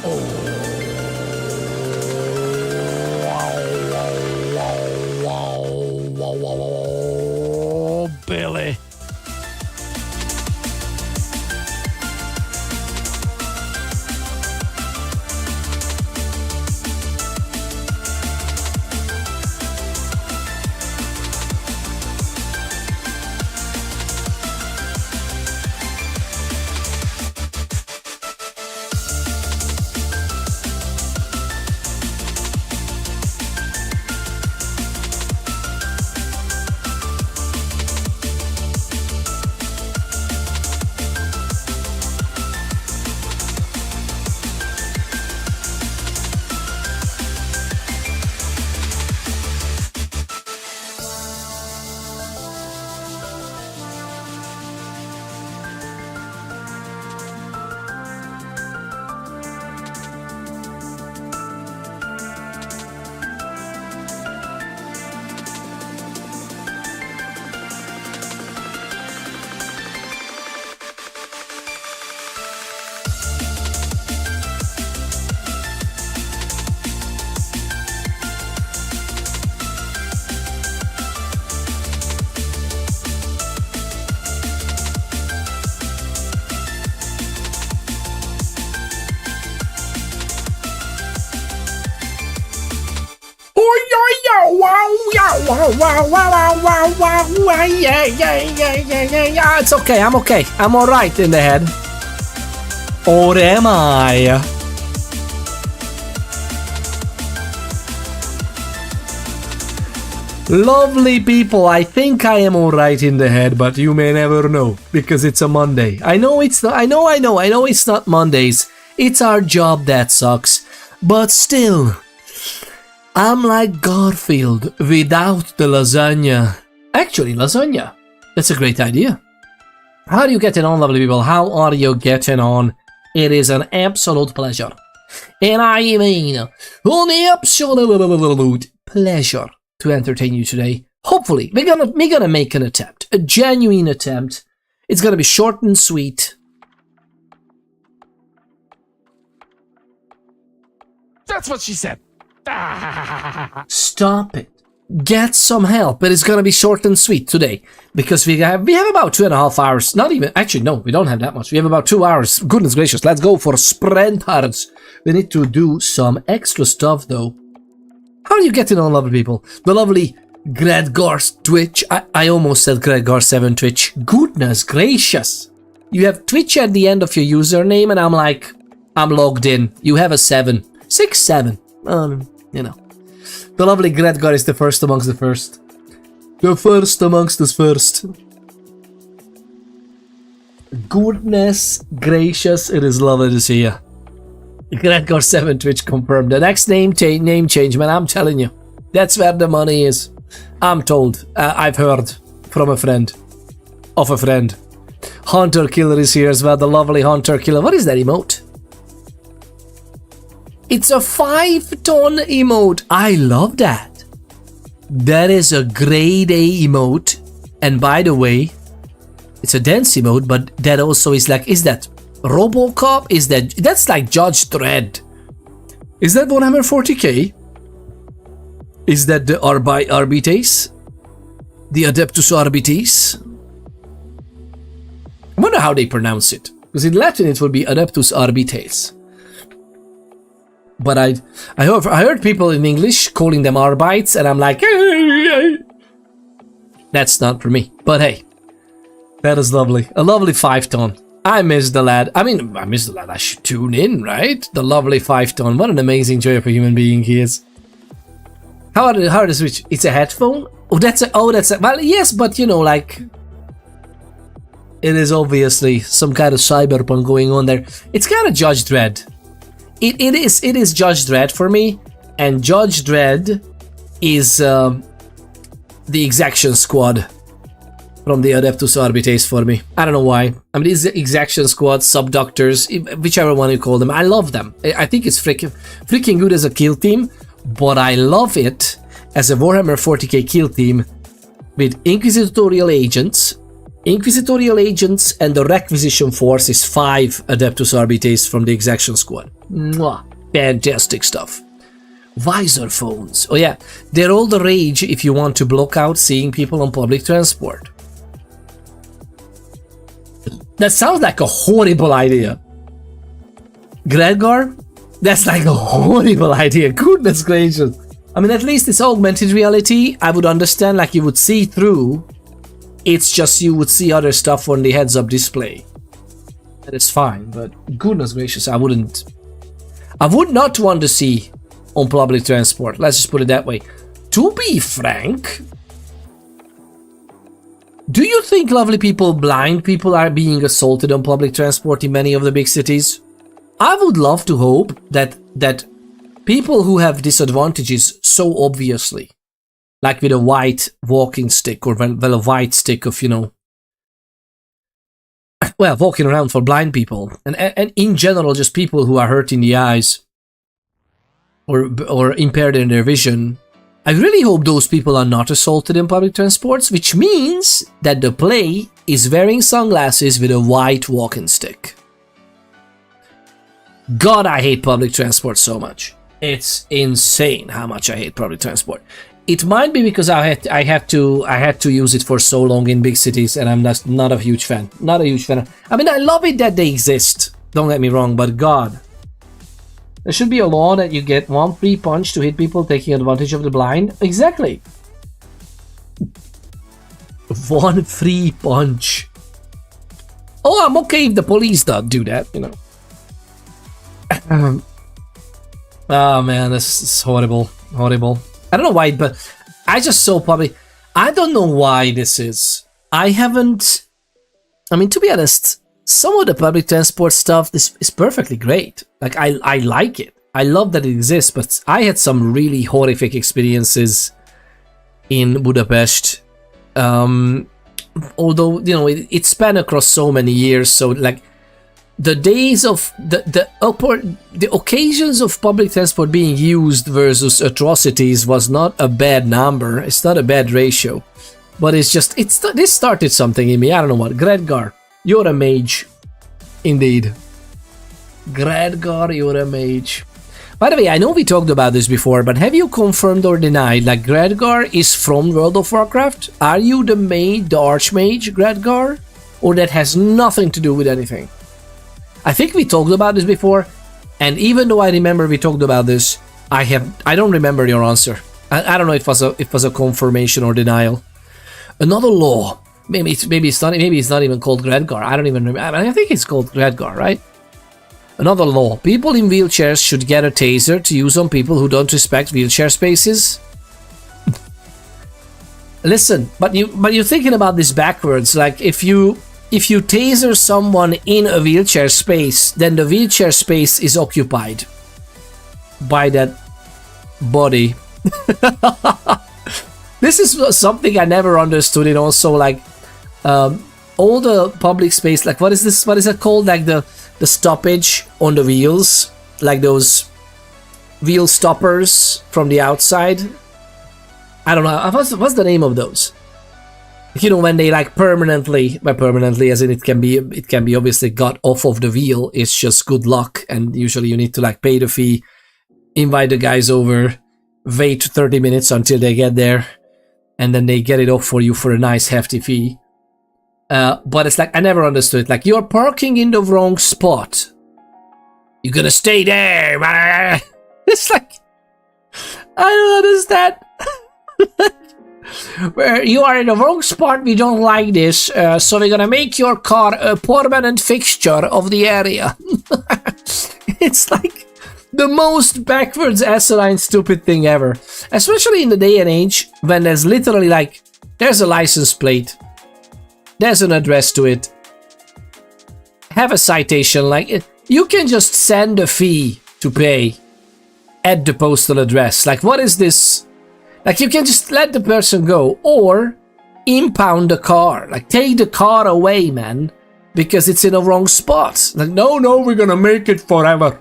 Oh, Billy. Yeah, it's okay, I'm okay. I'm alright in the head. Or am I? Lovely people, I think I am alright in the head, but you may never know, because it's a Monday. I know it's not, I know it's not Mondays. It's our job that sucks. But still, I'm like Garfield without the lasagna. Actually, lasagna. That's a great idea. How are you getting on, lovely people? How are you getting on? It is an absolute pleasure. And I mean, an absolute pleasure to entertain you today. Hopefully, we're gonna make an attempt. A genuine attempt. It's gonna be short and sweet. That's what she said. Stop it. Get some help. But it's gonna be short and sweet today. Because we have about 2.5 hours. Not even, actually no, we don't have that much. We have about 2 hours. Goodness gracious, let's go for sprintards. We need to do some extra stuff though. How are you getting on, lovely people? The lovely Gredgar's Twitch. I almost said Gredgar7 Twitch. Goodness gracious. You have Twitch at the end of your username and I'm like, I'm logged in. You have a 7. 6, 7. You know. The lovely Gredgar is the first amongst the first. The first amongst the first. Goodness gracious, it is lovely to see you. Gredgar7 Twitch confirmed. The next name change, man, I'm telling you. That's where the money is. I'm told. I've heard from a friend. Of a friend. Hunter Killer is here as well, the lovely Hunter Killer. What is that emote? It's a 5-ton emote. I love that. That is a grade A emote. And by the way, it's a dance emote, but that also is like, is that Robocop? Is that's like Judge Dredd? Is that Warhammer 40k? Is that the Arbites? The Adeptus Arbites? I wonder how they pronounce it. Because in Latin it would be Adeptus Arbites. But I heard people in English calling them Arbites, and I'm like, that's not for me. But hey, that is lovely. A lovely 5-ton. I miss the lad. I mean, I miss the lad. I should tune in, right? The lovely 5-ton. What an amazing joy of a human being he is. How the Switch? It's a headphone? That's a, well, yes, but you know, like, it is obviously some kind of cyberpunk going on there. It's kind of Judge Dredd. It is Judge Dredd for me, and Judge Dredd is the Exaction Squad from the Adeptus Arbites for me. I don't know why. I mean, these Exaction Squad, Subductors, whichever one you call them, I love them. I think it's freaking good as a kill team, but I love it as a Warhammer 40k kill team with Inquisitorial agents Inquisitorial agents and the requisition force is 5 Adeptus Arbites from the Exaction Squad. Mwah. Fantastic stuff. Visor phones. Oh yeah, they're all the rage if you want to block out seeing people on public transport. That sounds like a horrible idea. Gregor? That's like a horrible idea. Goodness gracious. I mean, at least it's augmented reality. I would understand, like you would see through. It's just you would see other stuff on the heads-up display. That is fine, but goodness gracious, I would not want to see on public transport. Let's just put it that way. To be frank, do you think lovely people, blind people are being assaulted on public transport in many of the big cities? I would love to hope that people who have disadvantages so obviously, like with a white walking stick or well, a white stick of, you know, well, walking around for blind people and in general just people who are hurt in the eyes or impaired in their vision, I really hope those people are not assaulted in public transports, which means that the play is wearing sunglasses with a white walking stick. God, I hate public transport so much. It's insane how much I hate public transport. It might be because I had to use it for so long in big cities, and I'm just not a huge fan. Not a huge fan. I mean, I love it that they exist. Don't get me wrong, but God, there should be a law that you get 1 free punch to hit people taking advantage of the blind. Exactly. 1 free punch. Oh, I'm okay if the police don't do that, you know. Oh man, this is horrible. Horrible. I don't know why, but I just saw public. I don't know why this is. I mean, to be honest, some of the public transport stuff is perfectly great. Like, I like it. I love that it exists, but I had some really horrific experiences in Budapest. Although, you know, it spanned across so many years, so like the days of the occasions of public transport being used versus atrocities was not a bad number. It's not a bad ratio, but it's just this started something in me. I don't know what. Gredgar, you're a mage, indeed. Gredgar, you're a mage. By the way, I know we talked about this before, but have you confirmed or denied, like, Gredgar is from World of Warcraft? Are you the mage, the archmage, Gredgar? Or that has nothing to do with anything? I think we talked about this before, and even though I remember we talked about this, I don't remember your answer. I don't know if it was a confirmation or denial. Another law. Maybe it's not even called Gredgar. I don't even remember. I think it's called Gredgar, right? Another law. People in wheelchairs should get a taser to use on people who don't respect wheelchair spaces. Listen, but you're thinking about this backwards. Like, if you taser someone in a wheelchair space, then the wheelchair space is occupied by that body. This is something I never understood. And also, like, all the public space, like, what is this? What is it called? Like the stoppage on the wheels, like those wheel stoppers from the outside. I don't know. What's the name of those? You know, when they like permanently, by permanently as in it can be obviously got off of the wheel. It's just good luck, and usually you need to like pay the fee, invite the guys over, wait 30 minutes until they get there, and then they get it off for you for a nice hefty fee. But it's like, I never understood it. Like, you're parking in the wrong spot. You're gonna stay there. It's like, I don't understand. Where you are in the wrong spot, we don't like this, so we're gonna make your car a permanent fixture of the area. It's like the most backwards, asinine, stupid thing ever. Especially in the day and age when there's literally like, there's a license plate, there's an address to it, have a citation, like, you can just send a fee to pay at the postal address. Like, what is this? Like, you can just let the person go, or impound the car. Like, take the car away, man, because it's in the wrong spot. Like, no, we're gonna make it forever.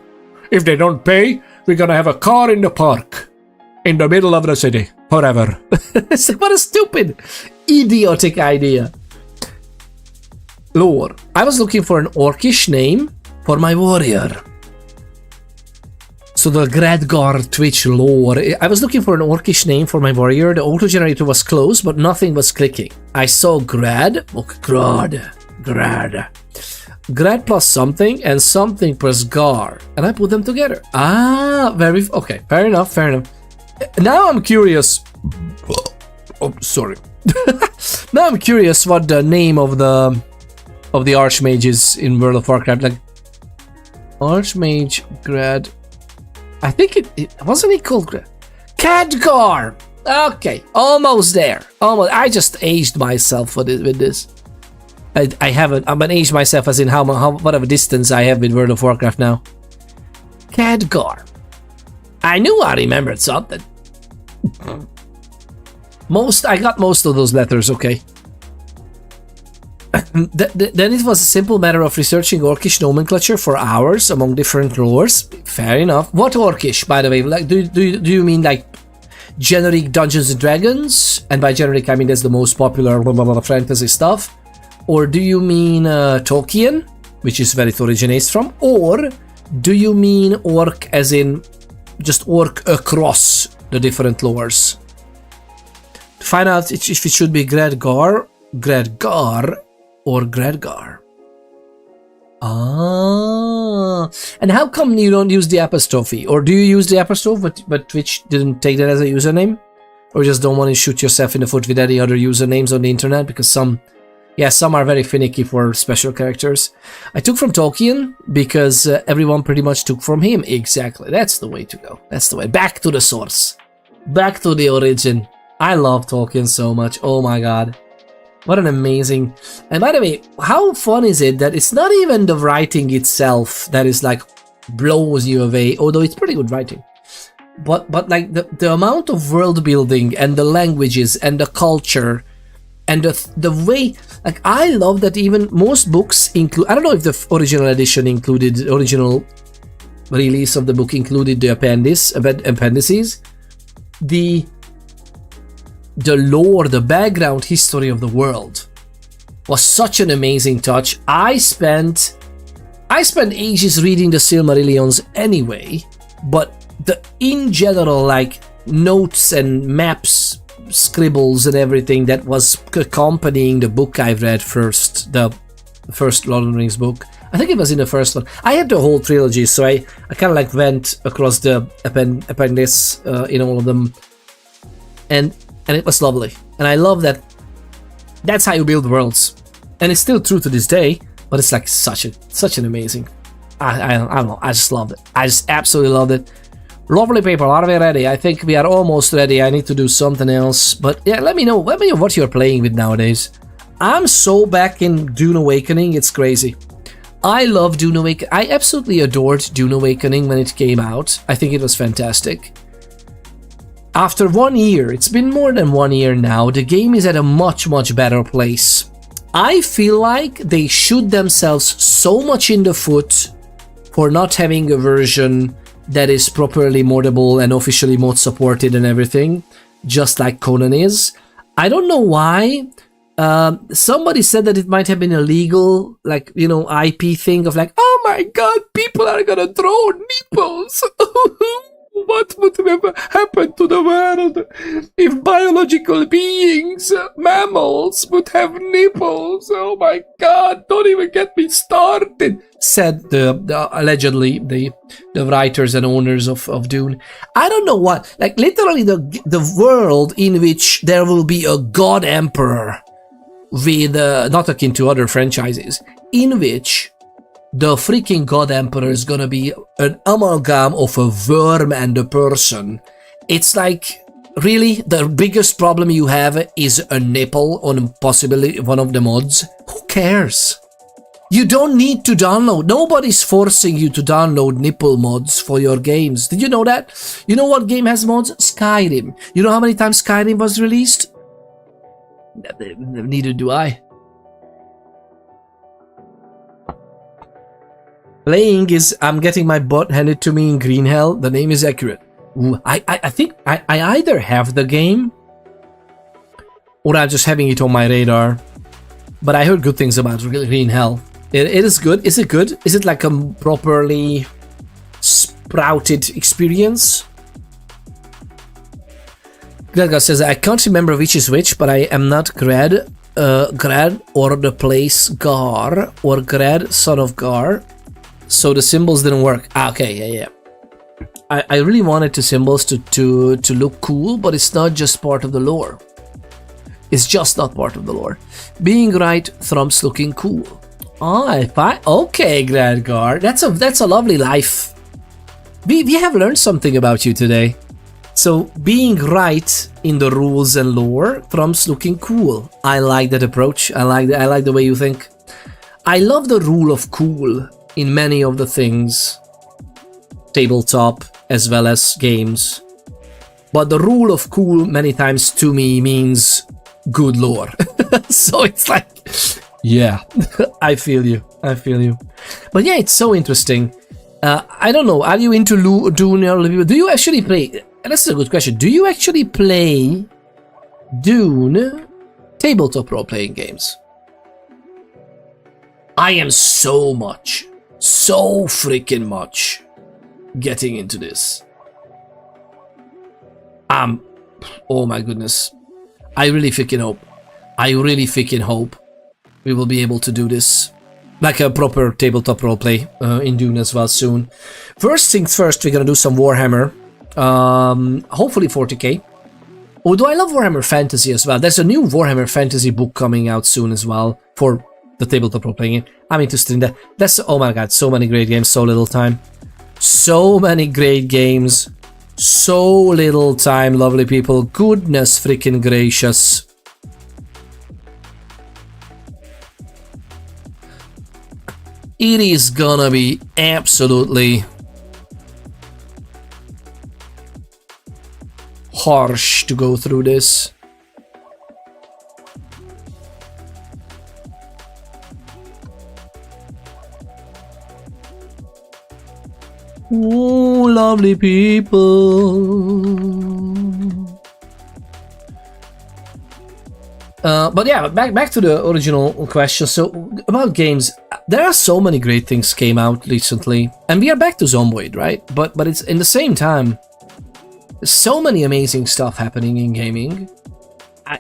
If they don't pay, we're gonna have a car in the park, in the middle of the city, forever. It's like, what a stupid, idiotic idea. Lore. I was looking for an orcish name for my warrior. So the Gradgar Twitch lore. I was looking for an orcish name for my warrior. The auto-generator was closed, but nothing was clicking. I saw Grad plus something and something plus Gar, and I put them together. Okay, fair enough. Now I'm curious. Oh, sorry. Now I'm curious what the name of the Archmage is in World of Warcraft. Like Archmage Grad. I think it wasn't he called Grad? Khadgar. Okay, almost there. Almost. I just aged myself with this. I haven't. I'm an aged myself as in how whatever distance I have with World of Warcraft now. Khadgar. I knew I remembered something. I got most of those letters. Okay. Then it was a simple matter of researching Orcish nomenclature for hours among different lores. Fair enough. What Orcish, by the way? Like, do you mean like generic Dungeons and Dragons? And by generic, I mean that's the most popular fantasy stuff. Or do you mean Tolkien, which is where it originates from? Or do you mean orc as in just orc across the different lores? To find out if it should be Gradgar, or Gradgar. And how come you don't use the apostrophe? Or do you use the apostrophe, but Twitch didn't take that as a username? Or just don't want to shoot yourself in the foot with any other usernames on the internet? Because some are very finicky for special characters. I took from Tolkien because everyone pretty much took from him. Exactly. That's the way to go. That's the way. Back to the source. Back to the origin. I love Tolkien so much. Oh my god. What an amazing... And by the way, how fun is it that it's not even the writing itself that is like blows you away, although it's pretty good writing. But like the amount of world building and the languages and the culture and the way, like I love that even most books include, I don't know if the original edition included, original release of the book included the appendices, the lore, the background history of the world was such an amazing touch. I spent ages reading the Silmarillions anyway, but in general, like notes and maps, scribbles and everything that was accompanying the book I've read first, the first Lord of the Rings book. I think it was in the first one. I had the whole trilogy, so I kind of like went across the appendix in all of them, and it was lovely. And I love that that's how you build worlds. And it's still true to this day, but it's like such an amazing... I don't know, I just loved it. I just absolutely loved it. Lovely people, are we ready? I think we are almost ready. I need to do something else. But yeah, let me know what you're playing with nowadays. I'm so back in Dune Awakening, it's crazy. I love Dune Awakening. I absolutely adored Dune Awakening when it came out. I think it was fantastic. After 1 year, it's been more than 1 year now, the game is at a much better place. I feel like they shoot themselves so much in the foot for not having a version that is properly moddable and officially mod supported and everything, just like Conan is. I don't know why. Somebody said that it might have been a legal, like, you know, IP thing of like, oh my god, people are gonna throw nipples. What would have happened to the world if biological beings, mammals, would have nipples? Oh my god, don't even get me started, said allegedly the writers and owners of Dune. I don't know what, like literally the world in which there will be a god emperor with, not akin to other franchises, in which the freaking God Emperor is gonna be an amalgam of a worm and a person. It's like, really, the biggest problem you have is a nipple on possibly one of the mods? Who cares? You don't need to download. Nobody's forcing you to download nipple mods for your games. Did you know that? You know what game has mods? Skyrim. You know how many times Skyrim was released? Neither do I. Playing is, I'm getting my butt handed to me in green hell. The name is accurate. I think I either have the game or I'm just having it on my radar. but I heard good things about Green Hell. It is good. Is it good? Is it like a properly sprouted experience? Gregor says, I can't remember which is which, but I am not Grad or the place Gar or Grad, son of Gar. So the symbols didn't work. Ah, okay, yeah. I really wanted the symbols to look cool, but it's not just part of the lore. It's just not part of the lore. Being right trumps looking cool. Oh, okay, Gradgar. That's a lovely life. We have learned something about you today. So being right in the rules and lore trumps looking cool. I like that approach. I like the way you think. I love the rule of cool in many of the things, tabletop as well as games. But the rule of cool many times to me means good lore. So it's like, yeah, I feel you. But yeah, it's so interesting. I don't know, are you into Dune? Do you actually play? That's a good question. Do you actually play Dune tabletop role-playing games? I am so freaking much getting into this. Oh my goodness. I really freaking hope we will be able to do this like a proper tabletop roleplay in Dune as well soon. First things first, we're gonna do some Warhammer. Hopefully 40k. Although I love Warhammer Fantasy as well. There's a new Warhammer Fantasy book coming out soon as well for the tabletop role-playing. I'm interested in that. Oh my god, so many great games, so little time. So many great games, so little time, lovely people. Goodness freaking gracious. It is gonna be absolutely harsh to go through this. Oh, lovely people. But yeah, back to the original question. So about games, there are so many great things came out recently, and we are back to Zomboid, right? But it's in the same time, so many amazing stuff happening in gaming.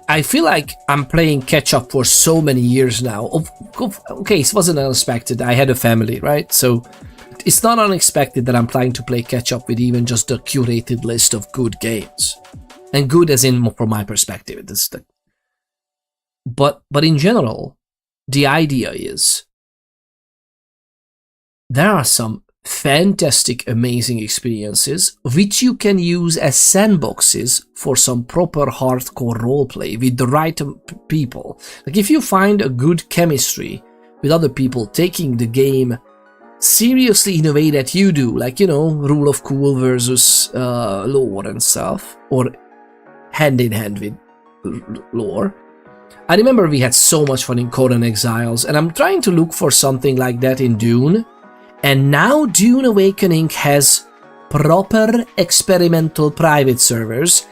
I feel like I'm playing catch up for so many years now. Okay, it wasn't unexpected. I had a family, right? So it's not unexpected that I'm planning to play catch up with even just a curated list of good games, and good as in from my perspective. But in general, the idea is there are some fantastic, amazing experiences which you can use as sandboxes for some proper hardcore roleplay with the right people. Like if you find a good chemistry with other people taking the game seriously in a way that you do, like, you know, rule of cool versus lore and stuff, or hand in hand with lore. I remember we had so much fun in Conan Exiles, and I'm trying to look for something like that in Dune. And now Dune Awakening has proper experimental private servers.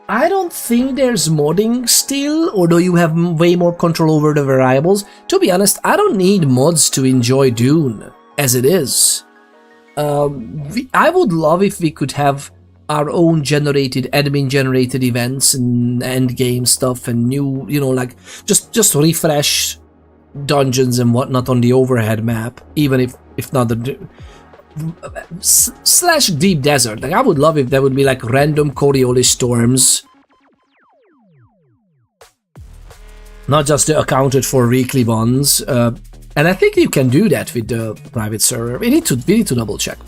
I don't think there's modding still, although you have way more control over the variables. To be honest, I don't need mods to enjoy Dune as it is. I would love if we could have our own admin generated events and end game stuff and new, you know, like just refresh dungeons and whatnot on the overhead map, even if not the slash deep desert. Like I would love if there would be like random Coriolis storms, not just the accounted for weekly ones. And I think you can do that with the private server. We need to double check.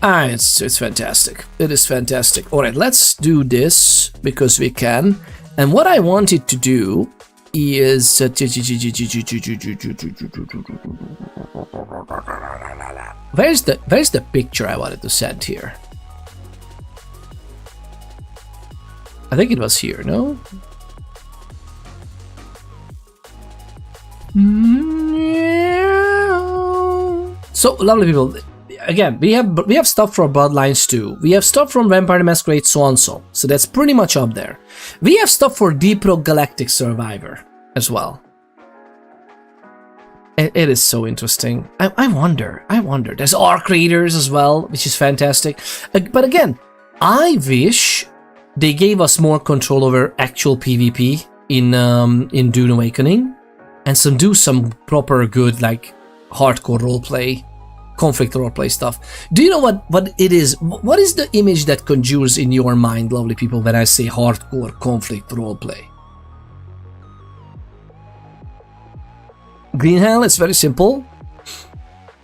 It's fantastic. It is fantastic. All right, let's do this because we can. And what I wanted to do is where's the picture I wanted to send here? I think it was here, no? So lovely people, again, we have stuff from Bloodlines 2. We have stuff from Vampire the Masquerade, so on so. So that's pretty much up there. We have stuff for Deep Rock Galactic Survivor as well. It is so interesting. I wonder. There's Arc Raiders as well, which is fantastic. But again, I wish they gave us more control over actual PvP in Dune Awakening, and do some proper good like hardcore roleplay, conflict roleplay stuff. Do you know what it is? What is the image that conjures in your mind, lovely people, when I say hardcore conflict roleplay? Green Hell, it's very simple.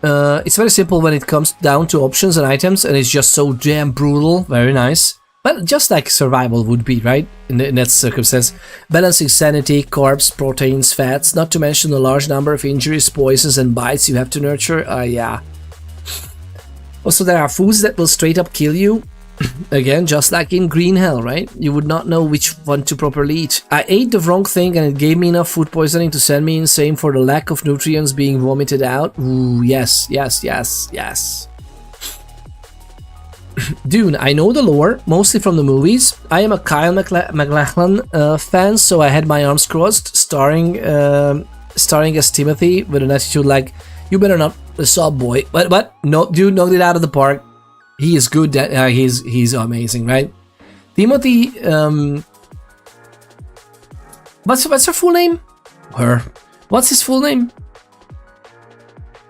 It's very simple when it comes down to options and items, and it's just so damn brutal. Very nice. But just like survival would be, right? In that circumstance. Balancing sanity, carbs, proteins, fats, not to mention the large number of injuries, poisons, and bites you have to nurture. Yeah. Also, there are foods that will straight up kill you. Again, just like in Green Hell, right? You would not know which one to properly eat. I ate the wrong thing and it gave me enough food poisoning to send me insane for the lack of nutrients being vomited out. Ooh, yes. Dune, I know the lore, mostly from the movies. I am a Kyle MacLachlan fan, so I had my arms crossed, starring as Timothy with an attitude like, you better not assault boy. But no, Dune knocked it out of the park. He is good. He's amazing, right? Timothy. What's her full name? Her. What's his full name?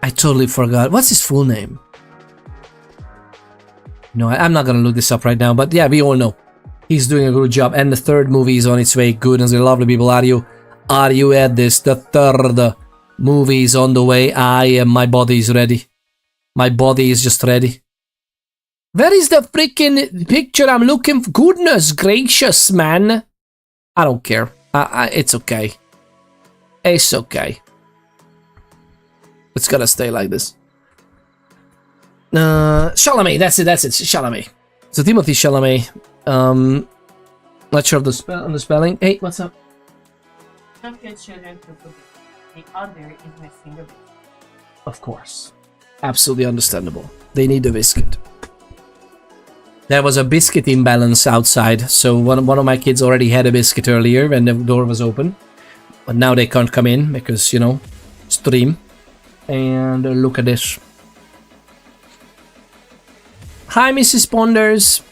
I totally forgot. What's his full name? No, I'm not gonna look this up right now. But yeah, we all know he's doing a good job. And the third movie is on its way. Goodness, lovely people, are you at this? The third movie is on the way. My body is ready. My body is just ready. Where is the freaking picture I'm looking for? Goodness gracious, man. I don't care. It's okay. It's okay. It's gotta stay like this. Chalamet, that's it, Chalamet. So Timothy Chalamet. Not sure of the spelling. Hey, what's up? Don't get children to put the other in my finger. Of course. Absolutely understandable. They need a biscuit. There was a biscuit imbalance outside, so one of my kids already had a biscuit earlier when the door was open. But now they can't come in because, you know, stream. And look at this. Hi, Mrs. Ponders.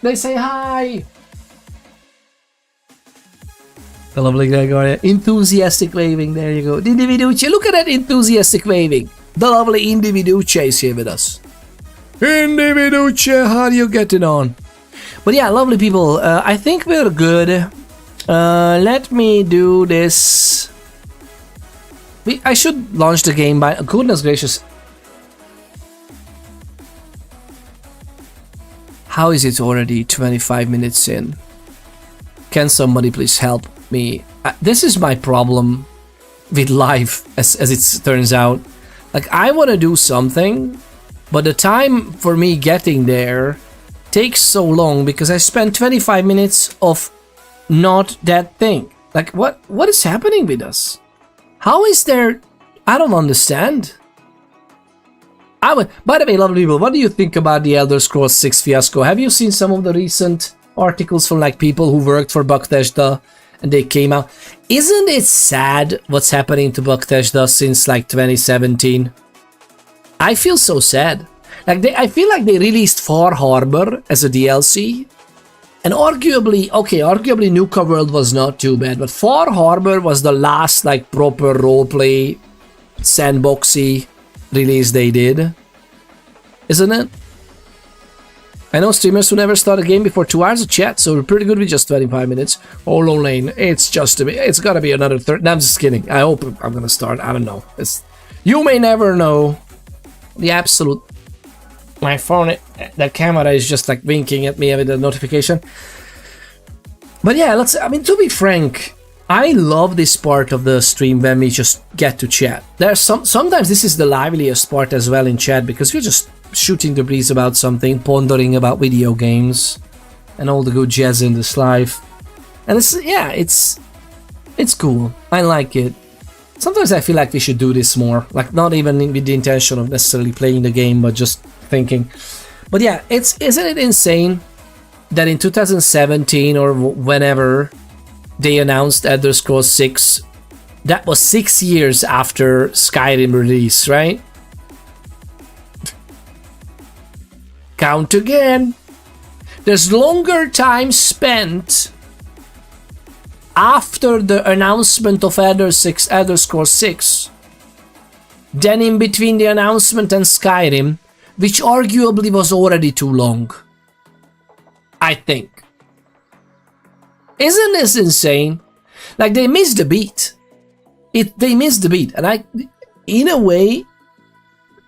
They say hi. The lovely Gregoria. Enthusiastic waving. There you go. Individuce. Look at that enthusiastic waving. The lovely Individuce is here with us. Individuce, how are you getting on? But yeah, lovely people. I think we're good. Let me do this. I should launch the game by... Goodness gracious. How is it already 25 minutes in? Can somebody please help me? This is my problem with life, as it turns out. Like, I want to do something, but the time for me getting there takes so long because I spent 25 minutes of not that thing. Like, what is happening with us? How is there... I don't understand. By the way, lovely people, what do you think about the Elder Scrolls 6 fiasco? Have you seen some of the recent articles from like people who worked for Bethesda and they came out? Isn't it sad what's happening to Bethesda since like 2017? I feel so sad. Like I feel like they released Far Harbor as a DLC, and arguably Nuka World was not too bad, but Far Harbor was the last like proper roleplay sandboxy release they did, isn't it? I know streamers who never start a game before 2 hours of chat, so we're pretty good with just 25 minutes. Oh, Lone Lane, it's gotta be another 30. No, I'm just kidding. I hope I'm gonna start. I don't know. You may never know. The absolute... My phone, the camera is just like winking at me with a notification. But yeah, to be frank, I love this part of the stream when we just get to chat. There's sometimes this is the liveliest part as well in chat because we're just shooting the breeze about something, pondering about video games and all the good jazz in this life. And it's cool. I like it. Sometimes I feel like we should do this more. Like, not even with the intention of necessarily playing the game, but just thinking. But yeah, isn't it insane that in 2017 or whenever they announced Elder Scrolls 6, that was 6 years after Skyrim release, right? Count again. There's longer time spent after the announcement of Elder Scrolls 6 than in between the announcement and Skyrim, which arguably was already too long. I think. Isn't this insane? Like, they missed the beat. They missed the beat. And in a way,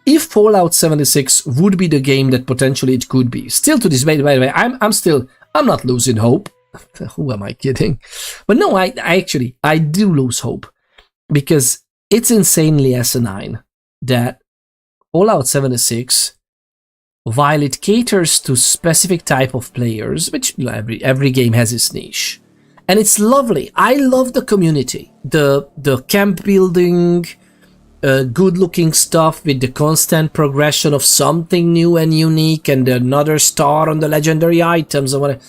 if Fallout 76 would be the game that potentially it could be, still to this day, by the way, I'm not losing hope. Who am I kidding? But no, I do lose hope, because it's insanely asinine that Fallout 76, while it caters to specific type of players, which every game has its niche, and it's lovely. I love the community, the camp building, good-looking stuff with the constant progression of something new and unique, and another star on the legendary items and whatever.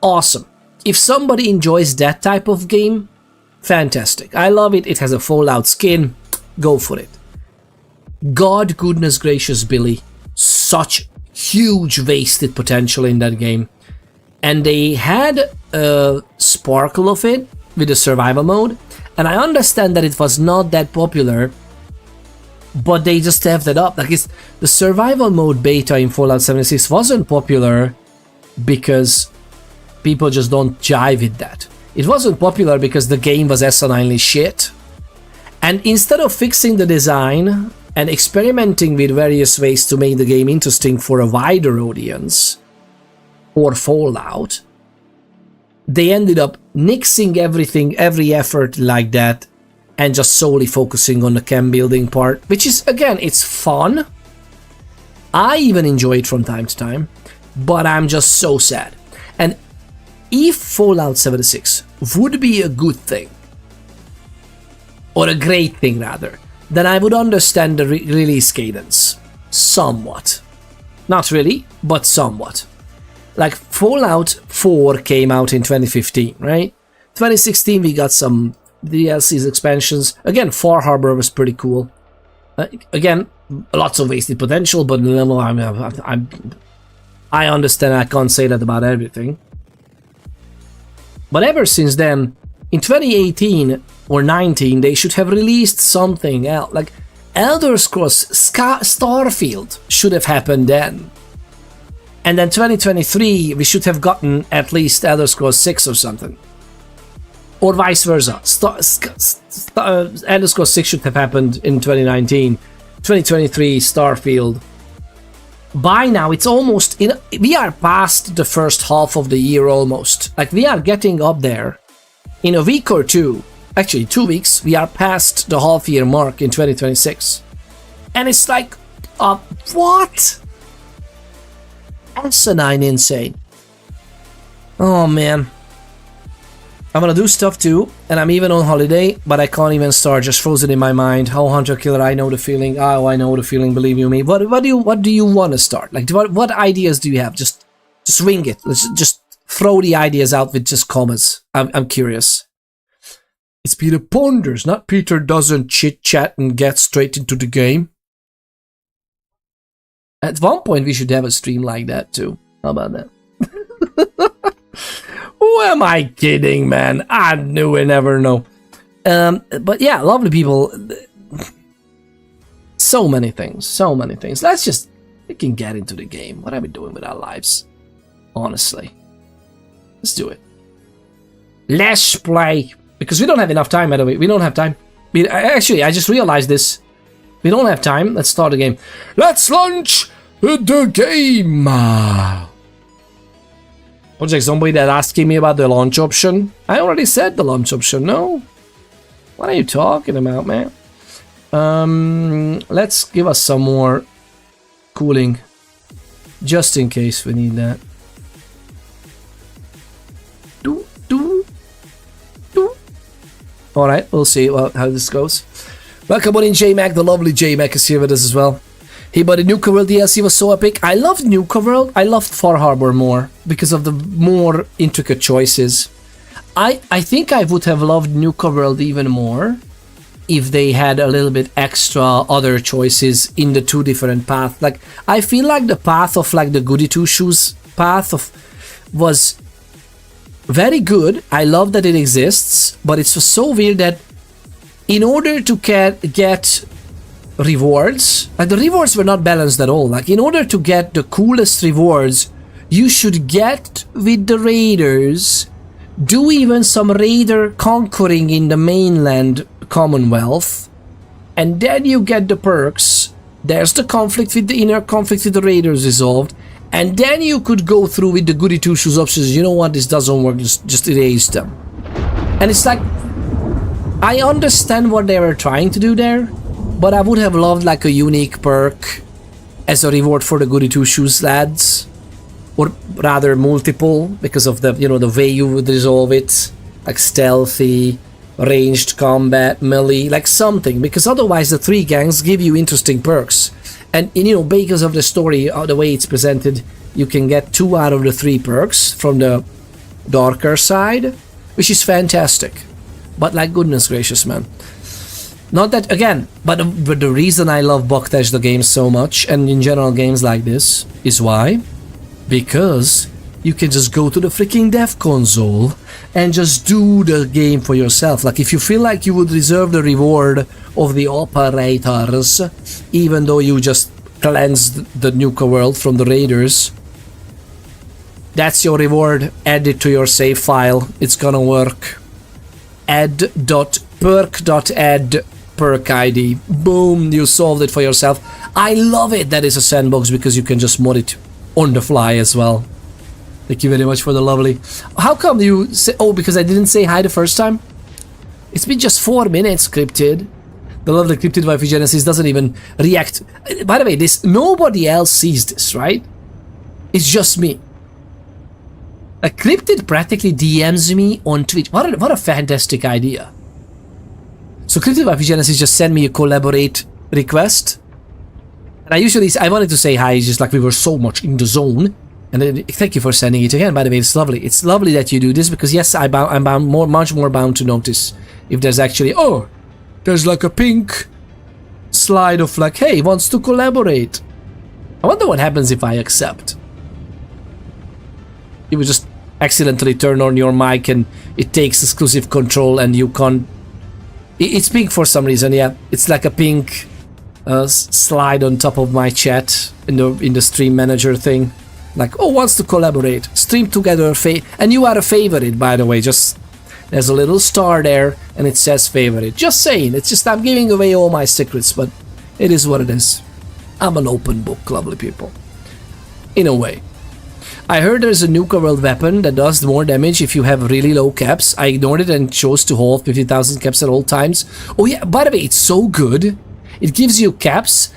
Awesome. If somebody enjoys that type of game, fantastic. I love it. It has a Fallout skin. Go for it. God goodness gracious, Billy. Such huge wasted potential in that game. And they had a sparkle of it with the survival mode. And I understand that it was not that popular, but they just stepped it up. Like, the survival mode beta in Fallout 76 wasn't popular because people just don't jive with that. It wasn't popular because the game was asininely shit. And instead of fixing the design and experimenting with various ways to make the game interesting for a wider audience, or Fallout, they ended up nixing everything, every effort like that, and just solely focusing on the camp building part, which is, again, it's fun. I even enjoy it from time to time, but I'm just so sad. And if Fallout 76 would be a good thing, or a great thing rather, then I would understand the release cadence. Somewhat. Not really, but somewhat. Like, Fallout 4 came out in 2015, right? 2016 we got some DLCs, expansions. Again, Far Harbor was pretty cool. Again, lots of wasted potential, but I understand I can't say that about everything. But ever since then, in 2018 or 19, they should have released something else. Like, Elder Scrolls Starfield should have happened then. And then 2023, we should have gotten at least Elder Scrolls 6 or something. Or vice versa. Elder Scrolls 6 should have happened in 2019. 2023, Starfield. By now, it's almost... we are past the first half of the year almost. Like, we are getting up there. In a week or two, actually 2 weeks, we are past the half-year mark in 2026. And it's like, what? Asinine insane. Oh, man. I'm gonna do stuff too, and I'm even on holiday, but I can't even start, just frozen in my mind. Oh, Hunter Killer, I know the feeling. Oh, I know the feeling, believe you me. What do you want to start? Like, what ideas do you have? Just wing it. Let's just throw the ideas out with just commas. I'm curious. It's Peter ponders, not Peter doesn't chit-chat and get straight into the game. At one point, we should have a stream like that too. How about that? Who am I kidding, man? I knew I never know. But yeah, lovely people. So many things. We can get into the game. What are we doing with our lives? Honestly. Let's do it. Let's play. Because we don't have enough time, by the way. We don't have time. Actually, I just realized this. We don't have time. Let's start the game. Let's launch the game. Project Zomboid that asking me about the launch option. I already said the launch option, no? What are you talking about, man? Let's give us some more cooling. Just in case we need that. Alright, we'll see how this goes. Welcome on in, J-Mac. The lovely J-Mac is here with us as well. Hey, but the Nuka World DLC was so epic. I loved Nuka World. I loved Far Harbor more because of the more intricate choices. I think I would have loved Nuka World even more if they had a little bit extra other choices in the two different paths. Like, I feel like the path of like the Goody Two Shoes path was very good. I love that it exists, but it's so weird that in order to get rewards, like the rewards were not balanced at all. Like, in order to get the coolest rewards, you should get with the raiders, do even some raider conquering in the mainland Commonwealth, and then you get the perks. There's the conflict with the inner conflict with the raiders resolved, and then you could go through with the Goody Two Shoes options. You know what, this doesn't work, just erase them. And it's like, I understand what they were trying to do there, but I would have loved like a unique perk as a reward for the Goody Two Shoes lads, or rather multiple, because of the, you know, the way you would resolve it, like stealthy, ranged combat, melee, like something, because otherwise the three gangs give you interesting perks. And you know, because of the story, the way it's presented, you can get 2 out of the 3 perks from the darker side, which is fantastic. But like, goodness gracious, man. Not that, again, but the reason I love botched the game so much, and in general games like this, is why? Because you can just go to the freaking dev console and just do the game for yourself. Like, if you feel like you would deserve the reward of the operators, even though you just cleansed the Nuka World from the raiders, that's your reward. Add it to your save file. It's gonna work. add.perk.add perk ID. Boom, you solved it for yourself. I love it that it's a sandbox because you can just mod it on the fly as well. Thank you very much for the lovely. How come you say, oh, because I didn't say hi the first time? It's been just 4 minutes, Cryptid. The lovely Cryptid Wifey Genesis doesn't even react. By the way, this, nobody else sees this, right? It's just me. Like, Cryptid practically DMs me on Twitch. What a fantastic idea. So Cryptid Wifey Genesis just sent me a collaborate request. And I wanted to say hi, it's just like we were so much in the zone. And then, thank you for sending it again. By the way, it's lovely. It's lovely that you do this, because yes, I'm much more bound to notice if there's actually, oh, there's like a pink slide of like, hey, wants to collaborate. I wonder what happens if I accept. You would just accidentally turn on your mic and it takes exclusive control and you can't. It's pink for some reason, yeah. It's like a pink slide on top of my chat in the stream manager thing. Like, oh, wants to collaborate. Stream together, and you are a favorite, by the way. Just, there's a little star there, and it says favorite. Just saying, it's just, I'm giving away all my secrets, but it is what it is. I'm an open book, lovely people. In a way. I heard there's a Nuka World weapon that does more damage if you have really low caps. I ignored it and chose to hold 50,000 caps at all times. Oh yeah, by the way, it's so good. It gives you caps,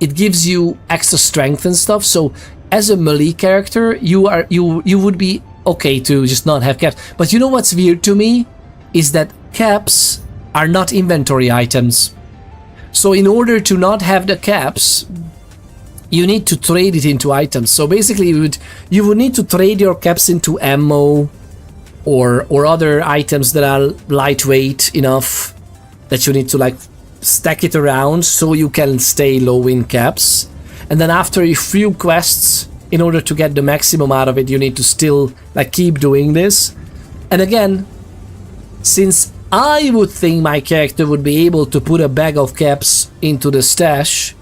it gives you extra strength and stuff, so as a melee character, you would be okay to just not have caps. But you know what's weird to me? Is that caps are not inventory items. So in order to not have the caps, you need to trade it into items. So basically you would need to trade your caps into ammo or other items that are lightweight enough that you need to like stack it around so you can stay low in caps. And then after a few quests, in order to get the maximum out of it, you need to still like keep doing this. And again, since I would think my character would be able to put a bag of caps into the stash,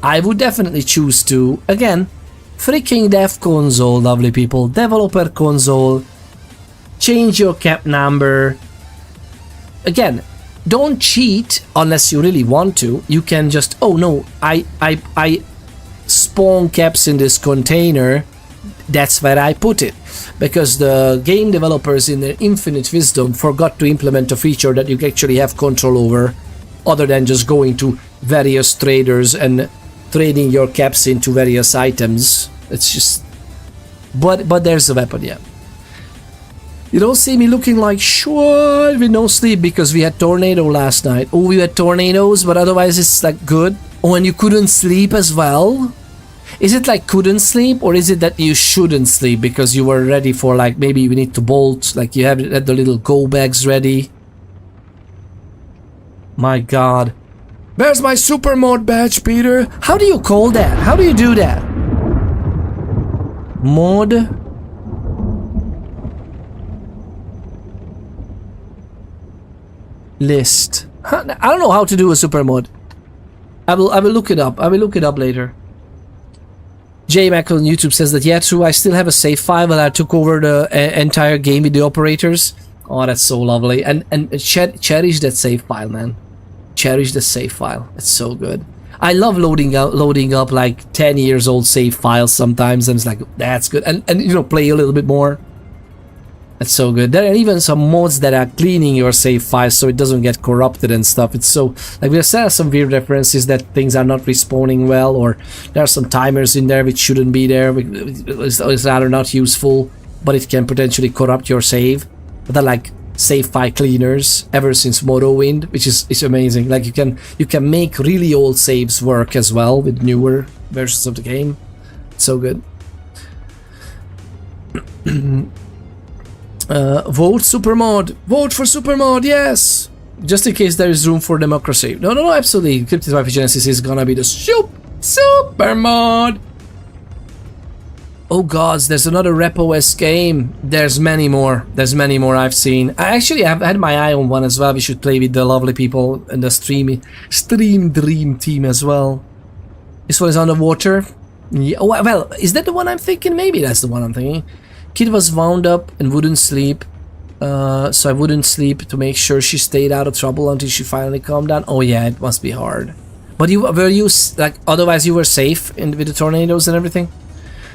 I would definitely choose to, again, freaking dev console, lovely people, developer console, change your cap number. Again, don't cheat unless you really want to. You can just, oh no, I spawn caps in this container, that's where I put it. Because the game developers in their infinite wisdom forgot to implement a feature that you actually have control over, other than just going to various traders and trading your caps into various items. It's just, but there's a weapon, yeah. You don't see me looking like shit with no sleep because we had tornado last night. Oh, we had tornadoes, but otherwise it's like good. Oh, and you couldn't sleep as well? Is it like couldn't sleep, or is it that you shouldn't sleep because you were ready for, like, maybe you need to bolt, like you had the little go bags ready? My god. Where's my super mod badge, Peter? How do you call that? How do you do that? Mod? List. I don't know how to do a super mod. I will look it up. I will look it up later. J Mac on YouTube says that, yeah, true, I still have a save file, but I took over the entire game with the operators. Oh, that's so lovely. And cherish that save file, man. Cherish the save file. It's so good. I love loading up like 10 years old save files sometimes, and it's like, that's good. And you know, play a little bit more. That's so good. There are even some mods that are cleaning your save files so it doesn't get corrupted and stuff. It's so, like, there are some weird references that things are not respawning well, or there are some timers in there which shouldn't be there. It's rather not useful, but it can potentially corrupt your save. But they're like save file cleaners ever since Morrowind, which is amazing. Like, you can make really old saves work as well with newer versions of the game. It's so good. Vote supermod. Vote for supermod, yes! Just in case there is room for democracy. No, absolutely. Cryptid Genesis is gonna be the supermod. Oh gods, there's another RepOS game. There's many more. I've seen. I actually have had my eye on one as well. We should play with the lovely people in the Stream Dream team as well. This one is underwater. Yeah, oh, well, is that the one I'm thinking? Maybe that's the one I'm thinking. Kid was wound up and wouldn't sleep, so I wouldn't sleep to make sure she stayed out of trouble until she finally calmed down. Oh yeah, it must be hard. But were you like, otherwise you were safe with the tornadoes and everything?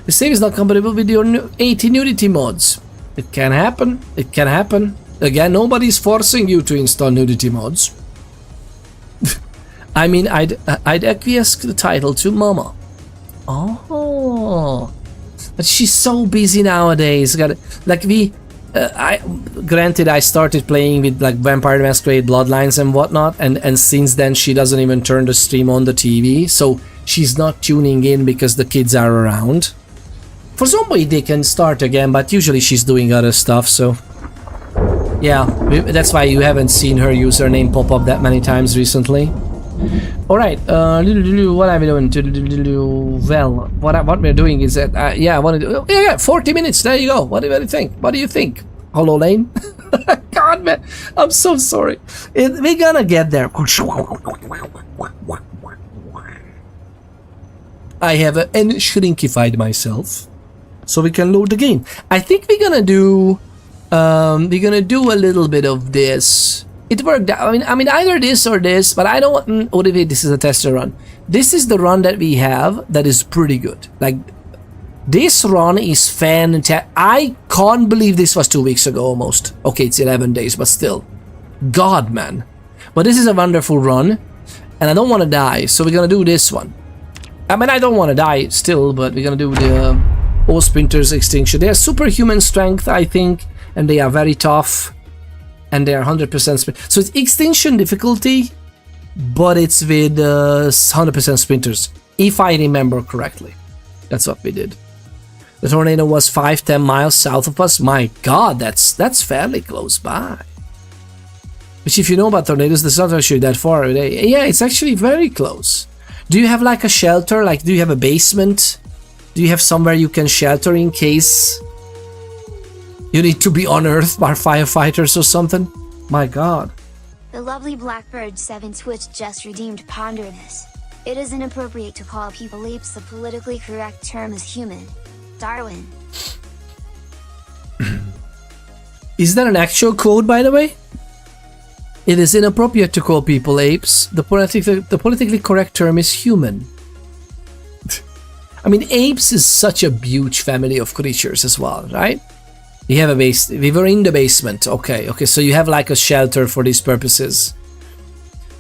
The save is not compatible with your 80 nudity mods. It can happen. It can happen. Again, nobody's forcing you to install nudity mods. I mean, I'd acquiesce the title to Mama. Oh. But she's so busy nowadays. Like granted, I started playing with like Vampire the Masquerade, Bloodlines and whatnot, and since then she doesn't even turn the stream on the TV, so she's not tuning in because the kids are around. For Zomboid they can start again, but usually she's doing other stuff, so yeah, that's why you haven't seen her username pop up that many times recently. Alright, what are we doing? Well, what we're doing is that, yeah, I want to do, yeah, 40 minutes, there you go. What do you think? What do you think? Hollow Lane? God, man, I'm so sorry. We're gonna get there. I have shrinkified myself, so we can load the game. I think we're gonna do a little bit of this. It worked out. I mean, either this or this, but I don't want. Oh, wait, this is a tester run. This is the run that we have that is pretty good. Like, this run is fantastic. I can't believe this was 2 weeks ago almost. Okay, it's 11 days, but still. God, man. But this is a wonderful run, and I don't want to die, so we're gonna do this one. I mean, I don't want to die still, but we're gonna do the Outrunning Extinction. They are superhuman strength, I think, and they are very tough. And they are 100% sprint. So it's extinction difficulty, but it's with 100% sprinters, if I remember correctly. That's what we did. The tornado was 5-10 miles south of us. My god, that's fairly close by. Which, if you know about tornadoes, that's not actually that far away. Yeah, it's actually very close. Do you have like a shelter? Like, do you have a basement? Do you have somewhere you can shelter in case you need to be unearthed by firefighters or something? My god. The lovely Blackbird 7 Twitch just redeemed Ponderness. It is inappropriate to call people apes. The politically correct term is human. Darwin. Is that an actual quote, by the way? It is inappropriate to call people apes. The politically correct term is human. I mean, apes is such a huge family of creatures as well, right? We have a base. We were in the basement. Okay, so you have like a shelter for these purposes.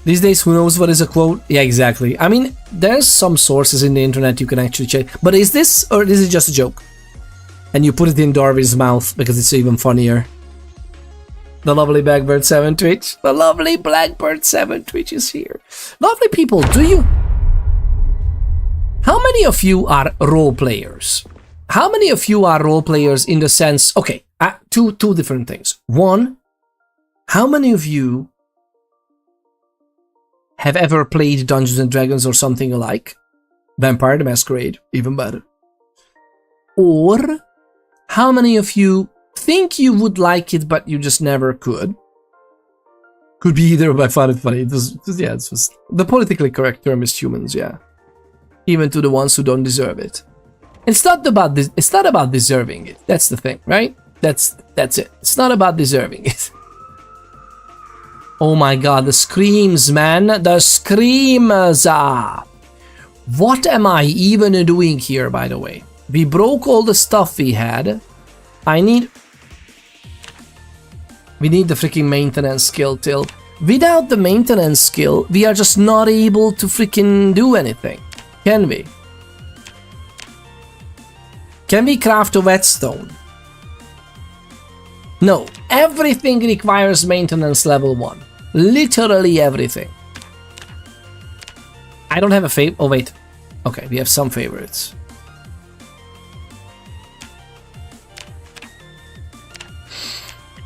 These days, who knows what is a quote? Yeah, exactly. I mean, there's some sources in the internet you can actually check. But is this, or is it just a joke? And you put it in Darby's mouth because it's even funnier. The lovely Blackbird 7 Twitch. The lovely Blackbird 7 Twitch is here. Lovely people, do you How many of you are role players? How many of you are role players in the sense... Okay, two different things. One, how many of you have ever played Dungeons and Dragons or something alike? Vampire the Masquerade, even better. Or how many of you think you would like it, but you just never could? Could be either, but I found it funny. It was the politically correct term is humans, yeah. Even to the ones who don't deserve it. It's not about this. It's not about deserving it. That's the thing, right? That's it. It's not about deserving it. Oh my god, the screams, man. The screams. What am I even doing here, by the way? We broke all the stuff we had. We need the freaking maintenance skill till. Without the maintenance skill, we are just not able to freaking do anything. Can we? Can we craft a whetstone? No. Everything requires maintenance level 1. Literally everything. I don't have a favorite. Oh, wait. Okay, we have some favorites.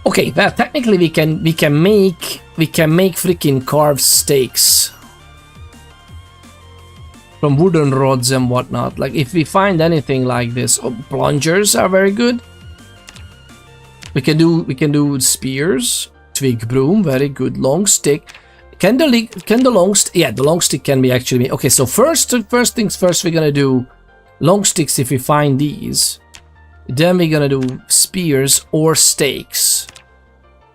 Okay, well, technically we can make freaking carved stakes from wooden rods and whatnot. Like if we find anything like this, plungers are very good. We can do spears, twig broom, very good. Long stick. The long stick can be actually. Okay, so first things first, we're gonna do long sticks if we find these. Then we're gonna do spears or stakes.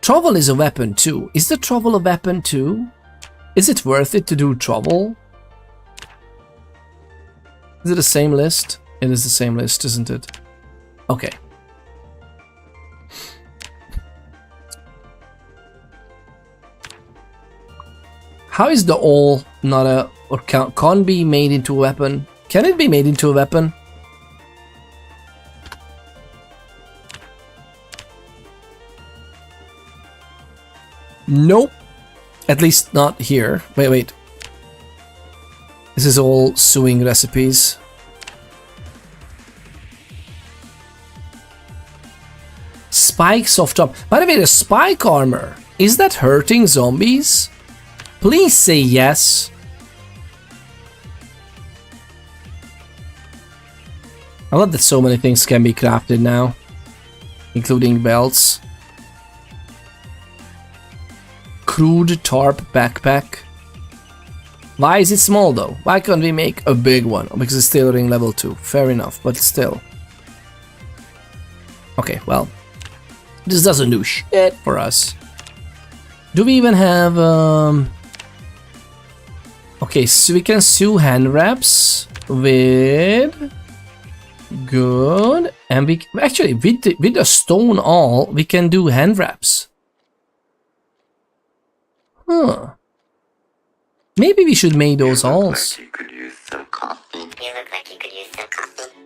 Trouble is a weapon too. Is the trouble a weapon too? Is it worth it to do trouble? Is it the same list? It is the same list, isn't it? Okay. How is the awl not a... or can't be made into a weapon? Can it be made into a weapon? Nope. At least not here. Wait. This is all sewing recipes. Spikes off top. By the way, the spike armor. Is that hurting zombies? Please say yes. I love that so many things can be crafted now. Including belts. Crude tarp backpack. Why is it small though? Why can't we make a big one? Because it's tailoring level 2. Fair enough, but still. Okay, well. This doesn't do shit for us. Do we even have... Okay, so we can sew hand wraps with... Good. And we... Actually, with the stone awl, we can do hand wraps. Huh. Maybe we should make those alls.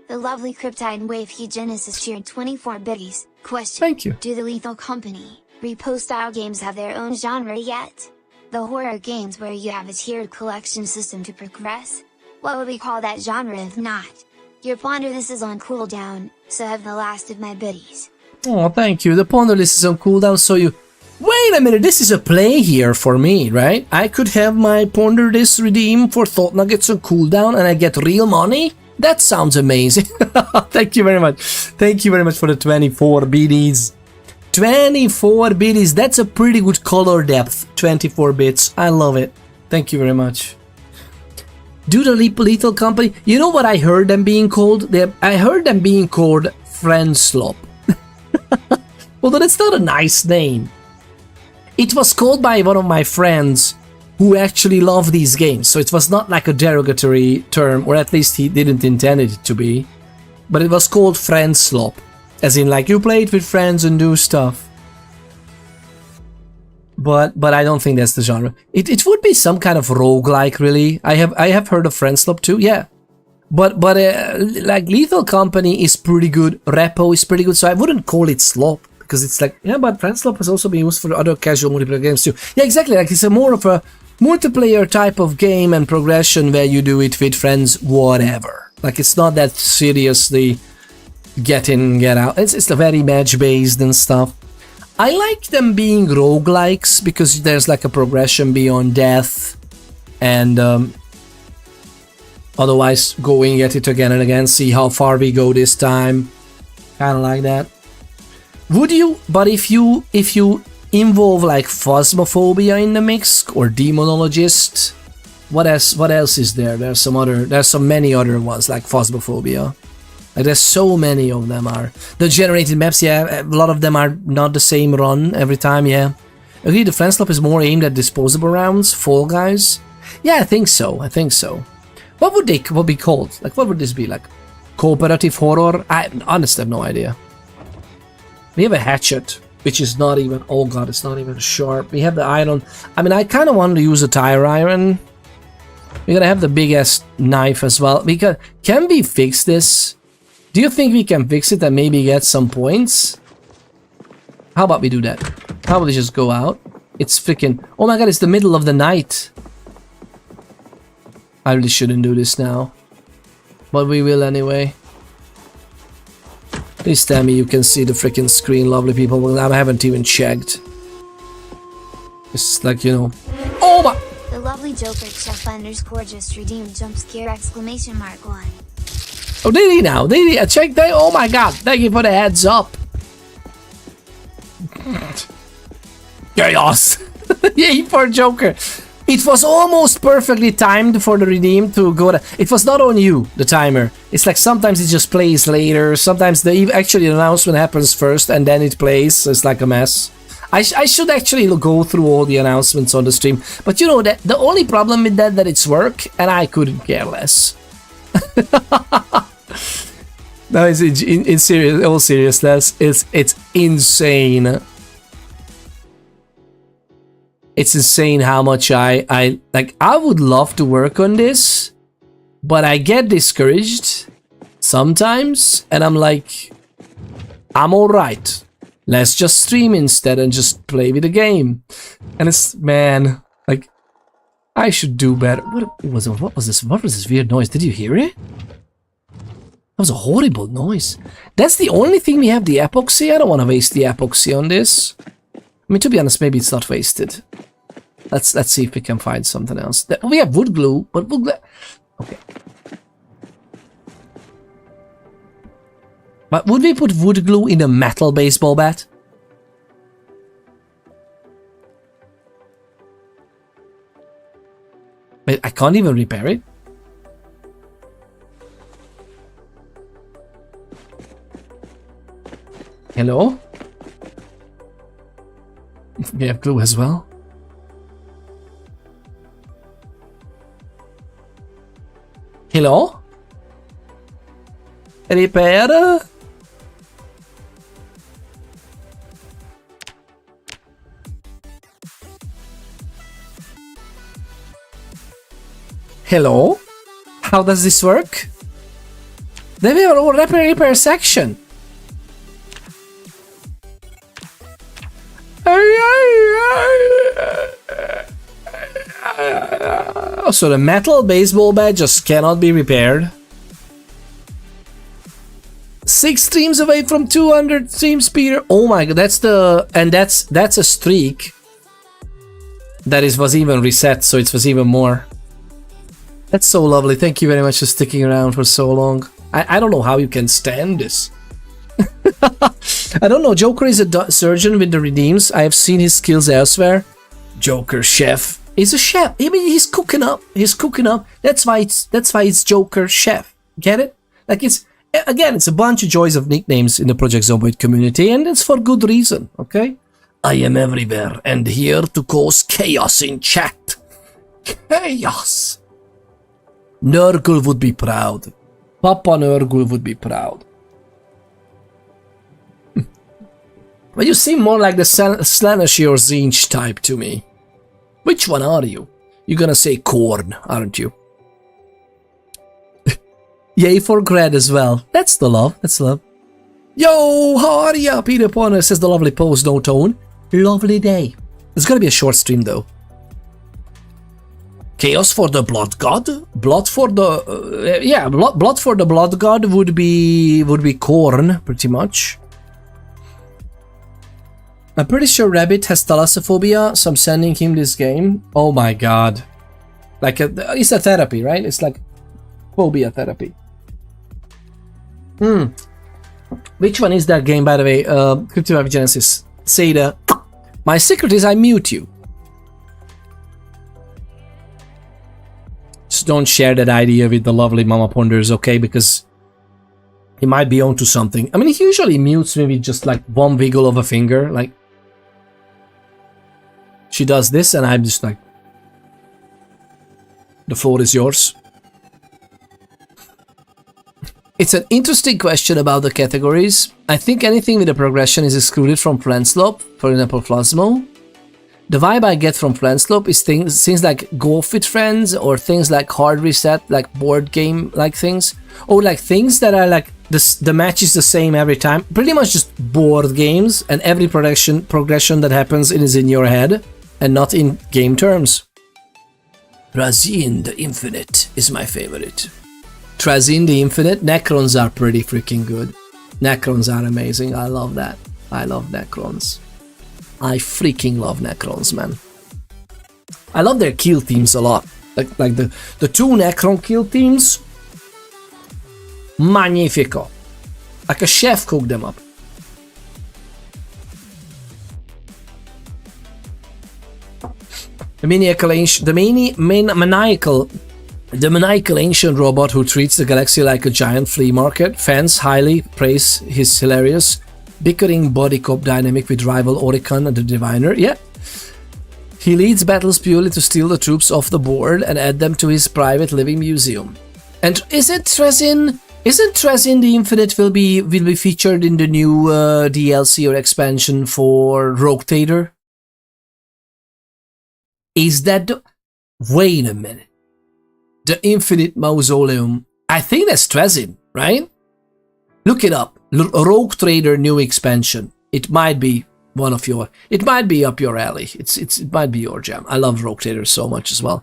The lovely Kryptide Wave Genesis shared 24 biddies. Question. Thank you. Do the Lethal Company repo-style games have their own genre yet? The horror games where you have a tiered collection system to progress? What would we call that genre if not? Your Ponder This is on cooldown, so have the last of my biddies. Oh, thank you. The Ponder This is on cooldown, so you... Wait a minute, this is a play here for me, right? I could have my Ponder This redeemed for Thought Nuggets on cooldown and I get real money? That sounds amazing. Thank you very much. Thank you very much for the 24 BDs. 24 BDs, that's a pretty good color depth. 24 bits, I love it. Thank you very much. Do the Lethal Company, you know what I heard them being called? I heard them being called Friend Slop. Although that's not a nice name. It was called by one of my friends who actually love these games, so it was not like a derogatory term, or at least he didn't intend it to be. But it was called Friend Slop, as in like you play it with friends and do stuff. But I don't think that's the genre. It would be some kind of roguelike, really. I have heard of Friend Slop too, yeah. But like Lethal Company is pretty good, Repo is pretty good, so I wouldn't call it slop. Because it's like, yeah, but Friend Slop has also been used for other casual multiplayer games too. Yeah, exactly, like it's a more of a multiplayer type of game and progression where you do it with friends, whatever. Like, it's not that seriously get in, get out. It's very match-based and stuff. I like them being roguelikes because there's like a progression beyond death, and otherwise going at it again and again, see how far we go this time. Kind of like that. Would you? But if you involve like phasmophobia in the mix or demonologist, what else is there? There's so many other ones like phasmophobia. Like, there's so many of them are. The generated maps, yeah, a lot of them are not the same run every time, yeah. Agree, the friend slop is more aimed at disposable rounds, Fall Guys? Yeah, I think so. What would be called? Like, what would this be? Like, cooperative horror? I honestly have no idea. We have a hatchet, which is not even, oh god, it's not even sharp. We have the iron. I mean, I kind of want to use a tire iron. We're gonna have the big ass knife as well. Can we fix this? Do you think we can fix it and maybe get some points? How about we do that? How about we just go out? It's freaking... Oh my god, it's the middle of the night. I really shouldn't do this now. But we will anyway. Please tell me you can see the freaking screen, lovely people. Well, I haven't even checked. It's like, you know... Oh my... The lovely Joker Chef _ just redeemed jump scare !1. Oh, did he now? Did he? I checked that. Oh my god. Thank you for the heads up. Chaos. Yay for Joker. It was almost perfectly timed for the redeem to go. It was not on you, the timer. It's like sometimes it just plays later. Sometimes the announcement happens first and then it plays. So it's like a mess. I should actually go through all the announcements on the stream. But you know that the only problem with that it's work and I couldn't care less. No, it's in serious, all seriousness, it's insane. It's insane how much I like. I would love to work on this, but I get discouraged sometimes, and I'm like, I'm alright. Let's just stream instead and just play with the game. And it's, man, like, I should do better. What was this? What was this weird noise? Did you hear it? That was a horrible noise. That's the only thing we have the epoxy. I don't want to waste the epoxy on this. I mean, to be honest, maybe it's not wasted. Let's see if we can find something else. We have wood glue, but wood glue... Okay. But would we put wood glue in a metal baseball bat? Wait, I can't even repair it? Hello? We have glue as well. Hello? Repair? Hello? How does this work? Then we are all repair section. So the metal baseball bat just cannot be repaired. 6 streams away from 200 stream speed. Oh my god, that's a streak. That was even reset, so it was even more. That's so lovely. Thank you very much for sticking around for so long. I don't know how you can stand this. I don't know. Joker is a surgeon with the redeems. I have seen his skills elsewhere. Joker chef. He's a chef. I mean, he's cooking up. He's cooking up. That's why it's Joker chef. Get it? Like, it's again, it's a bunch of joys of nicknames in the Project Zomboid community, and it's for good reason. Okay? I am everywhere and here to cause chaos in chat. Chaos. Nurgle would be proud. Papa Nurgle would be proud. But you seem more like the Slanish or Zinch type to me. Which one are you? You're gonna say corn, aren't you? Yay for Gred as well. That's the love. That's the love. Yo, how are ya? Peter Bonner says the lovely pose, no tone. Lovely day. It's gonna be a short stream though. Chaos for the Blood God? Blood for the... yeah, blood for the Blood God would be Korn, pretty much. I'm pretty sure Rabbit has thalassophobia, so I'm sending him this game. Oh my god. Like, it's a therapy, right? It's like phobia therapy. Which one is that game, by the way? Crypto Genesis. Say the... My secret is I mute you. Just don't share that idea with the lovely Mama Ponders, okay? Because he might be onto something. I mean, he usually mutes me with just like one wiggle of a finger. Like, she does this and I'm just like, the floor is yours. It's an interesting question about the categories. I think anything with a progression is excluded from Friendslope, for example, Plasmo. The vibe I get from Friendslope is things like golf with friends, or things like hard reset, like board game like things, or like things that are like the match is the same every time. Pretty much just board games, and every progression that happens is in your head and not in game terms. Trazyn the Infinite is my favorite. Trazyn the Infinite, Necrons are pretty freaking good. Necrons are amazing, I love that. I love Necrons. I freaking love Necrons, man. I love their kill teams a lot. Like the two Necron kill teams. Magnifico. Like a chef cooked them up. The maniacal ancient robot who treats the galaxy like a giant flea market. Fans highly praise his hilarious bickering body cop dynamic with rival Oricon and the Diviner. Yeah. He leads battles purely to steal the troops off the board and add them to his private living museum. And isn't Trazyn the Infinite will be featured in the new DLC or expansion for Rogue Trader? Is that the... Wait a minute. The Infinite Mausoleum. I think that's Trazyn, right? Look it up. Rogue Trader new expansion. It might be one of your... It might be up your alley. It might be your jam. I love Rogue Trader so much as well.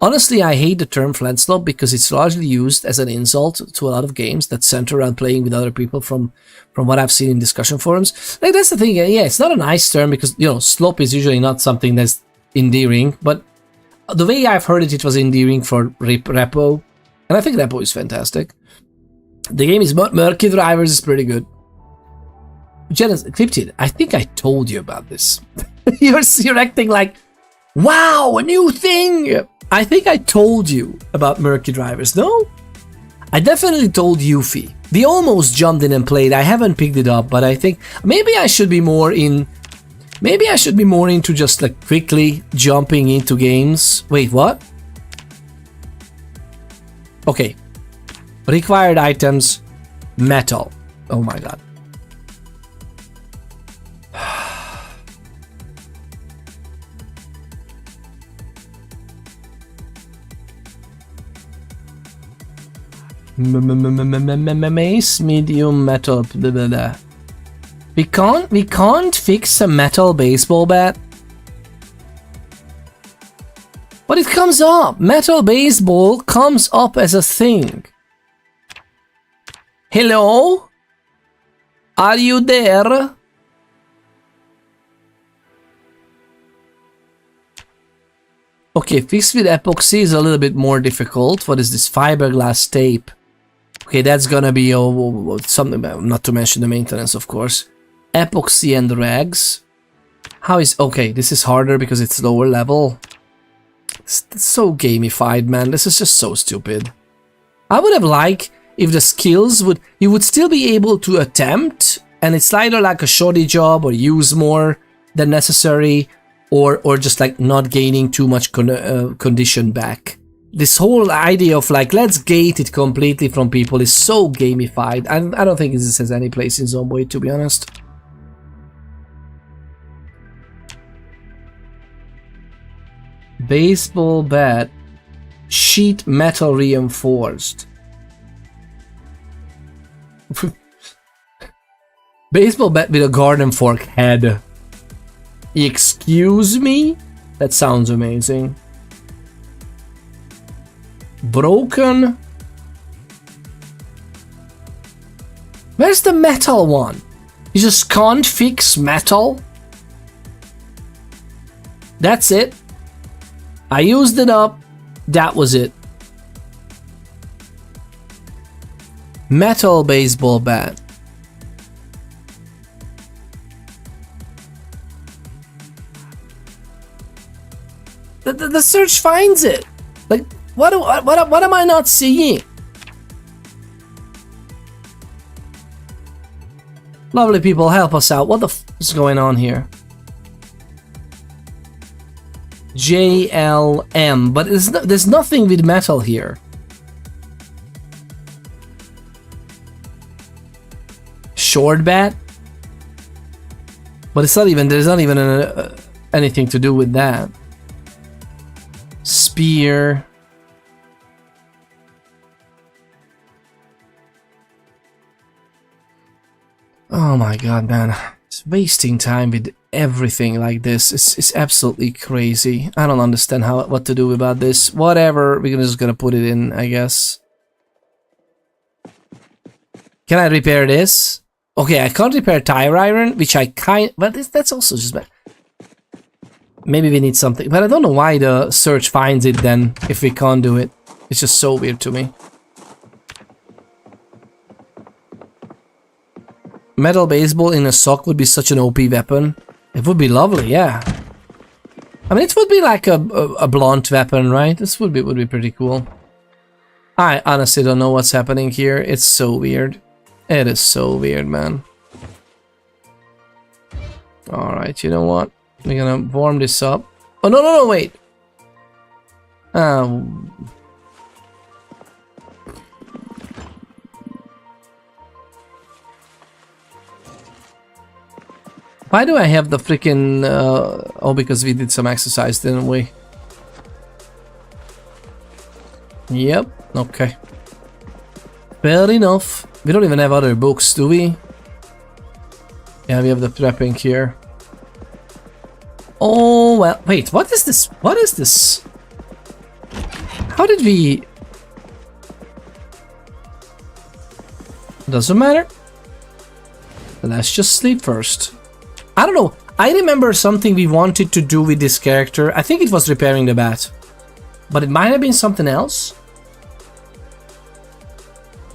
Honestly, I hate the term Friendslope because it's largely used as an insult to a lot of games that center around playing with other people from what I've seen in discussion forums. Like, that's the thing. Yeah, it's not a nice term because, you know, slope is usually not something that's endearing, but the way I've heard it, it was endearing for Repo, and I think Repo is fantastic. The game is Murky Drivers is pretty good. Cryptid, I think I told you about this. You're acting like, wow, a new thing! I think I told you about Murky Drivers, no? I definitely told Yuffie. We almost jumped in and played. I haven't picked it up, but I think maybe I should be more in... Maybe I should be more into just like quickly jumping into games. Wait, what? Okay. Required items, metal. Oh my god. Mace, medium, metal, blah, blah, blah. We can't fix a metal baseball bat. But it comes up. Metal baseball comes up as a thing. Hello? Are you there? Okay, fixed with epoxy is a little bit more difficult. What is this? Fiberglass tape. Okay, that's gonna be something, not to mention the maintenance, of course. Epoxy and rags. How is... Okay, this is harder because it's lower level. It's so gamified, man. This is just so stupid. I would have liked if the skills would... You would still be able to attempt, and it's either like a shoddy job or use more than necessary, or just like not gaining too much condition back. This whole idea of like, let's gate it completely from people is so gamified. I don't think this has any place in Zomboid, to be honest. Baseball bat, sheet metal reinforced. Baseball bat with a garden fork head. Excuse me? That sounds amazing. Broken. Where's the metal one? You just can't fix metal? That's it. I used it up. That was it. Metal baseball bat. The search finds it. Like, what am I not seeing? Lovely people, help us out. What the f is going on here? JLM, but there's nothing with metal here. Short bat, but it's not even. There's not even anything to do with that. Spear. Oh my god, man. It's wasting time with everything like this. It's absolutely crazy. I don't understand what to do about this. Whatever, we're just gonna put it in, I guess. Can I repair this? Okay, I can't repair tire iron, which I but that's also just bad. Maybe we need something, but I don't know why the search finds it then if we can't do it. It's just so weird to me. Metal baseball in a sock would be such an OP weapon. It would be lovely, yeah. I mean, it would be like a blunt weapon, right? This would be pretty cool. I honestly don't know what's happening here. It's so weird. It is so weird, man. Alright, you know what? We're gonna warm this up. Oh, no, wait. Why do I have the freaking... oh, because we did some exercise, didn't we? Yep, okay. Fair enough. We don't even have other books, do we? Yeah, we have the prepping here. Oh, well, wait, what is this? What is this? How did we... Doesn't matter. Let's just sleep first. I don't know. I remember something we wanted to do with this character. I think it was repairing the bat. But it might have been something else.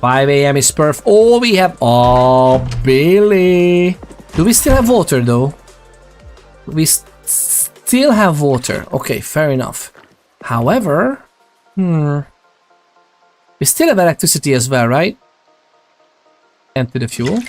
5 AM is perf. Oh, we have... Oh, Billy. Do we still have water, though? We still have water. Okay, fair enough. However... We still have electricity as well, right? Empty the fuel.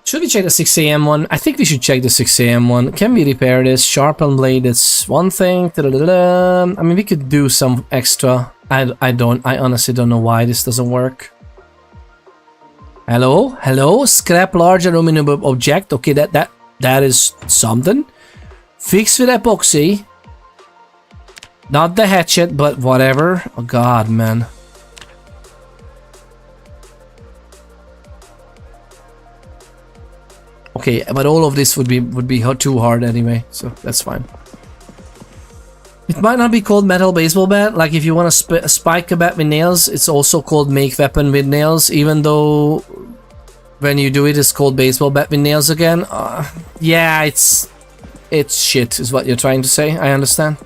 Should we check the 6 AM one? I think we should check the 6 AM one. Can we repair this? Sharpen blade, that's one thing. I mean, we could do some extra. I honestly don't know why this doesn't work. Hello? Hello? Scrap large aluminum object. Okay, that is something. Fix with epoxy. Not the hatchet, but whatever. Oh god, man. Okay, but all of this would be too hard anyway, so that's fine. It might not be called metal baseball bat. Like if you want to spike a bat with nails, it's also called make weapon with nails. Even though when you do it, it's called baseball bat with nails again. Yeah, it's shit, is what you're trying to say. I understand.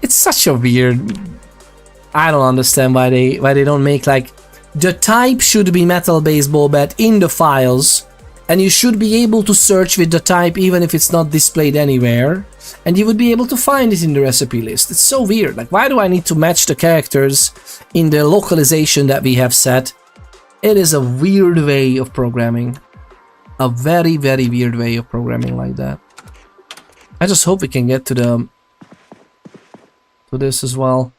It's such a weird... I don't understand why they don't make like... The type should be metal baseball bat in the files, and you should be able to search with the type even if it's not displayed anywhere, and you would be able to find it in the recipe list. It's so weird. Like, why do I need to match the characters in the localization that we have set? It is a weird way of programming. A very, very weird way of programming like that. I just hope we can get to this as well.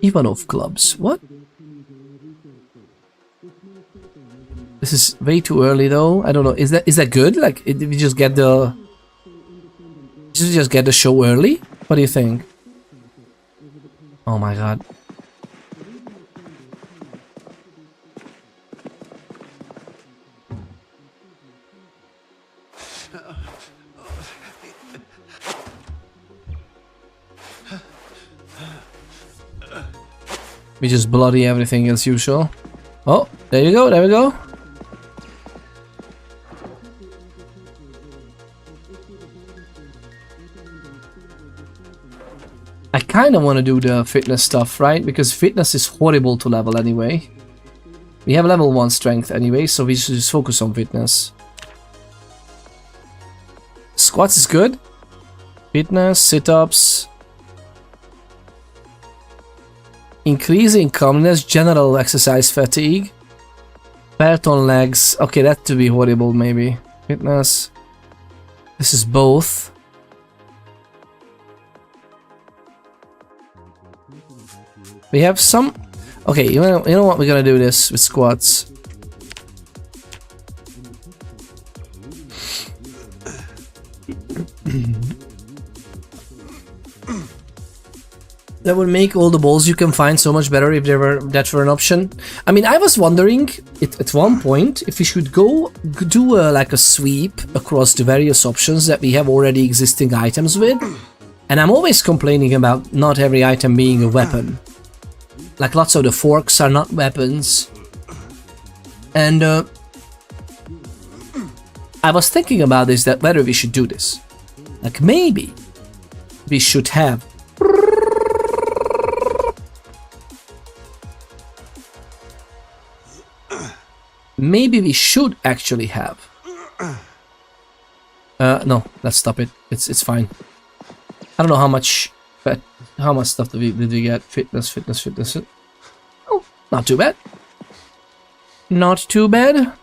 Ivanov clubs. What? This is way too early though. I don't know. Is that good? Like, did we just get the... Did we just get the show early? What do you think? Oh my god. We just bloody everything as usual. Oh, there you go, there we go. I kind of want to do the fitness stuff, right? Because fitness is horrible to level anyway. We have level 1 strength anyway, so we should just focus on fitness. Squats is good. Fitness, sit-ups. Increasing calmness, general exercise fatigue. Belt on legs. Okay, that to be horrible maybe. Fitness. This is both. We have some... Okay, you know what? We're gonna do this with squats. That would make all the balls you can find so much better if that were an option. I mean, I was wondering at one point if we should go do like a sweep across the various options that we have already existing items with. And I'm always complaining about not every item being a weapon. Like lots of the forks are not weapons. And I was thinking about this, that whether we should do this. Like maybe we should have... Maybe we should actually have... no, let's stop it. It's fine. I don't know how much stuff did we get? Fitness. Oh, not too bad. Not too bad.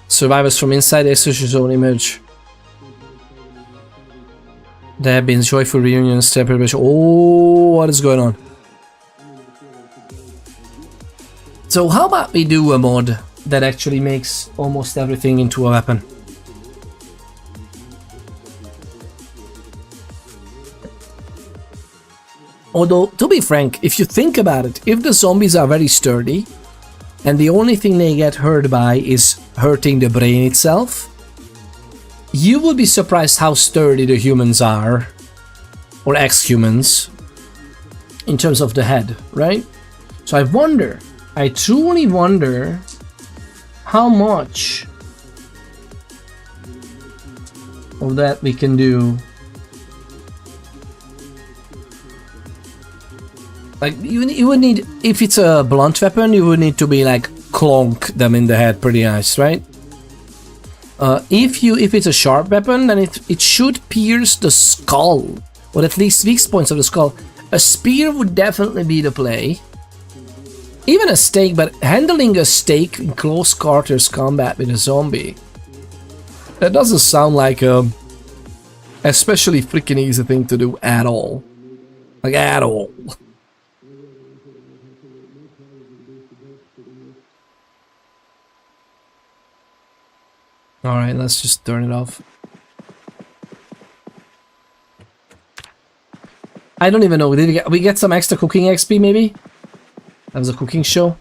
Survivors from inside their social zone emerge. There have been joyful reunions, celebration. Oh, what is going on? So how about we do a mod that actually makes almost everything into a weapon? Although, to be frank, if you think about it, if the zombies are very sturdy, and the only thing they get hurt by is hurting the brain itself, you will be surprised how sturdy the humans are, or ex-humans, in terms of the head, right? So I truly wonder how much of that we can do. Like, you would need, if it's a blunt weapon, you would need to be like, clonk them in the head pretty nice, right? If it's a sharp weapon, then it should pierce the skull, or at least weak points of the skull. A spear would definitely be the play. Even a stake, but handling a stake in close quarters combat with a zombie, that doesn't sound like a especially freaking easy thing to do at all. Like, at all. Alright, let's just turn it off. I don't even know, did we get some extra cooking XP maybe? That was a cooking show.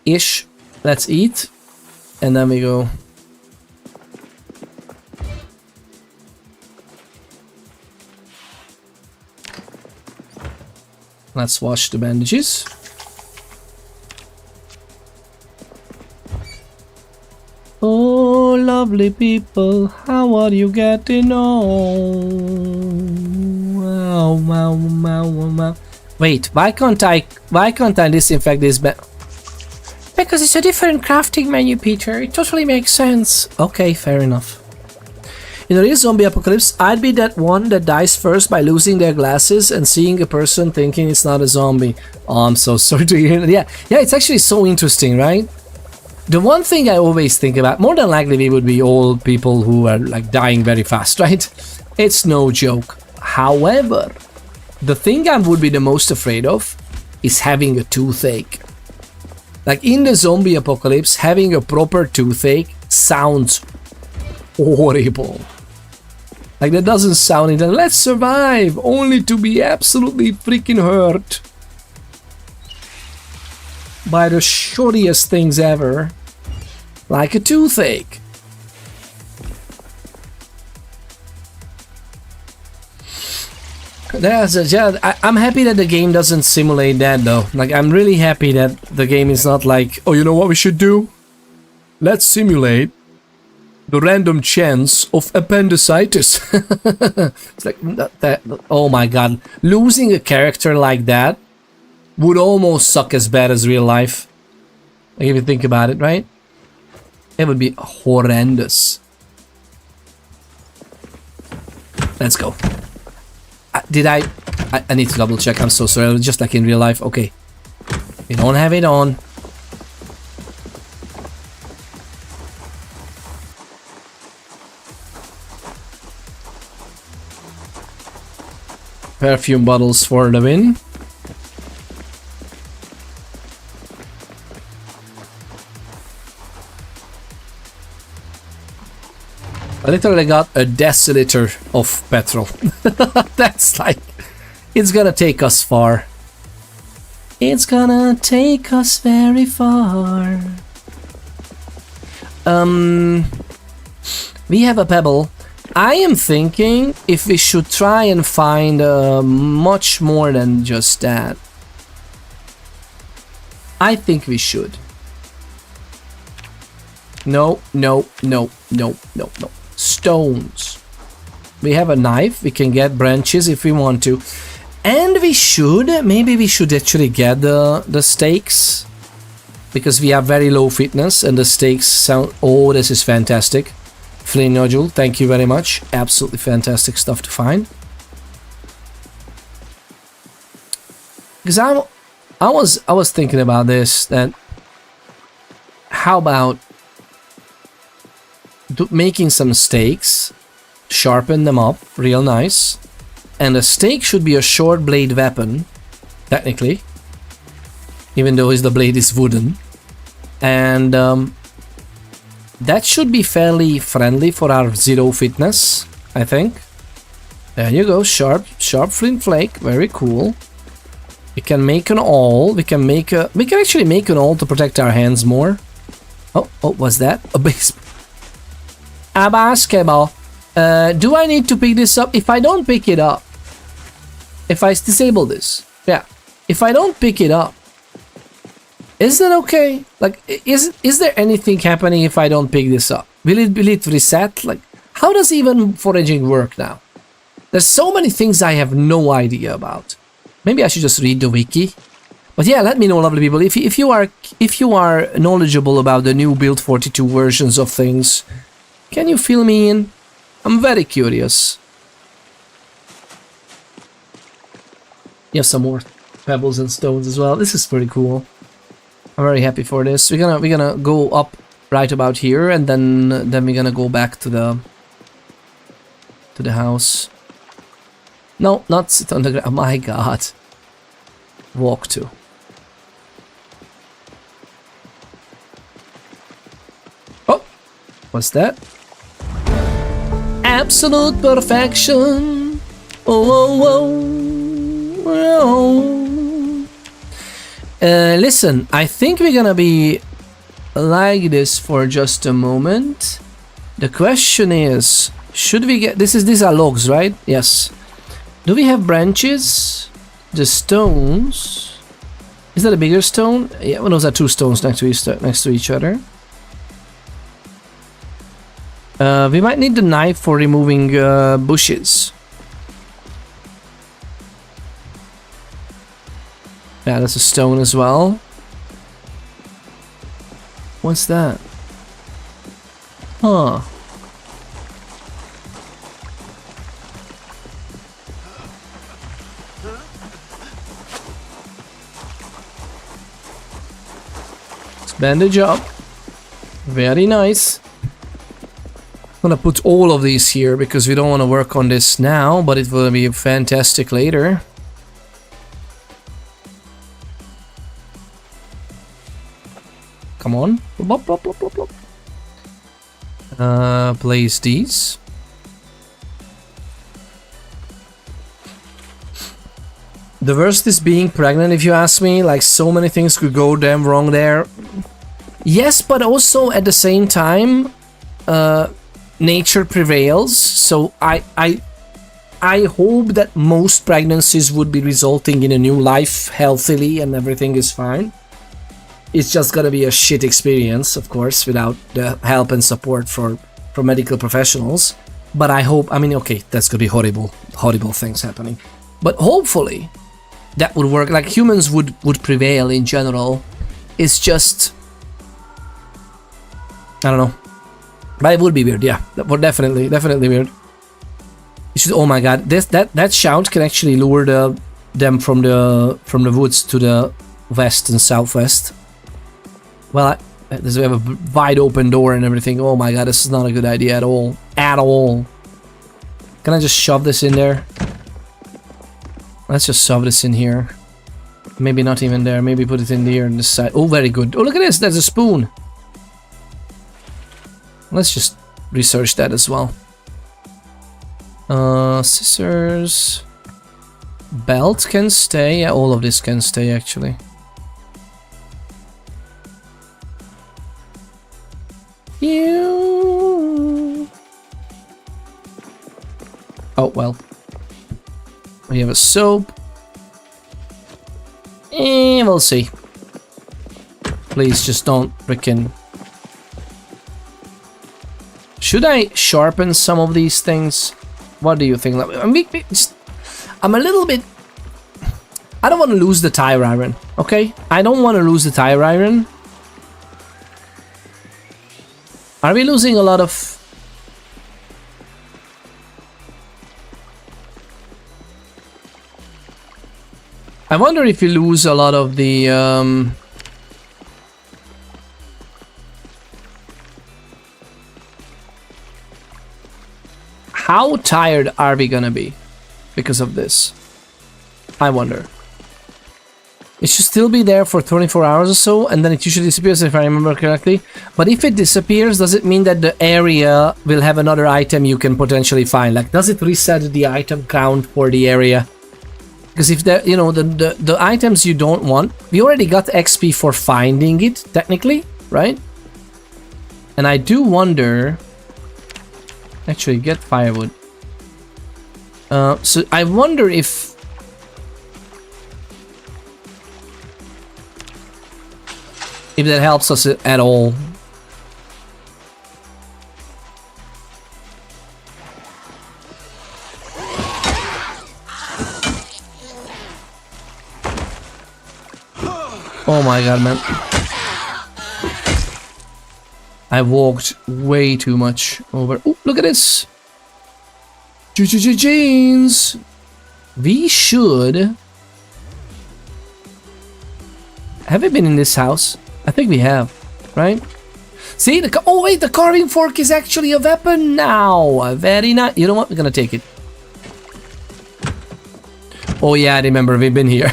Ish. Let's eat. And then we go. Let's wash the bandages. Oh, lovely people, how are you getting on? Wow. Wait, why can't I disinfect this Because it's a different crafting menu, Peter. It totally makes sense. Okay, fair enough. In a real zombie apocalypse, I'd be that one that dies first by losing their glasses and seeing a person thinking it's not a zombie. Oh, I'm so sorry to hear that. Yeah, it's actually so interesting, right? The one thing I always think about, more than likely we would be old people who are like dying very fast, right? It's no joke. However, the thing I would be the most afraid of is having a toothache. Like in the zombie apocalypse, having a proper toothache sounds horrible. Like that doesn't sound it. Let's survive, only to be absolutely freaking hurt by the shortiest things ever, like a toothache. I'm happy that the game doesn't simulate that though. Like I'm really happy that the game is not like, oh, you know what we should do? Let's simulate the random chance of appendicitis. It's like oh my god, losing a character like that would almost suck as bad as real life. Like if you think about it, right? It would be horrendous. Let's go. I need to double check. I'm so sorry. Just like in real life. Okay. We don't have it on. Perfume bottles for the win. I literally got a deciliter of petrol. That's like, it's gonna take us far. It's gonna take us very far. We have a pebble. I am thinking if we should try and find much more than just that. I think we should. No. Stones. We have a knife. We can get branches if we want to. And we should, maybe we should actually get the stakes. Because we have very low fitness and the stakes sound... Oh, this is fantastic. Flame nodule, thank you very much. Absolutely fantastic stuff to find. Because I was thinking about this, that how about making some stakes, sharpen them up real nice, and a stake should be a short blade weapon, technically, even though the blade is wooden, and that should be fairly friendly for our zero fitness, I think. There you go, sharp flint flake, very cool. We can make an awl. We can actually make an awl to protect our hands more. Oh, what's that? A baseball. A basketball. Do I need to pick this up? If I don't pick it up, if I disable this, yeah. If I don't pick it up, is that okay? Like, is there anything happening if I don't pick this up? Will it reset? Like, how does even foraging work now? There's so many things I have no idea about. Maybe I should just read the wiki. But yeah, let me know, lovely people. If you are knowledgeable about the new Build 42 versions of things, can you fill me in? I'm very curious. You have some more pebbles and stones as well. This is pretty cool. I'm very happy for this. We're gonna go up right about here, and then we're gonna go back to the house. No, not sit on the ground. Oh my god. Walk to. Oh, what's that? Absolute perfection. Listen, I think we're gonna be like this for just a moment. The question is, should we get... These are logs, right? Yes. Do we have branches? The stones... Is that a bigger stone? Yeah, well, those are two stones next to each other. We might need the knife for removing bushes. Yeah, that's a stone as well. What's that? Huh. Let's bandage up. Very nice. I'm gonna put all of these here because we don't want to work on this now, but it will be fantastic later. Come on. Blop, blop, blop, blop, blop. Place these. The worst is being pregnant, if you ask me. Like, so many things could go damn wrong there. Yes, but also at the same time, nature prevails. So I hope that most pregnancies would be resulting in a new life healthily and everything is fine. It's just gonna be a shit experience, of course, without the help and support from medical professionals. But I hope, I mean, okay, that's gonna be horrible things happening. But hopefully that would work. Like, humans would prevail in general. It's just, I don't know. But it would be weird, yeah. That would definitely weird. You should, oh my god, that shout can actually lure them from the woods to the west and southwest. Well, we have a wide open door and everything. Oh my god, this is not a good idea at all. At all. Can I just shove this in there? Let's just shove this in here. Maybe not even there. Maybe put it in there on this side. Oh, very good. Oh, look at this. There's a spoon. Let's just research that as well. Scissors. Belt can stay. Yeah, all of this can stay actually. Oh, well. We have a soap. And we'll see. Please just don't frickin'... Should I sharpen some of these things? What do you think? I'm a little bit... I don't want to lose the tire iron, okay? I don't want to lose the tire iron. Are we losing a lot of... I wonder if we lose a lot of the... How tired are we gonna be because of this? I wonder. It should still be there for 24 hours or so, and then it usually disappears if I remember correctly. But if it disappears, does it mean that the area will have another item you can potentially find? Like, does it reset the item count for the area? Because if the, you know, the items you don't want, we already got XP for finding it, technically, right? And I do wonder... Actually, get firewood. So I wonder if... that helps us at all. Oh my god, man. I walked way too much over. Oh, look at this. Jeans. We should... Have we been in this house? I think we have, right? See, oh wait, the carving fork is actually a weapon now. Very nice. You know what? We're gonna take it. Oh yeah, I remember we've been here.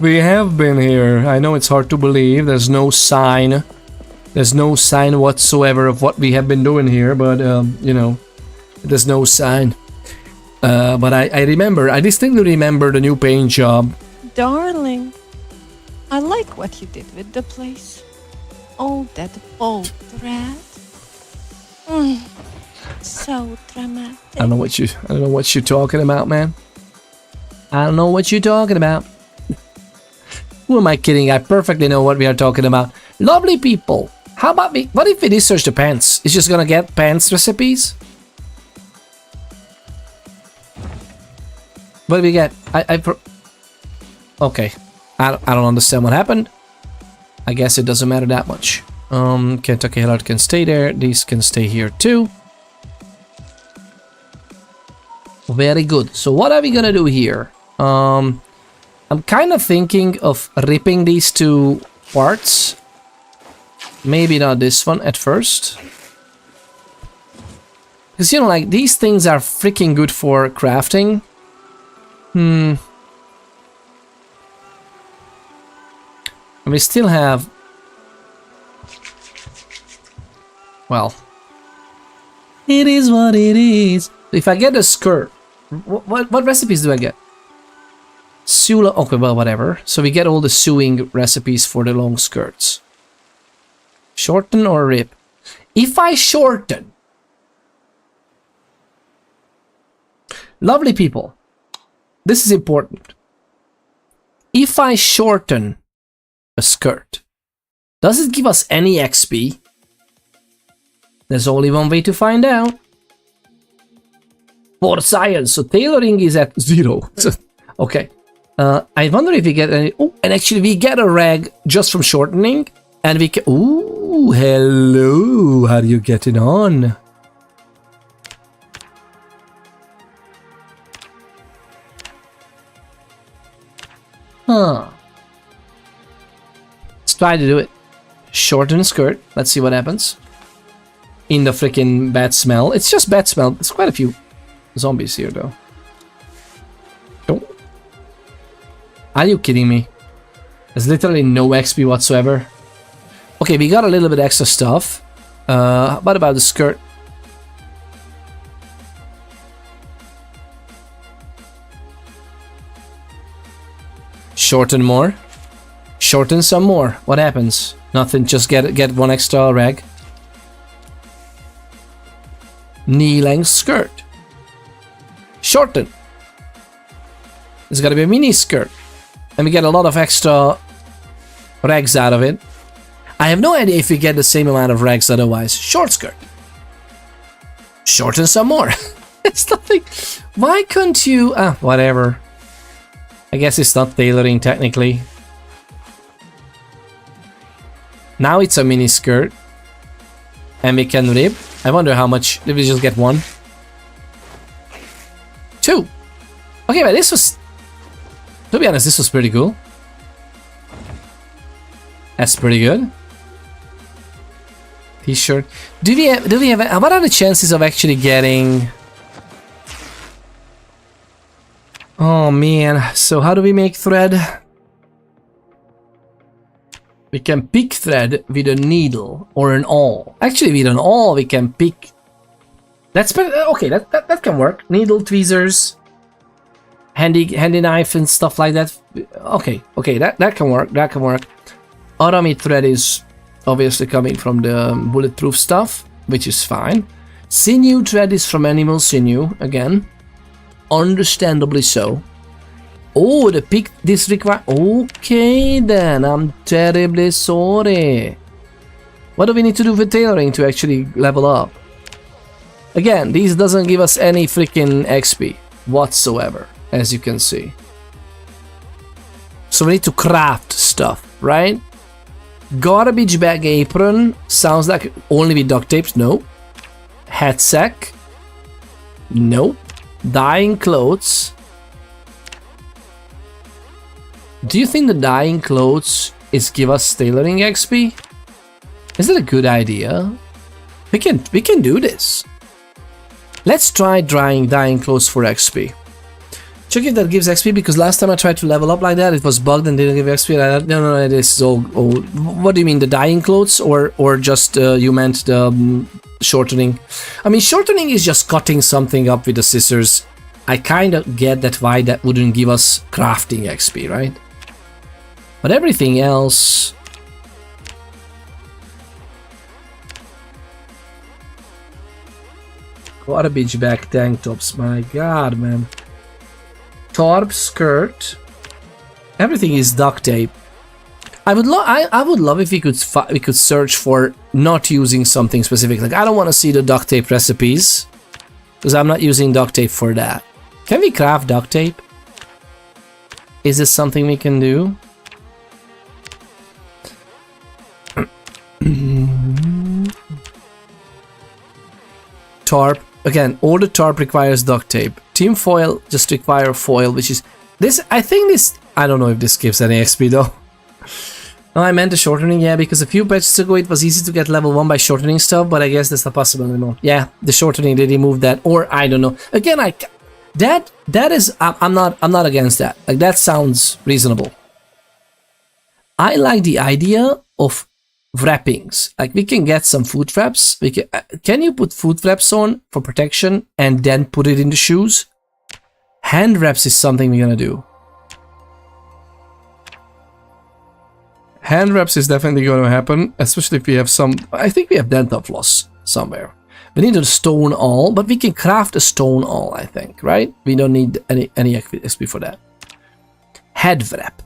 We have been here. I know it's hard to believe. There's no sign. There's no sign whatsoever of what we have been doing here, but you know, there's no sign. But I remember. I distinctly remember the new paint job. Darling, I like what you did with the place. Oh, that bolt rat. So dramatic. I don't know what you're talking about, man. I don't know what you're talking about. Who am I kidding? I perfectly know what we are talking about. Lovely people. How about me? What if we research the pants? It's just gonna get pants recipes? What do we get? Okay. I don't understand what happened. I guess it doesn't matter that much. Kentucky Hillard can stay there. These can stay here too. Very good. So what are we gonna do here? I'm kind of thinking of ripping these two parts Maybe not this one at first. Because, you know, like, these things are freaking good for crafting. And we still have... Well... It is what it is. If I get a skirt, what recipes do I get? Sula, okay, well, whatever. So we get all the sewing recipes for the long skirts. Shorten or rip? If I shorten... Lovely people, this is important. If I shorten a skirt, does it give us any XP? There's only one way to find out. For science, so tailoring is at 0. Okay. I wonder if we get any... Oh, and actually we get a rag just from shortening. And we can... Ooh, hello. How are you getting on? Huh. Let's try to do it. Shorten skirt. Let's see what happens. In the freaking bad smell. It's just bad smell. There's quite a few zombies here, though. Oh. Are you kidding me? There's literally no XP whatsoever. Okay, we got a little bit extra stuff. What about the skirt? Shorten more. Shorten some more. What happens? Nothing. Just get one extra rag. Knee-length skirt. Shorten. It's gotta be a mini skirt. And we get a lot of extra rags out of it. I have no idea if we get the same amount of rags otherwise. Short skirt. Shorten some more. It's nothing. Why couldn't you... whatever. I guess it's not tailoring technically. Now it's a mini skirt. And we can rip. I wonder how much. Did we just get 1? 2. Okay, but this was... To be honest, this was pretty cool. That's pretty good. T-shirt. Do we have... What are the chances of actually getting... Oh man, so how do we make thread? We can pick thread with a needle or an awl. Actually, with an awl we can pick... That's okay, that can work. Needle, tweezers, handy knife and stuff like that. Okay, that can work, that can work. Aramid thread is obviously coming from the bulletproof stuff, which is fine. Sinew thread is from animal sinew, again. Understandably so. Oh, the pick this require... Okay then, I'm terribly sorry. What do we need to do with tailoring to actually level up? Again, these doesn't give us any freaking XP whatsoever, as you can see. So we need to craft stuff, right? Garbage bag apron sounds like only with duct tapes. No. Hat sack. Nope. Dyeing clothes. Do you think the dyeing clothes is give us tailoring XP? Is it a good idea? We can do this. Let's try dyeing clothes for XP. Check if that gives XP, because last time I tried to level up like that, it was bugged and didn't give XP. No, this is all. What do you mean, the dyeing clothes, or just you meant the shortening? I mean, shortening is just cutting something up with the scissors. I kind of get that why that wouldn't give us crafting XP, right? But everything else... Garbage bag tank tops, my god, man. Tarp skirt. Everything is duct tape. I would love if we could search for not using something specific. Like, I don't want to see the duct tape recipes, because I'm not using duct tape for that. Can we craft duct tape? Is this something we can do? Tarp. Again, all the tarp requires duct tape. Team foil just require foil, which is... This, I think this... I don't know if this gives any XP though. No, I meant the shortening, yeah, because a few patches ago it was easy to get level 1 by shortening stuff, but I guess that's not possible anymore. Yeah, the shortening, they removed that, or I don't know. Again, that is, I'm not against that. Like, that sounds reasonable. I like the idea of wrappings. Like, we can get some foot wraps. Can you put foot wraps on for protection and then put it in the shoes? Hand wraps is something we're gonna do. Hand wraps is definitely going to happen, especially if we have some... I think we have dental floss somewhere. We need a stone awl, but we can craft a stone awl, I think, right? We don't need any XP for that. Head wrap.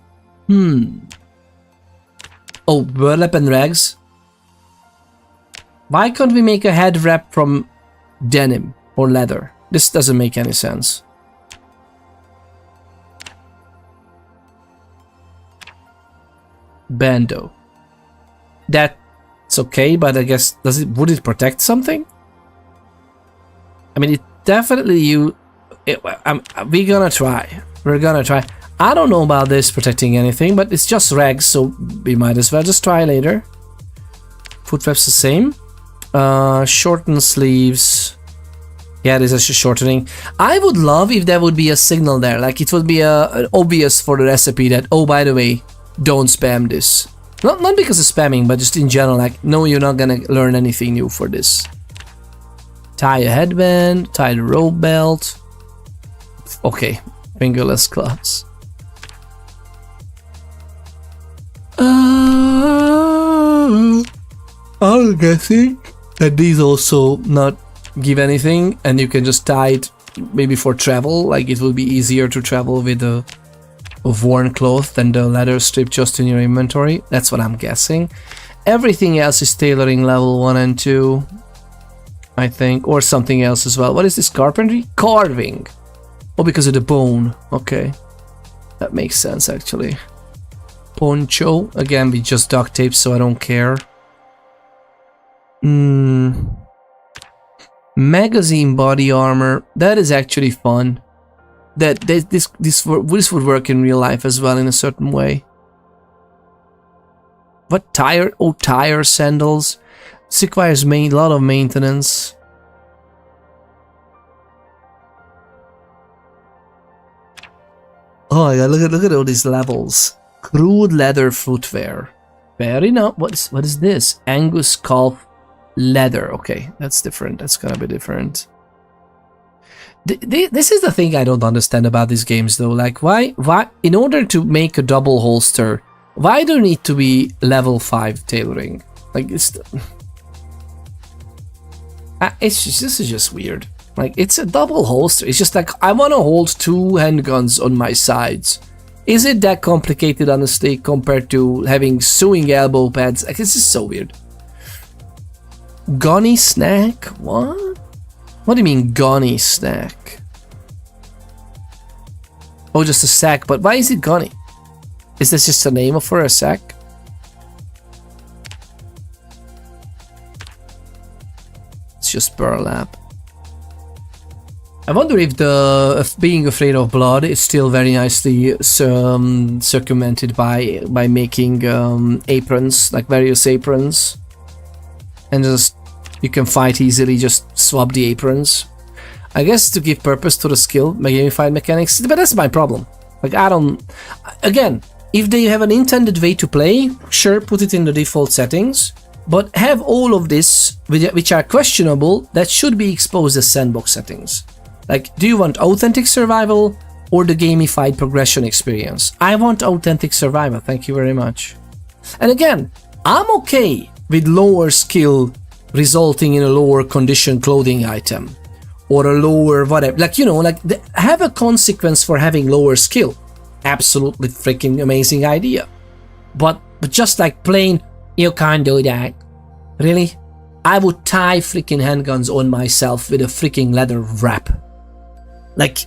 Oh, burlap and rags. Why can't we make a head wrap from denim or leather? This doesn't make any sense. Bando. That's okay, but I guess would it protect something? I mean, it definitely we're gonna try. We're gonna try. I don't know about this protecting anything, but it's just rags, so we might as well just try later. Foot wraps the same. Shorten sleeves. Yeah, this is shortening. I would love if there would be a signal there, like it would be obvious for the recipe that, oh, by the way, don't spam this. Not because of spamming, but just in general, like, no, you're not gonna learn anything new for this. Tie a headband, tie the rope belt. Okay, fingerless gloves. I'm guessing that these also not give anything, and you can just tie it maybe for travel, like it will be easier to travel with a worn cloth than the leather strip just in your inventory. That's what I'm guessing. Everything else is tailoring level 1 and 2, I think, or something else as well. What is this? Carpentry? Carving. Oh, because of the bone. Okay, that makes sense actually. Poncho. Again, we just duct tape, so I don't care. Magazine body armor. That is actually fun. This would work in real life as well in a certain way. What tire? Oh, tire sandals. This requires a lot of maintenance. Oh my god, look at all these levels. Crude leather footwear. Fair enough. What is this? Angus calf leather. Okay, that's different. That's gonna be different. This is the thing I don't understand about these games though. Like, why in order to make a double holster, why do you need to be level 5 tailoring? Like, this is just weird. Like, it's a double holster. It's just like, I want to hold 2 handguns on my sides. Is it that complicated, honestly, compared to having sewing elbow pads? Like, this is so weird. Gunny snack? What? What do you mean, gunny snack? Oh, just a sack, but why is it gunny? Is this just a name for a sack? It's just burlap. I wonder if being afraid of blood is still very nicely circumvented by making aprons, like various aprons, and just you can fight easily. Just swap the aprons. I guess to give purpose to the skill, gamified mechanics, but that's my problem. Like, I don't. Again, if they have an intended way to play, sure, put it in the default settings. But have all of this, which are questionable, that should be exposed as sandbox settings. Like, do you want authentic survival or the gamified progression experience? I want authentic survival, thank you very much. And again, I'm okay with lower skill resulting in a lower condition clothing item. Or a lower whatever, like, you know, like, have a consequence for having lower skill. Absolutely freaking amazing idea. But just like plain, you can't do that. Really? I would tie freaking handguns on myself with a freaking leather wrap. Like,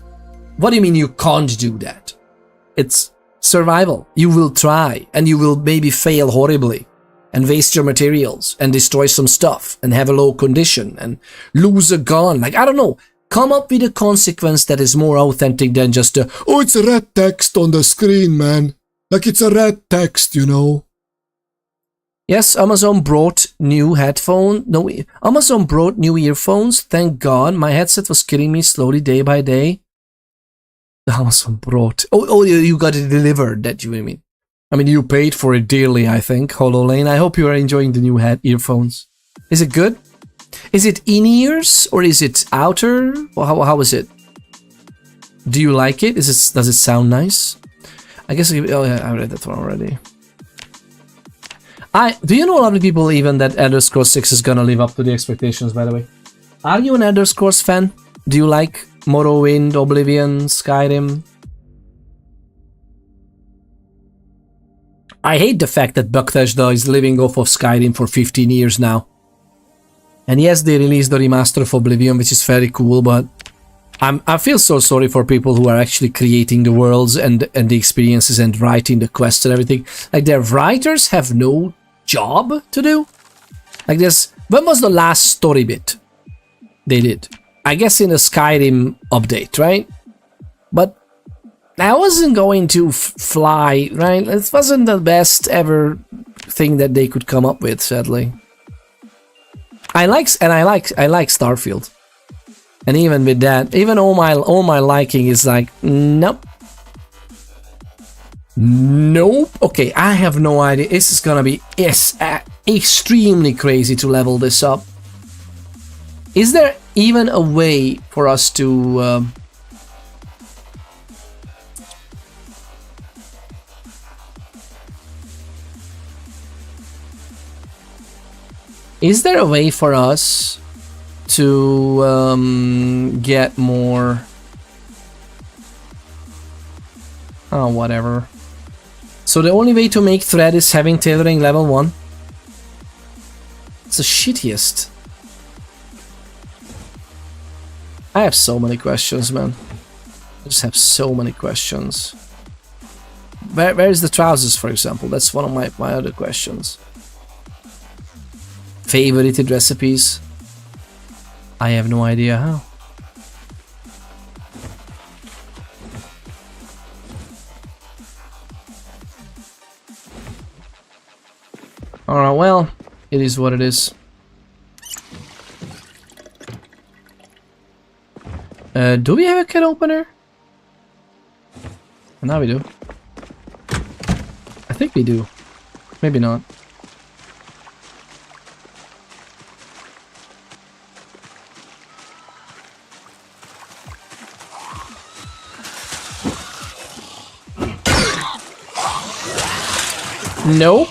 what do you mean you can't do that? It's survival. You will try, and you will maybe fail horribly, and waste your materials, and destroy some stuff, and have a low condition, and lose a gun. Like, I don't know. Come up with a consequence that is more authentic than just a, oh, it's a red text on the screen, man. Like, it's a red text, you know. Yes, Amazon brought new headphone. No, Amazon brought new earphones. Thank God. My headset was killing me slowly day by day. Amazon brought. Oh, you got it delivered. That you mean? I mean, you paid for it dearly, I think. HoloLane. I hope you are enjoying the new earphones. Is it good? Is it in-ears or is it outer? Or how is it? Do you like it? Does it sound nice? I guess. Oh yeah, I read that one already. Do you know a lot of people even that Elder Scrolls 6 is gonna live up to the expectations? By the way, are you an Elder Scrolls fan? Do you like Morrowind, Oblivion, Skyrim? I hate the fact that Bethesda is living off of Skyrim for 15 years now. And yes, they released the remaster of Oblivion, which is very cool, but I feel so sorry for people who are actually creating the worlds and the experiences and writing the quests and everything. Like, their writers have no job to do. Like this, when was the last story bit they did? I guess in a Skyrim update, right? But that wasn't going to fly, right? It wasn't the best ever thing that they could come up with, sadly. I like Starfield. And even with that, even all my liking is like, nope. Nope. Okay, I have no idea. This is gonna be extremely crazy to level this up. Is there even a way for us to... Is there a way for us to get more... Oh, whatever. So the only way to make thread is having tailoring level 1? It's the shittiest. I have so many questions, man. I just have so many questions. Where is the trousers, for example? That's one of my other questions. Favorited recipes? I have no idea how. Alright, well, it is what it is. Do we have a can opener? Now we do. I think we do. Maybe not. Nope.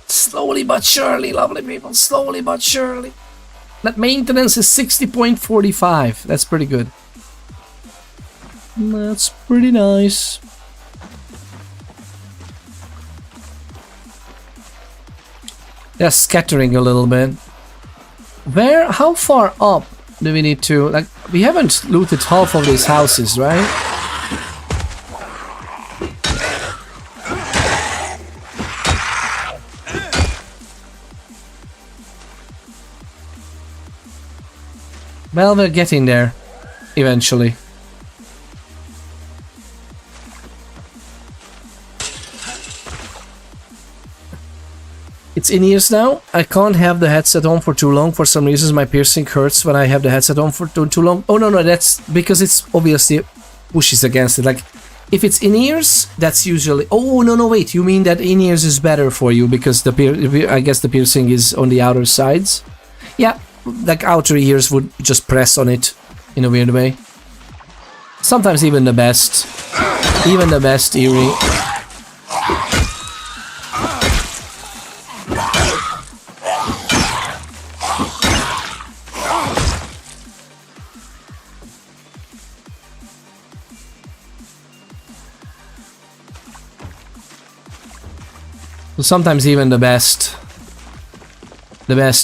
Slowly but surely, lovely people. Slowly but surely. That maintenance is 60.45. That's pretty good. That's pretty nice. They're scattering a little bit. How far up do we need to... Like, we haven't looted half of these houses, right? Well, we're getting there. Eventually. It's in ears now. I can't have the headset on for too long. For some reason, my piercing hurts when I have the headset on for too long. Oh, no, that's because it's obviously pushes against it. Like, if it's in ears, that's usually... Oh, no, wait. You mean that in ears is better for you because I guess the piercing is on the outer sides? Yeah, like outer ears would just press on it in a weird way. Sometimes even the best eerie. Sometimes even the best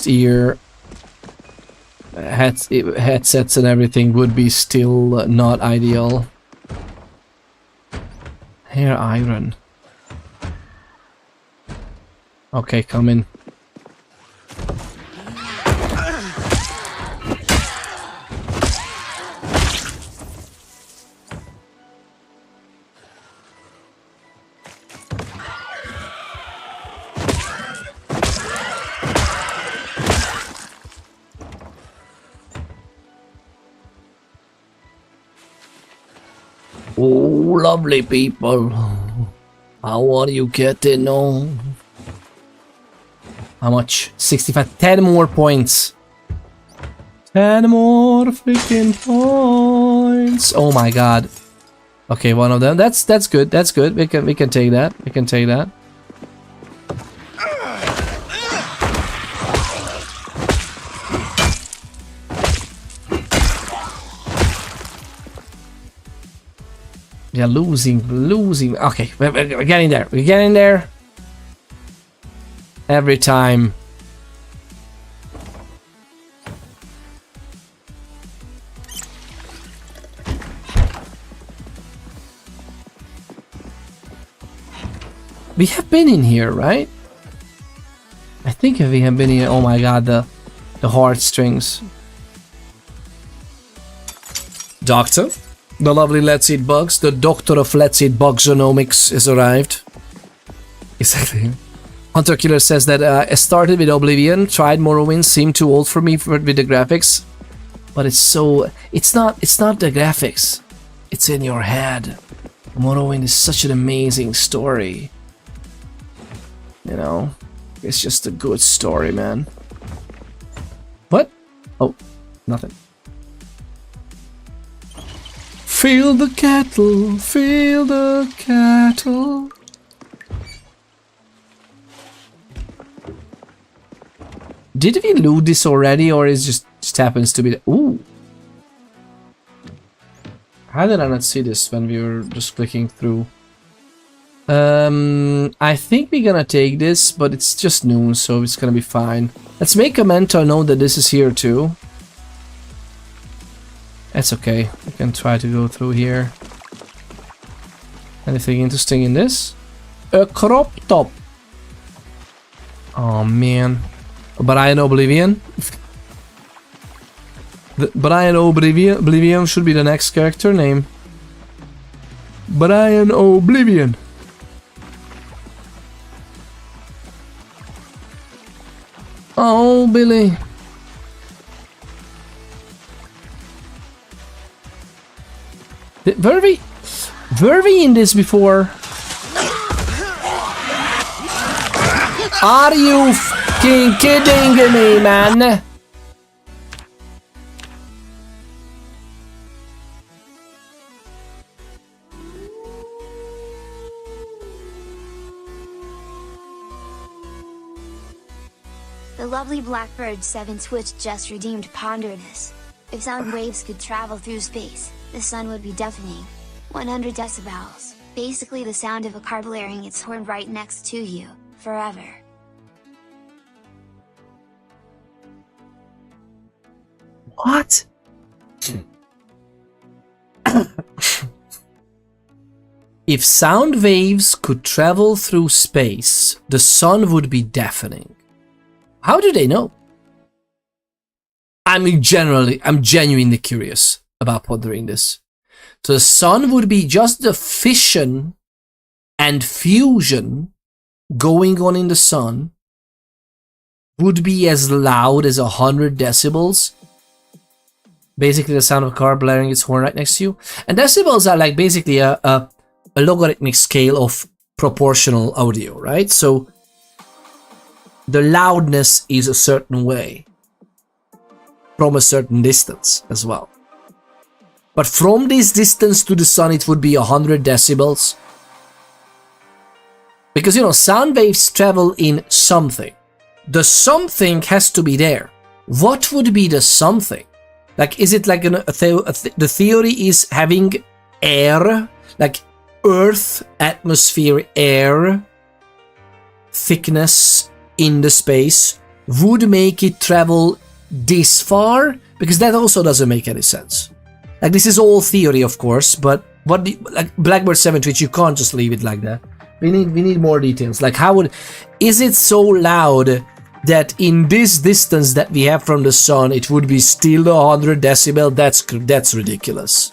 ear headsets and everything would be still not ideal. Hair iron. Okay, come in. Oh, lovely people. How are you getting on? How much? 65. 10 more points. 10 more freaking points. Oh my god. Okay, one of them. That's good. That's good. We can take that. We can take that. We are losing. Okay, we're getting there. We're getting there. Every time. We have been in here, right? I think we have been here. Oh my god, the heartstrings. Doctor? The lovely Let's Eat Bugs, the doctor of Let's Eat Bugsonomics has arrived. Exactly. Hunter Killer says that I started with Oblivion, tried Morrowind, seemed too old for me with the graphics. But it's so... It's not the graphics. It's in your head. Morrowind is such an amazing story. You know? It's just a good story, man. What? Oh, nothing. Feel the cattle, feel the cattle. Did we loot this already, or is just happens to be the... Ooh. How did I not see this when we were just clicking through? I think we're gonna take this, but it's just noon, so it's gonna be fine. Let's make a mental note that this is here too. That's okay. We can try to go through here. Anything interesting in this? A crop top. Oh man. Brian Oblivion. Brian Oblivion should be the next character name. Brian Oblivion. Oh, Billy. Were we in this before? Are you fucking kidding me, man? The lovely Blackbird 7 Twitch just redeemed Ponder this. If sound waves could travel through space, the sun would be deafening. 100 decibels, basically the sound of a car blaring its horn right next to you, forever. What? If sound waves could travel through space, the sun would be deafening. How do they know? I'm genuinely curious about pondering this. So the sun would be just the fission and fusion going on in the sun would be as loud as 100 decibels. Basically the sound of a car blaring its horn right next to you. And decibels are like basically a logarithmic scale of proportional audio, right? So the loudness is a certain way from a certain distance as well. But from this distance to the sun, it would be 100 decibels. Because, you know, sound waves travel in something. The something has to be there. What would be the something? Like, is it like the theory is having air, like earth, atmosphere, air, thickness in the space would make it travel this far? Because that also doesn't make any sense. Like, this is all theory, of course, but like Blackbird 7 Twitch, you can't just leave it like that. We need more details. Like, is it so loud that in this distance that we have from the sun, it would be still 100 decibel? That's ridiculous.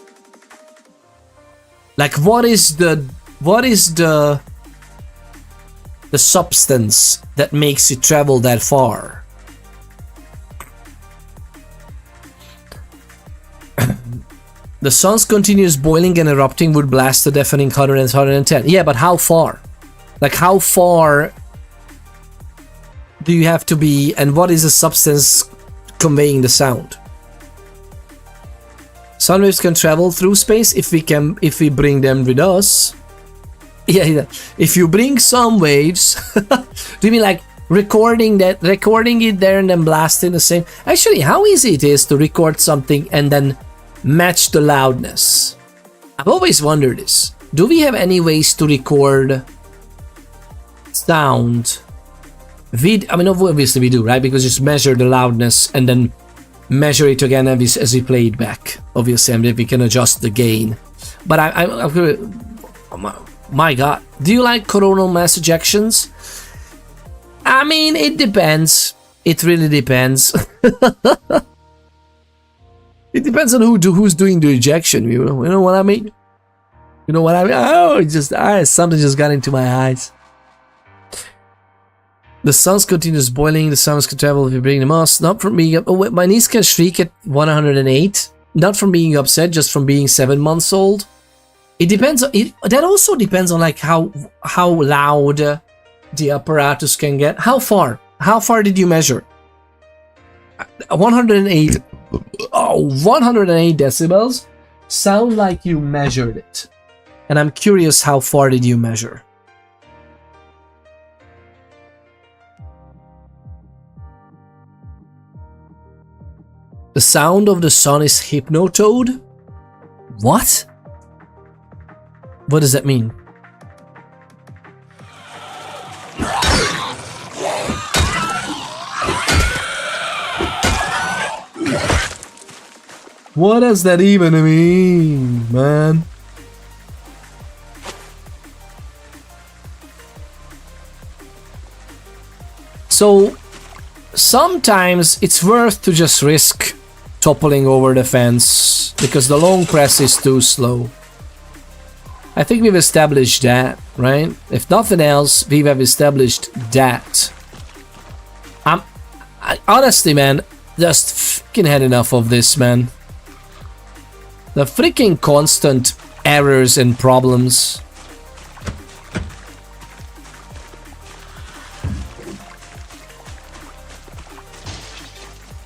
Like, what is the substance that makes it travel that far? The sun's continuous boiling and erupting would blast a deafening 100 and 110. Yeah, but how far? Like, how far do you have to be, and what is the substance conveying the sound? Sound waves can travel through space if we bring them with us. Yeah. If you bring sound waves, do you mean like recording it there and then blasting the same? Actually, how easy it is to record something and then match the loudness. I've always wondered this. Do we have any ways to record sound? I mean, obviously we do, right? Because just measure the loudness and then measure it again as we play it back. Obviously, and we can adjust the gain. But my God, do you like coronal mass ejections? I mean, it depends. It really depends. It depends on who's doing the ejection. You know what I mean? You know what I mean? Oh, something just got into my eyes. The sun's continuous boiling. The suns can travel if you bring them us. Not from being up. Oh, my niece can shriek at 108. Not from being upset, just from being 7 months old. It depends. That also depends on like how loud the apparatus can get. How far? How far did you measure? 108. Oh, 108 decibels. Sound like you measured it. And I'm curious, how far did you measure? The sound of the sun is hypnotoad? What? What does that mean? What does that even mean, man? So, sometimes it's worth to just risk toppling over the fence because the long press is too slow. I think we've established that, right? If nothing else, we have established that. Honestly, man, just fucking had enough of this, man. The freaking constant errors and problems.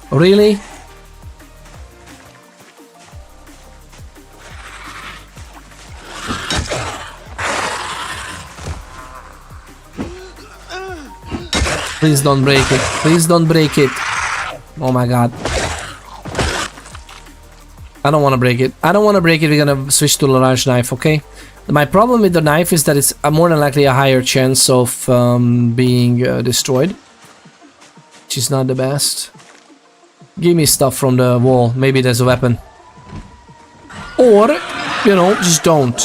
Really? Please don't break it. Please don't break it. Oh my God. I don't want to break it. I don't want to break it. We're gonna switch to the large knife, okay? My problem with the knife is that it's more than likely a higher chance of being destroyed. Which is not the best. Give me stuff from the wall. Maybe there's a weapon. Or, you know, just don't.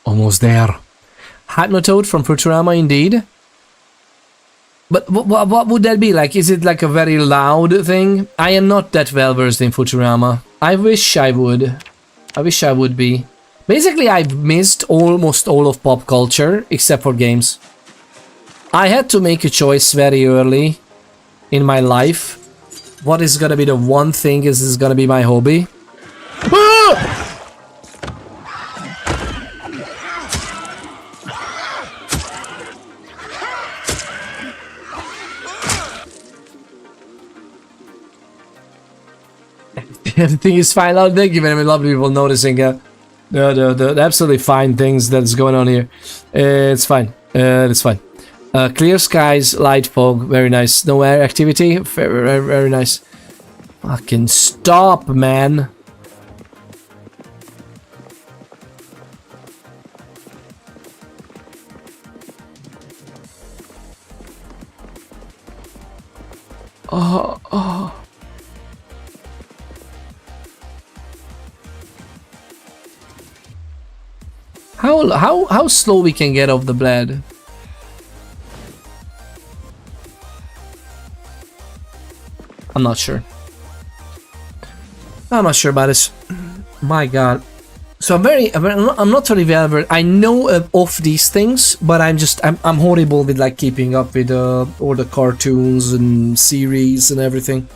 Almost there. Hypnotoad from Futurama, indeed. But what would that be? Like, is it like a very loud thing? I am not that well versed in Futurama. I wish I would. I wish I would be. Basically, I've missed almost all of pop culture, except for games. I had to make a choice very early in my life. What is gonna be the one thing is gonna be my hobby? Ah! Everything is fine. Oh, thank you very much. Lovely people noticing the absolutely fine things that's going on here. It's fine. It's fine. Clear skies, light fog. Very nice. No air activity. Very, very, very nice. Fucking stop, man. Oh. How slow we can get off the blade? I'm not sure. I'm not sure about this. My God. So I'm not very well. I know of these things, but I'm horrible with like keeping up with all the cartoons and series and everything.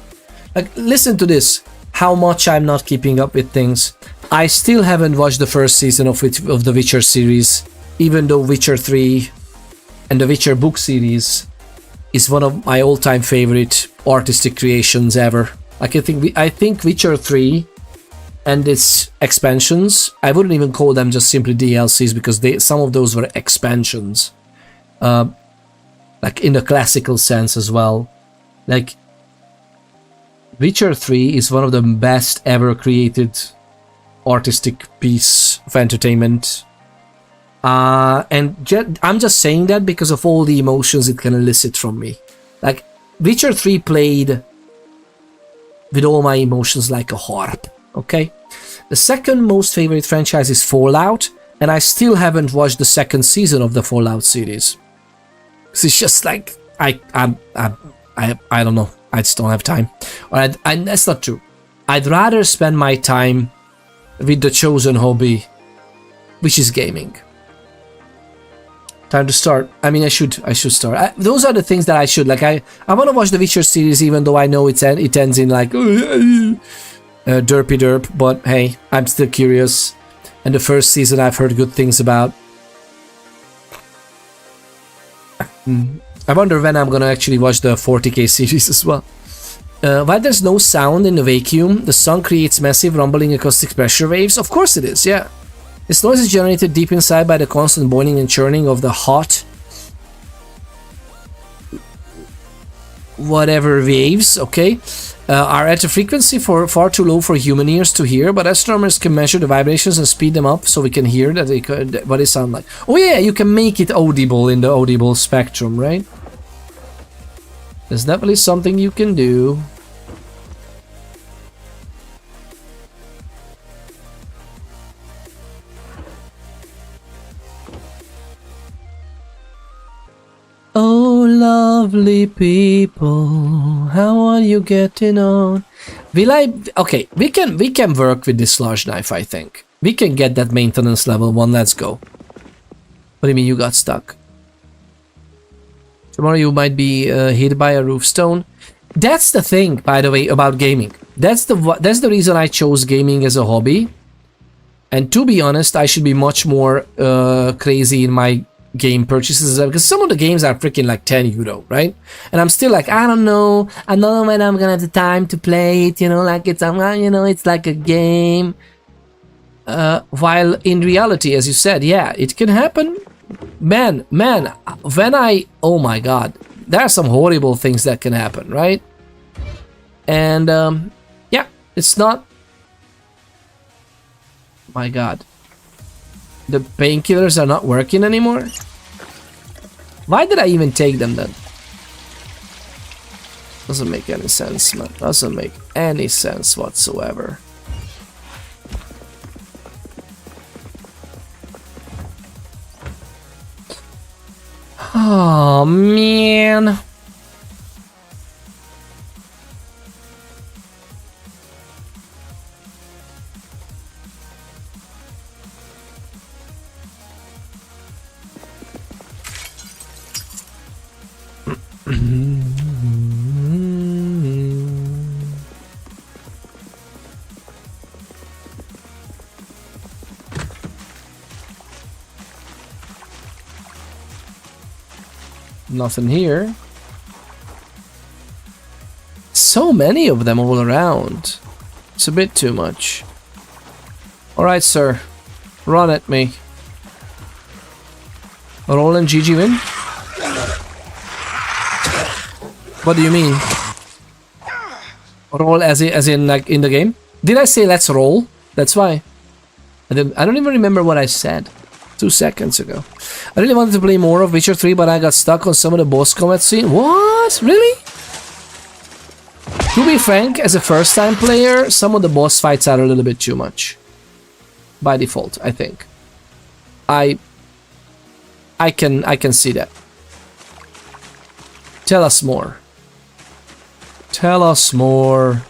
Like, listen to this. How much I'm not keeping up with things. I still haven't watched the first season of the Witcher series, even though Witcher 3 and the Witcher book series is one of my all-time favorite artistic creations ever. Like, I think Witcher 3 and its expansions, I wouldn't even call them just simply DLCs, because some of those were expansions, like in the classical sense as well. Like, Witcher 3 is one of the best ever created artistic piece of entertainment, and I'm just saying that because of all the emotions it can elicit from me. Like, Witcher 3 played with all my emotions like a harp. Okay, the second most favorite franchise is Fallout, and I still haven't watched the second season of the Fallout series. It's just like I don't know. I just don't have time. Or that's not true. I'd rather spend my time with the chosen hobby, which is gaming. Time to start. I mean, I should start. Those are the things that I should like. I want to watch the Witcher series, even though I know it ends in like derpy derp. But hey, I'm still curious. And the first season I've heard good things about. I wonder when I'm gonna actually watch the 40k series as well. While there's no sound in the vacuum, the song creates massive rumbling acoustic pressure waves. Of course it is, yeah. This noise is generated deep inside by the constant boiling and churning of the hot whatever waves, okay, are at a frequency far too low for human ears to hear, but astronomers can measure the vibrations and speed them up so we can hear what they sound like. Oh yeah, you can make it audible in the audible spectrum, right? There's definitely something you can do. Oh, lovely people, how are you getting on? Okay, we can work with this large knife, I think. We can get that maintenance level 1, let's go. What do you mean you got stuck? Tomorrow you might be hit by a roof stone. That's the thing, by the way, about gaming. That's the reason I chose gaming as a hobby. And to be honest, I should be much more crazy in my game purchases, because some of the games are freaking like €10, right? And I'm still like, I don't know when I'm gonna have the time to play it, like it's like a game. While in reality, as you said, yeah, it can happen. Man, oh my God, there are some horrible things that can happen, right? And yeah, it's not, my God. The painkillers are not working anymore? Why did I even take them then? Doesn't make any sense, man. Doesn't make any sense whatsoever. Oh, man. Nothing here. So many of them all around. It's a bit too much. Alright, sir. Run at me. Roll and GG win? What do you mean? Roll as in like in the game? Did I say let's roll? That's why. I don't even remember what I said 2 seconds ago. I really wanted to play more of Witcher 3, but I got stuck on some of the boss combat scene. What? Really? To be frank, as a first-time player, some of the boss fights are a little bit too much. By default, I think. I can see that. Tell us more. Tell us more.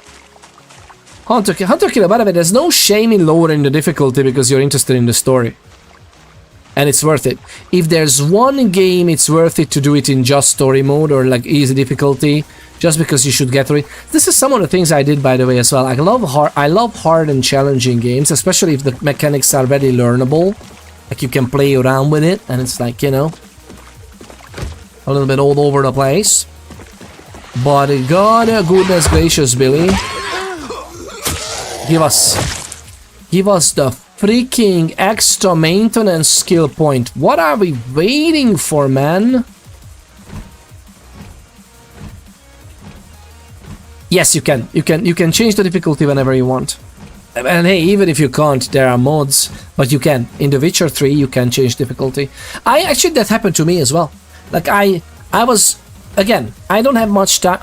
Hunter Killer, by the way, there's no shame in lowering the difficulty because you're interested in the story. And it's worth it. If there's one game it's worth it to do it in just story mode or like easy difficulty, just because you should get through it. This is some of the things I did, by the way, as well. I love hard and challenging games, especially if the mechanics are very learnable. Like you can play around with it and it's like, you know, a little bit all over the place. But God goodness gracious, Billy. Give us the freaking extra maintenance skill point. What are we waiting for, man? Yes, you can. You can change the difficulty whenever you want. And hey, even if you can't, there are mods, but you can. In The Witcher 3, you can change difficulty. Actually, that happened to me as well. Like I was, again, I don't have much time.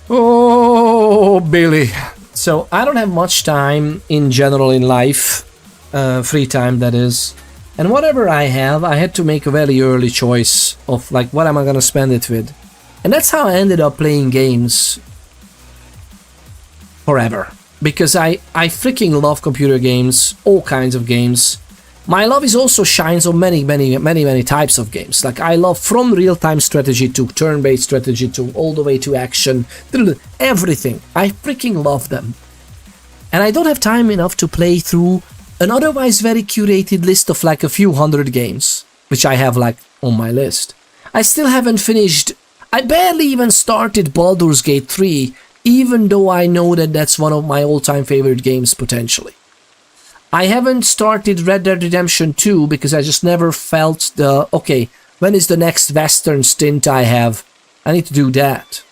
Oh, Billy. So I don't have much time in general in life, free time that is. And whatever I have, I had to make a very early choice of like what am I gonna spend it with. And that's how I ended up playing games forever. Because I freaking love computer games, all kinds of games. My love is also shines on many types of games. Like I love from real-time strategy to turn-based strategy to all the way to action, everything. I freaking love them. And I don't have time enough to play through an otherwise very curated list of like a few hundred games, which I have like on my list. I still haven't finished, I barely even started Baldur's Gate 3, even though I know that that's one of my all-time favorite games potentially. I haven't started Red Dead Redemption 2 because I just never felt the, okay, when is the next Western stint I have? I need to do that.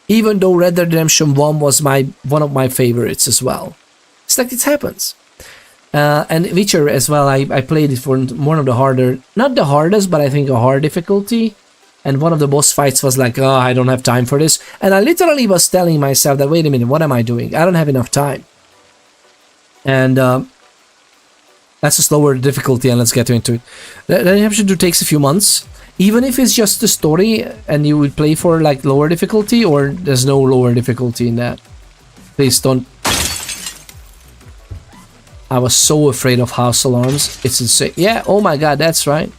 Even though Red Dead Redemption 1 was one of my favorites as well. It's like it happens. And Witcher as well, I played it for one of the harder, not the hardest, but I think a hard difficulty. And one of the boss fights was like, oh, I don't have time for this. And I literally was telling myself that, wait a minute, what am I doing? I don't have enough time. And let's just lower the difficulty and let's get into it. Red Dead Redemption 2 takes a few months. Even if it's just the story and you would play for like lower difficulty, or there's no lower difficulty in that. Please don't. I was so afraid of house alarms. It's insane. Yeah, oh my god, that's right.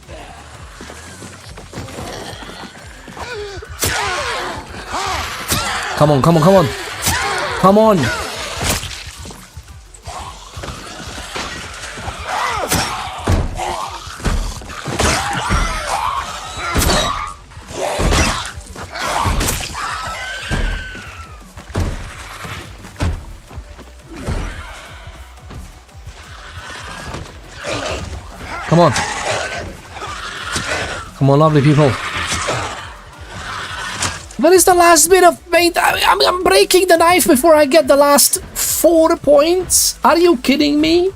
Come on, come on, come on. Come on. Come on. Come on, lovely people. Where is the last bit of... Wait, I'm breaking the knife before I get the last 4 points? Are you kidding me?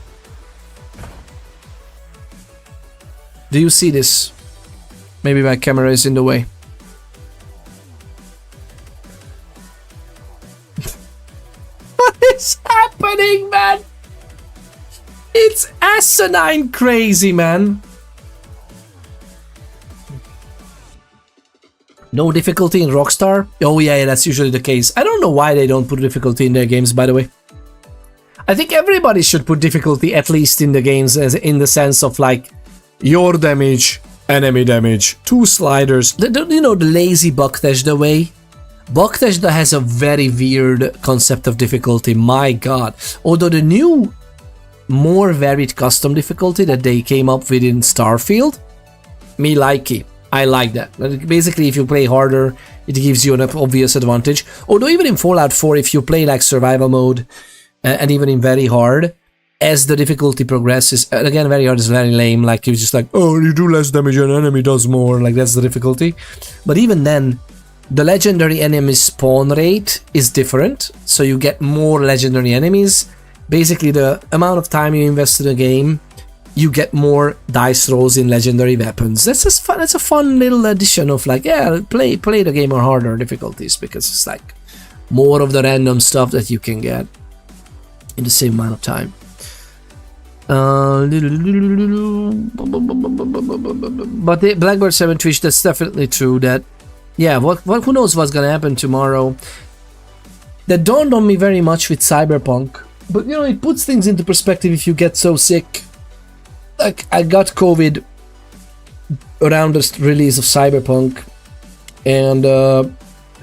Do you see this? Maybe my camera is in the way. What is happening, man? It's asinine crazy, man. No difficulty in Rockstar? Oh yeah, that's usually the case. I don't know why they don't put difficulty in their games, by the way. I think everybody should put difficulty at least in the games, as in the sense of like your damage, enemy damage, 2 sliders. You know, the lazy Bethesda way? Bethesda has a very weird concept of difficulty, my god. Although the new, more varied custom difficulty that they came up with in Starfield, me likey. I like that. Basically, if you play harder, it gives you an obvious advantage. Although even in Fallout 4, if you play like survival mode, and even in very hard, as the difficulty progresses, again, very hard is very lame, like you're just like, oh, you do less damage and enemy does more, like that's the difficulty. But even then, the legendary enemy spawn rate is different, so you get more legendary enemies. Basically, the amount of time you invest in a game, you get more dice rolls in legendary weapons. That's just fun. It's a fun little addition of like, yeah, play the game on harder difficulties, because it's like more of the random stuff that you can get in the same amount of time. But Blackbird 7 Twitch, that's definitely true. That, yeah, who knows what's gonna happen tomorrow. That dawned on me very much with Cyberpunk. But, you know, it puts things into perspective if you get so sick. Like, I got COVID around the release of Cyberpunk, and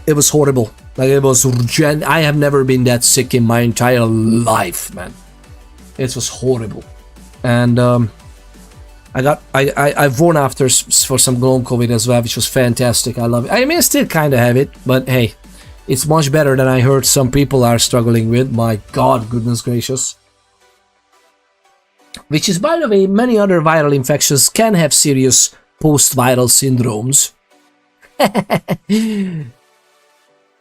it was horrible. Like, it was I have never been that sick in my entire life, man. It was horrible. And I've worn after for some long COVID as well, which was fantastic. I love it. I mean, I still kind of have it, but hey, it's much better than I heard some people are struggling with. My God, goodness gracious. Which is, by the way, many other viral infections can have serious post-viral syndromes.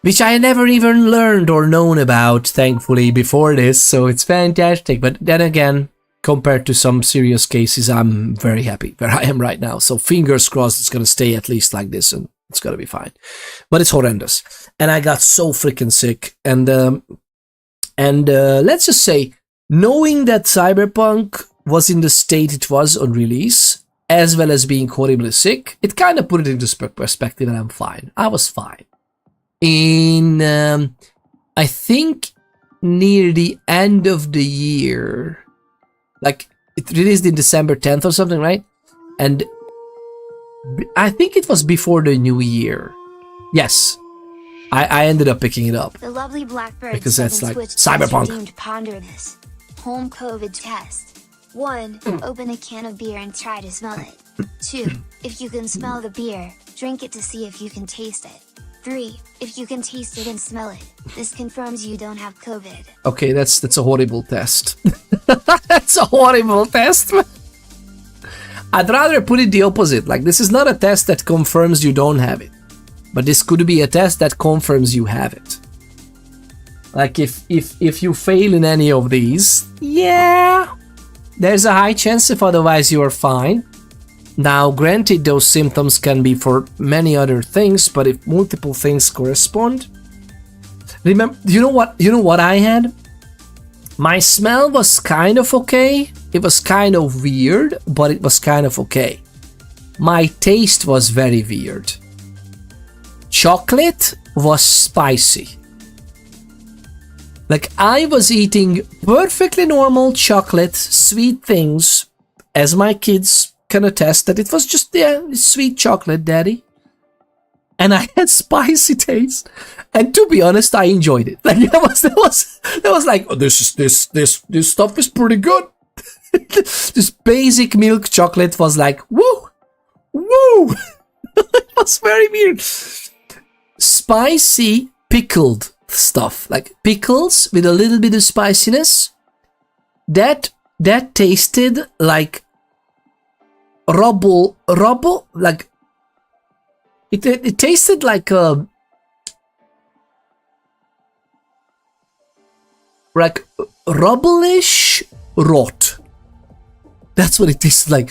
Which I never even learned or known about, thankfully, before this, so it's fantastic. But then again, compared to some serious cases, I'm very happy where I am right now. So fingers crossed it's gonna stay at least like this, and it's gonna be fine. But it's horrendous. And I got so freaking sick. And let's just say, knowing that Cyberpunk was in the state it was on release, as well as being horribly sick, it kind of put it into perspective, and I'm fine. I was fine. In, I think, near the end of the year, like, it released in December 10th or something, right? And I think it was before the new year. Yes. I ended up picking it up. The lovely Blackbird because that's like Switch Cyberpunk. deemed ponder this. Home COVID test. 1. Open a can of beer and try to smell it. 2. If you can smell the beer, drink it to see if you can taste it. 3. If you can taste it and smell it, this confirms you don't have COVID. Okay, that's a horrible test. That's a horrible test. I'd rather put it the opposite. Like, this is not a test that confirms you don't have it, but this could be a test that confirms you have it. Like, if you fail in any of these, yeah, there's a high chance. If otherwise, you are fine. Now, granted, those symptoms can be for many other things, but if multiple things correspond, remember, you know what I had? My smell was kind of okay. It was kind of weird, but it was kind of okay. My taste was very weird. Chocolate was spicy. Like, I was eating perfectly normal chocolate, sweet things, as my kids can attest that it was just, yeah, sweet chocolate, daddy. And I had spicy taste. And to be honest, I enjoyed it. Like, that was like, oh, this stuff is pretty good. This basic milk chocolate was like, woo, woo. It was very weird. Spicy pickled stuff, like pickles with a little bit of spiciness, that tasted like rubble, like it tasted like rubble-ish rot. That's what it tasted like.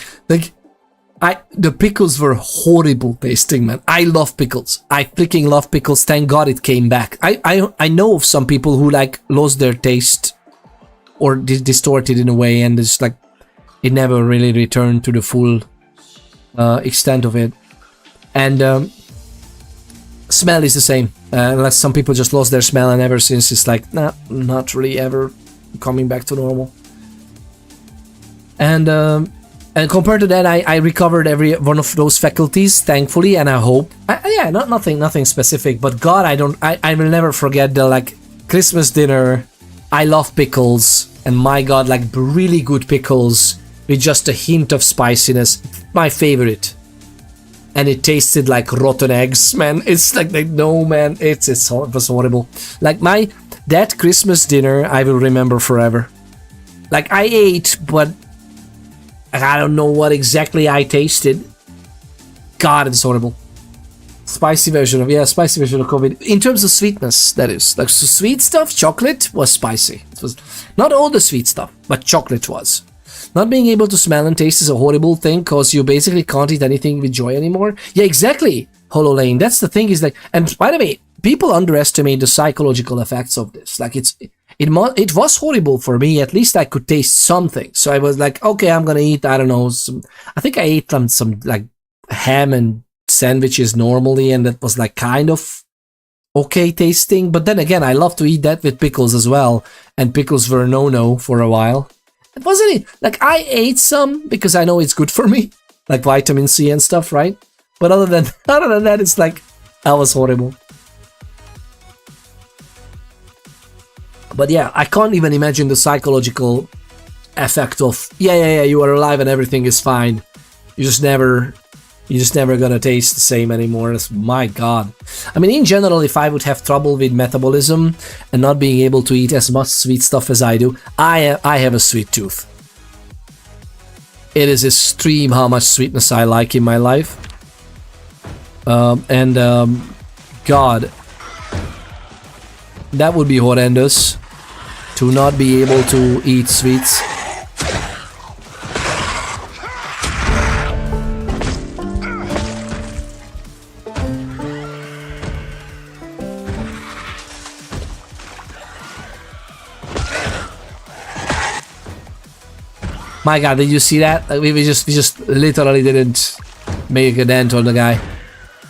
The pickles were horrible tasting, man. I love pickles. I freaking love pickles. Thank God it came back. I know of some people who like lost their taste or distorted in a way, and it's like it never really returned to the full extent of it. And smell is the same, unless some people just lost their smell, and ever since it's like, nah, not really ever coming back to normal. And compared to that, I recovered every one of those faculties, thankfully, and I hope. Yeah, nothing specific, but God, I will never forget the like Christmas dinner. I love pickles, and my God, like really good pickles with just a hint of spiciness. My favorite. And it tasted like rotten eggs, man. It's like no, man, it was horrible. Like that Christmas dinner, I will remember forever. Like I ate, but I don't know what exactly I tasted. God, it's horrible. Spicy version of COVID. In terms of sweetness, that is. Like, so sweet stuff, chocolate was spicy. It was not all the sweet stuff, but chocolate was. Not being able to smell and taste is a horrible thing, because you basically can't eat anything with joy anymore. Yeah, exactly, HoloLane. That's the thing, is like, and by the way, people underestimate the psychological effects of this. Like, it was horrible for me. At least I could taste something. So I was like, okay, I'm gonna eat, I don't know, I think I ate some like ham and sandwiches normally, and that was like kind of okay tasting. But then again, I love to eat that with pickles as well, and pickles were no for a while. It wasn't like I ate some because I know it's good for me, like vitamin C and stuff, right? But other than that, it's like that was horrible. But yeah, I can't even imagine the psychological effect of yeah, you are alive and everything is fine. You just never gonna taste the same anymore. My God. I mean, in general, if I would have trouble with metabolism and not being able to eat as much sweet stuff as I do, I have a sweet tooth. It is extreme how much sweetness I like in my life. God, that would be horrendous to not be able to eat sweets. My God, did you see that? We just literally didn't make a dent on the guy.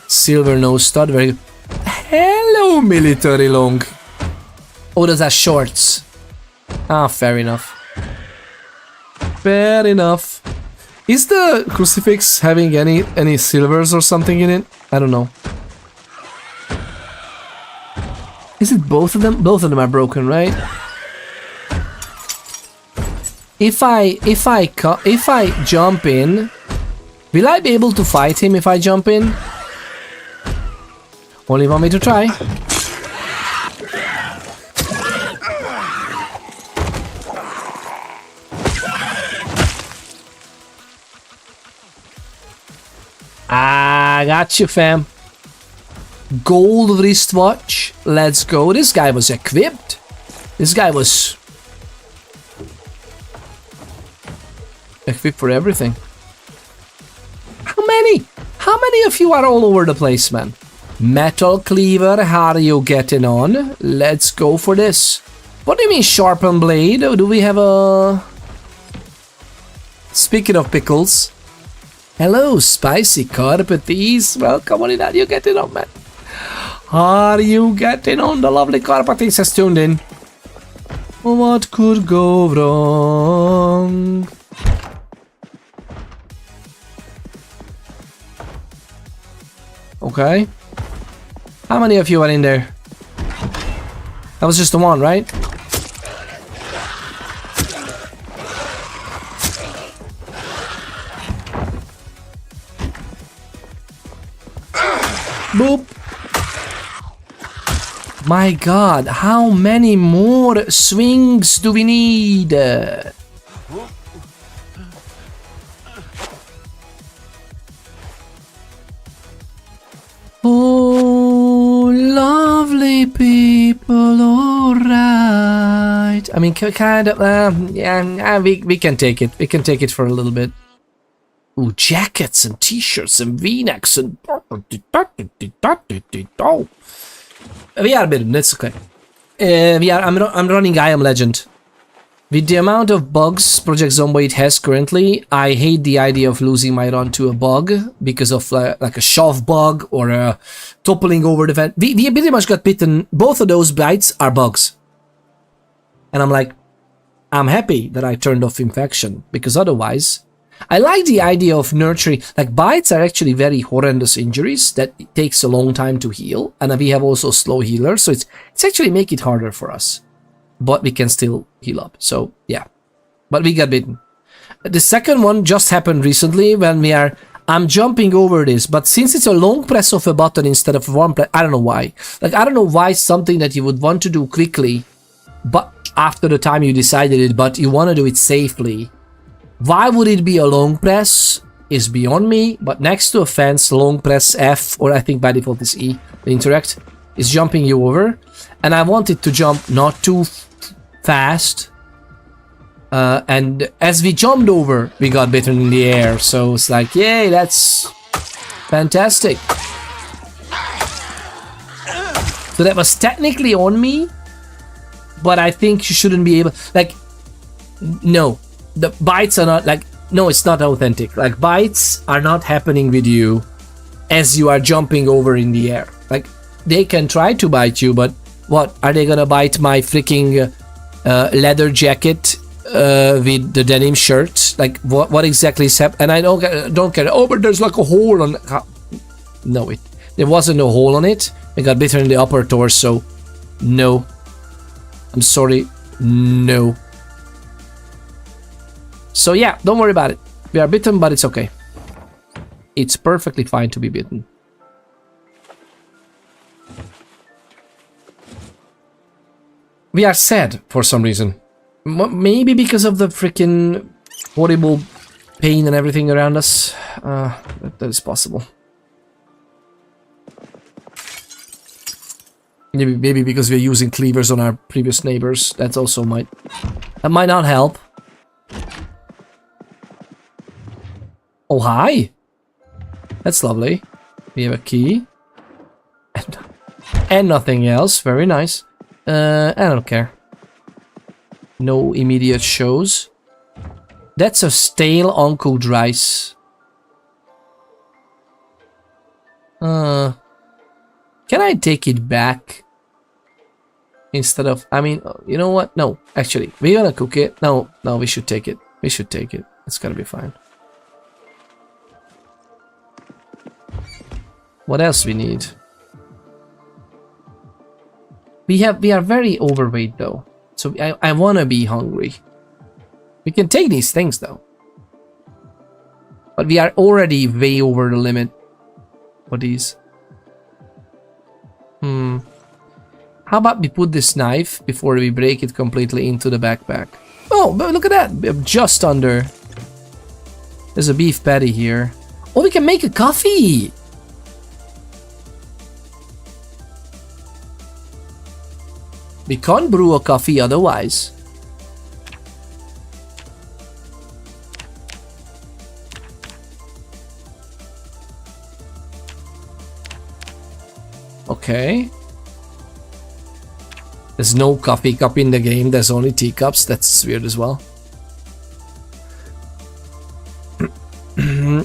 Silver nose stud, very good. Hello, military long. Oh, those are shorts. Ah, fair enough. Fair enough. Is the crucifix having any silvers or something in it? I don't know. Is it both of them? Both of them are broken, right? If I jump in, will I be able to fight him if I jump in? Only want me to try. I got you, fam. Gold wristwatch. Let's go. This guy was equipped. This guy was equipped for everything. How many? How many of you are all over the place, man? Metal cleaver, how are you getting on? Let's go for this. What do you mean sharpened blade? Do we have a... Speaking of pickles. Hello, spicy carpeties. Welcome on in. How are you getting on, man? Are you getting on? The lovely carpeties has tuned in. What could go wrong? Okay. How many of you are in there? That was just the one, right? Boop. My God, how many more swings do we need? Oh, lovely people, alright. I mean, kind of, yeah, we can take it. We can take it for a little bit. Ooh, jackets and t-shirts and v-necks and... We are bitten, it's okay. I'm running I Am Legend. With the amount of bugs Project Zomboid has currently, I hate the idea of losing my run to a bug because of like a shove bug or a toppling over the vent. We pretty much got bitten. Both of those bites are bugs. And I'm like, I'm happy that I turned off infection because otherwise... I like the idea of nurturing, like bites are actually very horrendous injuries that it takes a long time to heal, and we have also slow healers, so it's actually make it harder for us. But we can still heal up, so yeah. But we got bitten. The second one just happened recently when I'm jumping over this, but since it's a long press of a button instead of one press, I don't know why. Like, I don't know why something that you would want to do quickly, but after the time you decided it, but you want to do it safely. Why would it be a long press is beyond me, but next to a fence, long press F, or I think by default is E, the interact, is jumping you over. And I wanted to jump not too fast. And as we jumped over, we got bitten in the air. So it's like, yay, that's fantastic. So that was technically on me, but I think you shouldn't be able, like, no, the bites are not like, no, it's not authentic. Like, bites are not happening with you as you are jumping over in the air. Like, they can try to bite you, but what, are they gonna bite my freaking leather jacket with the denim shirt? Like, what exactly is happening? And I don't care. Oh, but there's like a hole on. No, there wasn't a hole on it. I got bitten in the upper torso. No, I'm sorry. No. So yeah, don't worry about it. We are bitten, but it's okay. It's perfectly fine to be bitten. We are sad for some reason. Maybe because of the freaking horrible pain and everything around us. That is possible. Maybe because we're using cleavers on our previous neighbors. That also might not help. Oh, hi. That's lovely. We have a key. And nothing else. Very nice. I don't care. No immediate shows. That's a stale uncooked rice. Can I take it back? Instead of, I mean, you know what? No, actually, we're gonna cook it. No, we should take it. We should take it. It's gonna be fine. What else we need? We are very overweight though. So I wanna be hungry. We can take these things though. But we are already way over the limit for these. How about we put this knife before we break it completely into the backpack? Oh, but look at that. We're just under. There's a beef patty here. Oh, we can make a coffee. We can't brew a coffee otherwise. Okay. There's no coffee cup in the game. There's only teacups. That's weird as well.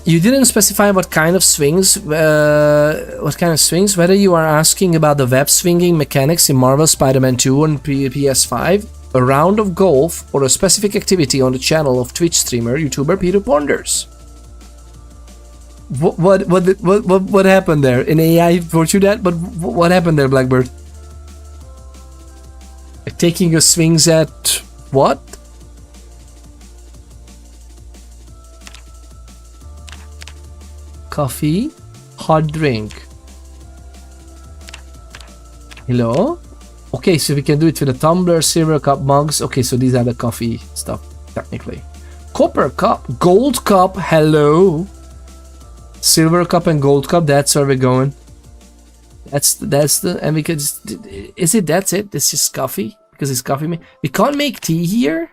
You didn't specify what kind of swings. Whether you are asking about the web swinging mechanics in Marvel Spider-Man 2 on PS5, a round of golf, or a specific activity on the channel of Twitch streamer YouTuber Peter Ponders. What happened there? An AI brought you that? But what happened there, Blackbird? Taking your swings at what? Coffee, hot drink. Hello? Okay, so we can do it with a tumbler, silver cup, mugs. Okay, so these are the coffee stuff, technically. Copper cup, gold cup, hello. Silver cup and gold cup, that's where we're going. That's the, and we can just, is it, that's it? It's just coffee? Because it's coffee. We can't make tea here?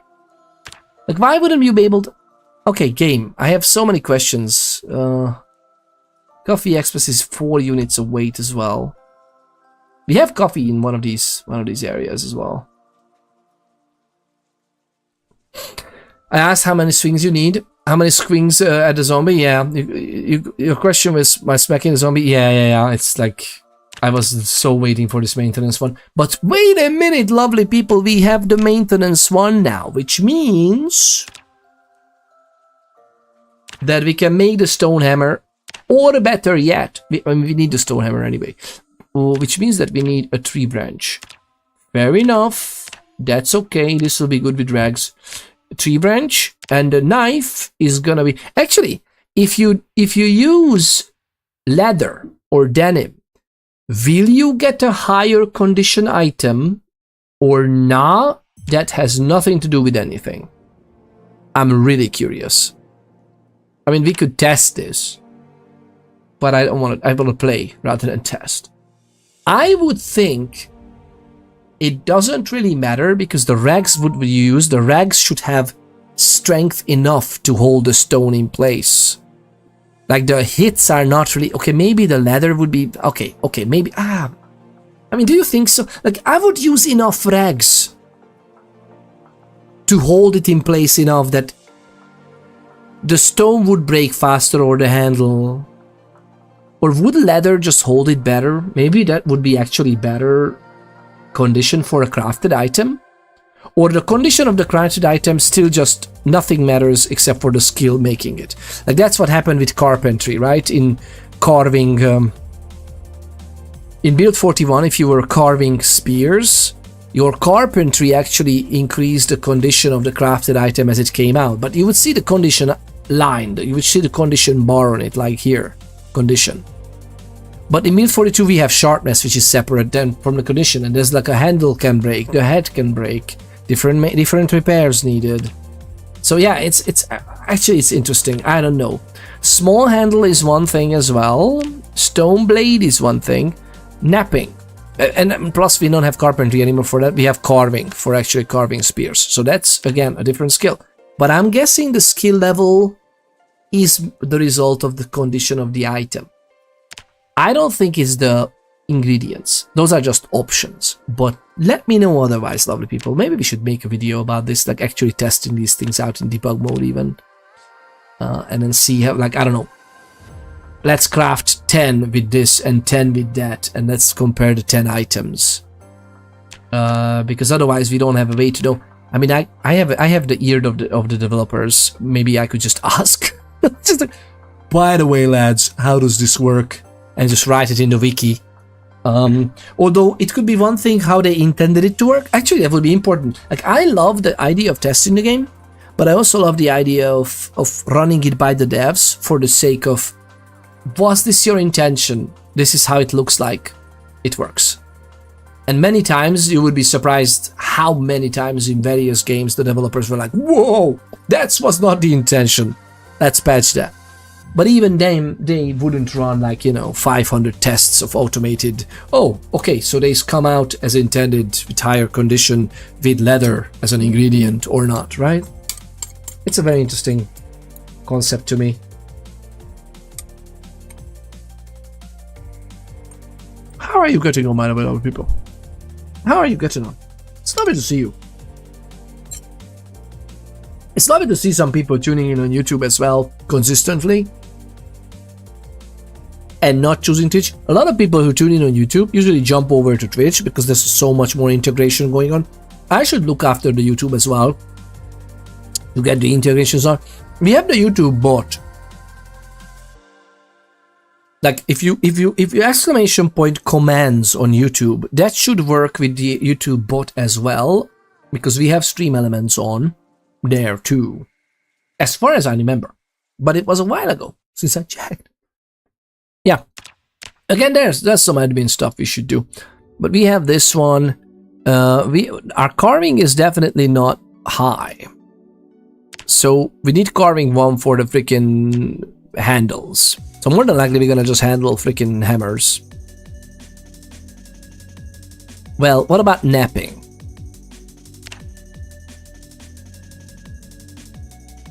Like, why wouldn't you be able to? Okay, game. I have so many questions. Coffee Express is 4 units of weight as well. We have coffee in one of these areas as well. I asked how many swings you need. How many swings at the zombie? Yeah. Your question was my smacking the zombie? Yeah. It's like I was so waiting for this maintenance one. But wait a minute, lovely people. We have the maintenance one now, which means that we can make the stone hammer, or better yet, we need the stone hammer anyway, which means that we need a tree branch. Fair enough. That's okay. This will be good with rags. A tree branch, and the knife is gonna be actually, if you use leather or denim, will you get a higher condition item or not? That has nothing to do with anything. I'm really curious. I mean, we could test this, but I don't want to. I want to play rather than test. I would think it doesn't really matter because the rags would be used. The rags should have strength enough to hold the stone in place. Like, the hits are not really... Okay, maybe the leather would be... Okay, maybe... I mean, do you think so? Like, I would use enough rags to hold it in place enough that the stone would break faster or the handle. Or would leather just hold it better? Maybe that would be actually better condition for a crafted item. Or the condition of the crafted item still just nothing matters except for the skill making it. Like that's what happened with carpentry, right? In carving, in build 41, if you were carving spears, your carpentry actually increased the condition of the crafted item as it came out. But you would see the condition lined. You would see the condition bar on it, like here, condition. But in build 42 we have sharpness, which is separate then from the condition, and there's like a handle can break, the head can break, different repairs needed. So yeah, it's actually it's interesting. I don't know. Small handle is one thing as well. Stone blade is one thing. Napping, and plus we don't have carpentry anymore for that. We have carving for actually carving spears. So that's again a different skill. But I'm guessing the skill level is the result of the condition of the item. I don't think it's the ingredients. Those are just options. But let me know otherwise, lovely people. Maybe we should make a video about this, like actually testing these things out in debug mode even. And then see how, like, I don't know. Let's craft 10 with this and 10 with that, and let's compare the 10 items. Because otherwise we don't have a way to know. I mean, I have the ear of the developers. Maybe I could just ask. Just like, by the way, lads, how does this work? And just write it in the wiki. Although it could be one thing how they intended it to work. Actually, that would be important. Like, I love the idea of testing the game, but I also love the idea of running it by the devs for the sake of, was this your intention? This is how it looks like. It works. And many times you would be surprised how many times in various games the developers were like, whoa, that was not the intention. Let's patch that. But even then, they wouldn't run like, you know, 500 tests of automated, oh, okay, so they come out as intended with higher condition with leather as an ingredient or not, right? It's a very interesting concept to me. How are you getting on, my other people? How are you getting on? It's lovely to see you. It's lovely to see some people tuning in on YouTube as well, consistently. And not choosing Twitch. A lot of people who tune in on YouTube usually jump over to Twitch because there's so much more integration going on. I should look after the YouTube as well to get the integrations on. We have the YouTube bot. Like if you exclamation point commands on YouTube, that should work with the YouTube bot as well, because we have stream elements on there too, as far as I remember. But it was a while ago since I checked. Yeah, again, there's some admin stuff we should do, but we have this one. Our carving is definitely not high, so we need carving one for the freaking handles. So more than likely we're gonna just handle freaking hammers. Well, what about napping?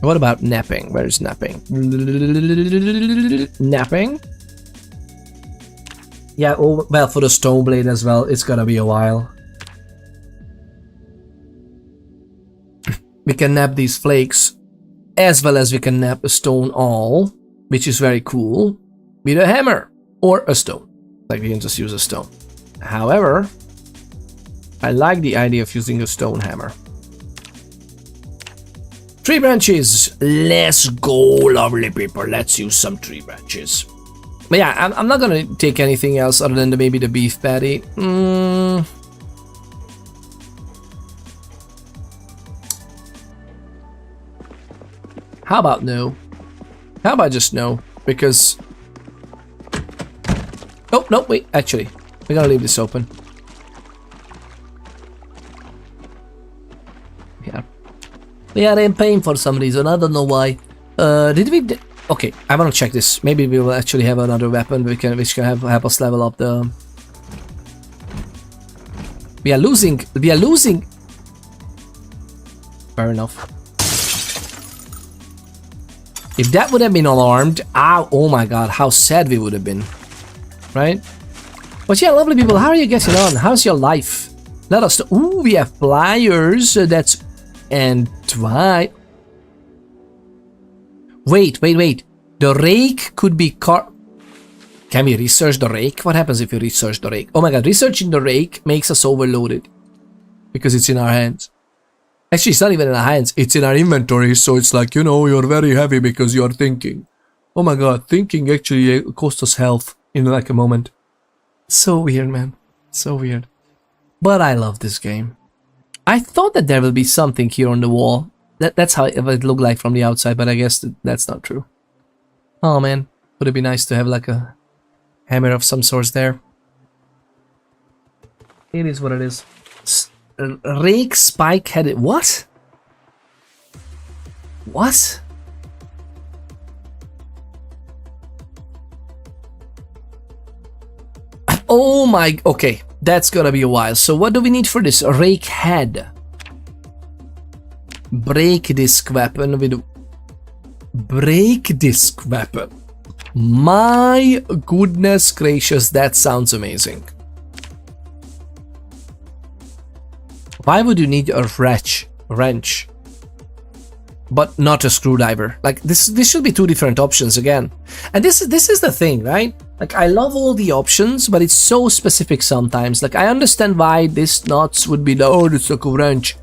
What about napping? Where is napping? Napping? Yeah, oh, well, for the stone blade as well, it's gonna be a while. We can nap these flakes, as well as we can nap a stone awl, which is very cool, with a hammer or a stone. Like, we can just use a stone. However, I like the idea of using a stone hammer. Tree branches! Let's go, lovely people. Let's use some tree branches. But yeah, I'm not gonna take anything else other than maybe the beef patty. How about no? How about just no? Because... oh, no, wait, actually. We're gonna leave this open. Yeah. We are in pain for some reason, I don't know why. Did we... okay, I wanna check this. Maybe we will actually have another weapon which can help us level up the... We are losing... Fair enough. If that would have been alarmed, oh my god, how sad we would have been. Right? But yeah, lovely people, how are you getting on? How's your life? Let us know. Ooh, we have pliers. That's And try. Wait. The rake could be Can we research the rake? What happens if you research the rake? Oh my god, researching the rake makes us overloaded. Because it's in our hands. Actually, it's not even in our hands. It's in our inventory, so it's like, you know, you're very heavy because you're thinking. Oh my god, thinking actually costs us health in like a moment. So weird, man. So weird. But I love this game. I thought that there will be something here on the wall. That's how it looked like from the outside, but I guess that's not true. Oh man, would it be nice to have like a hammer of some sort there? It is what it is. Rake spike headed. What? What? Oh my. Okay, that's gonna be a while. So what do we need for this? A rake head. Break disc weapon with. Break disc weapon. My goodness gracious, that sounds amazing. Why would you need a wrench? But not a screwdriver. Like this should be two different options again. And this is the thing, right? Like I love all the options, but it's so specific sometimes. Like I understand why this nuts would be it's like a wrench.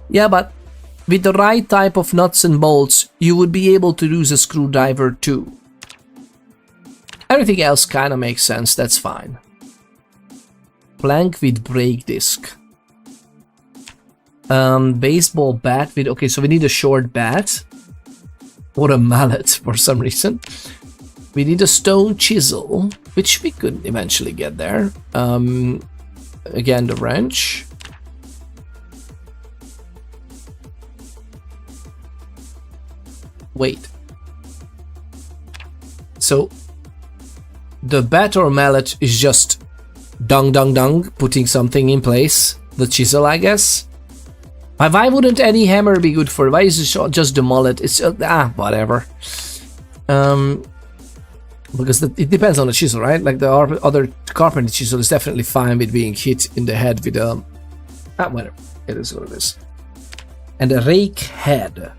Yeah, but with the right type of nuts and bolts, you would be able to use a screwdriver too. Everything else kind of makes sense, that's fine. Plank with brake disc. Baseball bat with, okay, so we need a short bat. Or a mallet for some reason. We need a stone chisel, which we could eventually get there. Again, the wrench. Wait. So, the bat or mallet is just dung, putting something in place. The chisel, I guess. Why wouldn't any hammer be good for it? Why is it just the mallet? It's whatever. Because it depends on the chisel, right? Like the other carpenter chisel is definitely fine with being hit in the head with a... whatever. It is what it is. And a rake head.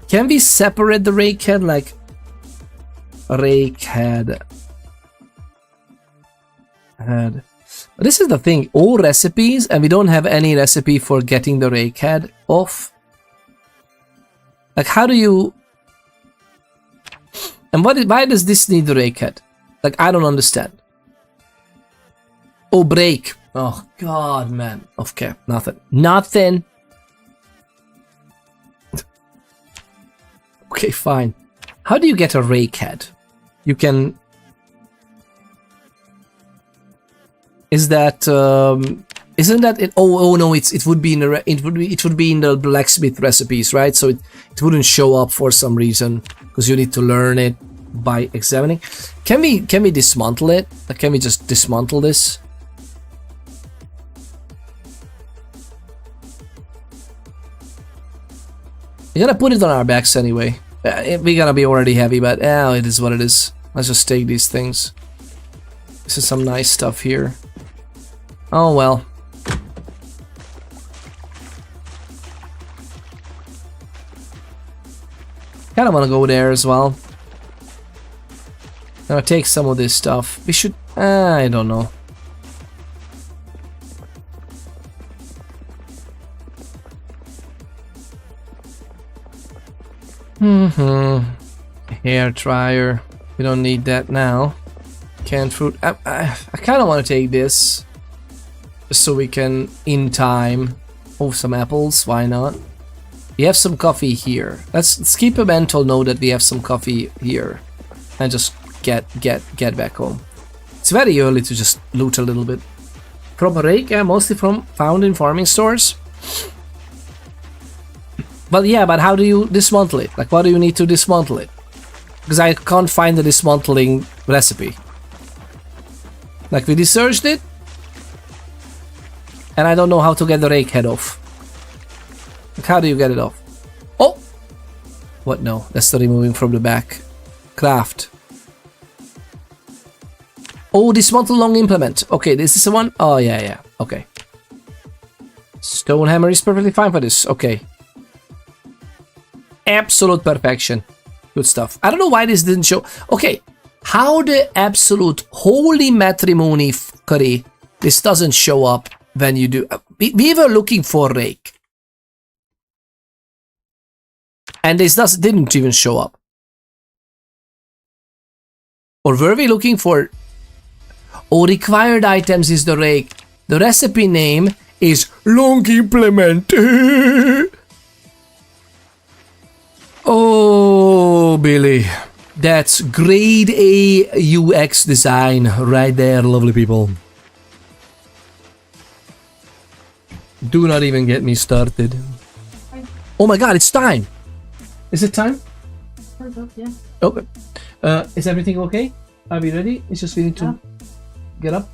Can we separate the rake head? Like... Rake head. This is the thing, all recipes, and we don't have any recipe for getting the rake head off. Like, how do you... And why does this need the rake head? Like, I don't understand. Oh, break. Oh, God, man. Okay, nothing. Nothing. Okay, fine. How do you get a rake head? You can... Is that isn't that it? Oh no, it would be in the blacksmith recipes, right? So it wouldn't show up for some reason because you need to learn it by examining. Can we dismantle it? Like, can we just dismantle this? We're gonna put it on our backs anyway. We're gonna be already heavy, but it is what it is. Let's just take these things. This is some nice stuff here. Oh well. Kinda wanna go there as well. Gonna take some of this stuff. We should... I don't know. Hair dryer. We don't need that now. Canned fruit. I kind of want to take this just so we can, in time, some apples. Why not? We have some coffee here. Let's keep a mental note that we have some coffee here, and just get back home. It's very early to just loot a little bit. From a rake, mostly found in farming stores. Well, yeah, but how do you dismantle it? Like, what do you need to dismantle it? Because I can't find the dismantling recipe. Like, we researched it, and I don't know how to get the rake head off. Like, how do you get it off? Oh! What? No, that's the removing from the back. Craft. Oh, dismantle long implement. Okay, this is the one? Oh, yeah, okay. Stone hammer is perfectly fine for this. Okay. absolute perfection. Good stuff. I don't know why this didn't show. Okay, how the absolute holy matrimony curry this doesn't show up when you do. We were looking for rake, and this didn't even show up. Or were we looking for? Oh, required items is the rake. The recipe name is long implement. Oh, Billy. That's grade A UX design right there, lovely people. Do not even get me started. Oh my god, it's time! Is it time? Yeah. Okay. Is everything okay? Are we ready? It's just we need to get up.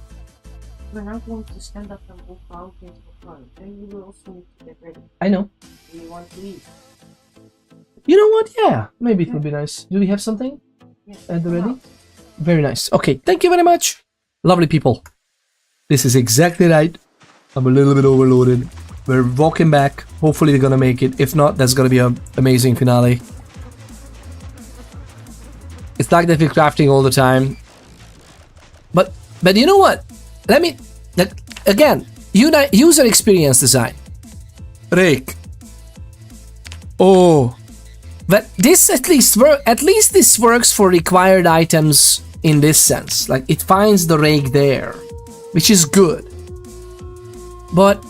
We're not going to stand up and walk out into the front. Then you will also need to get ready. I know. Do you want to leave? You know what? Yeah, maybe it would be nice. Do we have something Yeah. at the ready? Very nice. Okay, thank you very much. Lovely people. This is exactly right. I'm a little bit overloaded. We're walking back. Hopefully they're gonna make it. If not, that's gonna be an amazing finale. It's like that we're crafting all the time. But you know what? Let me again. User experience design. Rake. Oh. But this at least this works for required items in this sense. Like it finds the rake there, which is good. But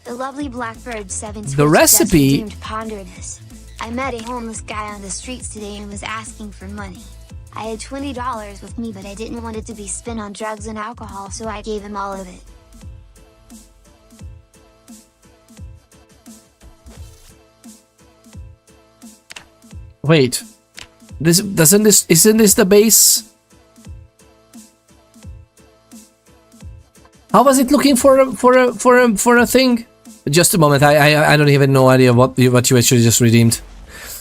The lovely Blackbird 7 the recipe seemed to ponder this. I met a homeless guy on the streets today and was asking for money. I had $20 with me, but I didn't want it to be spent on drugs and alcohol, so I gave him all of it. Wait. Isn't this the base? How was it looking for a thing? Just a moment. I don't even know idea what you actually just redeemed.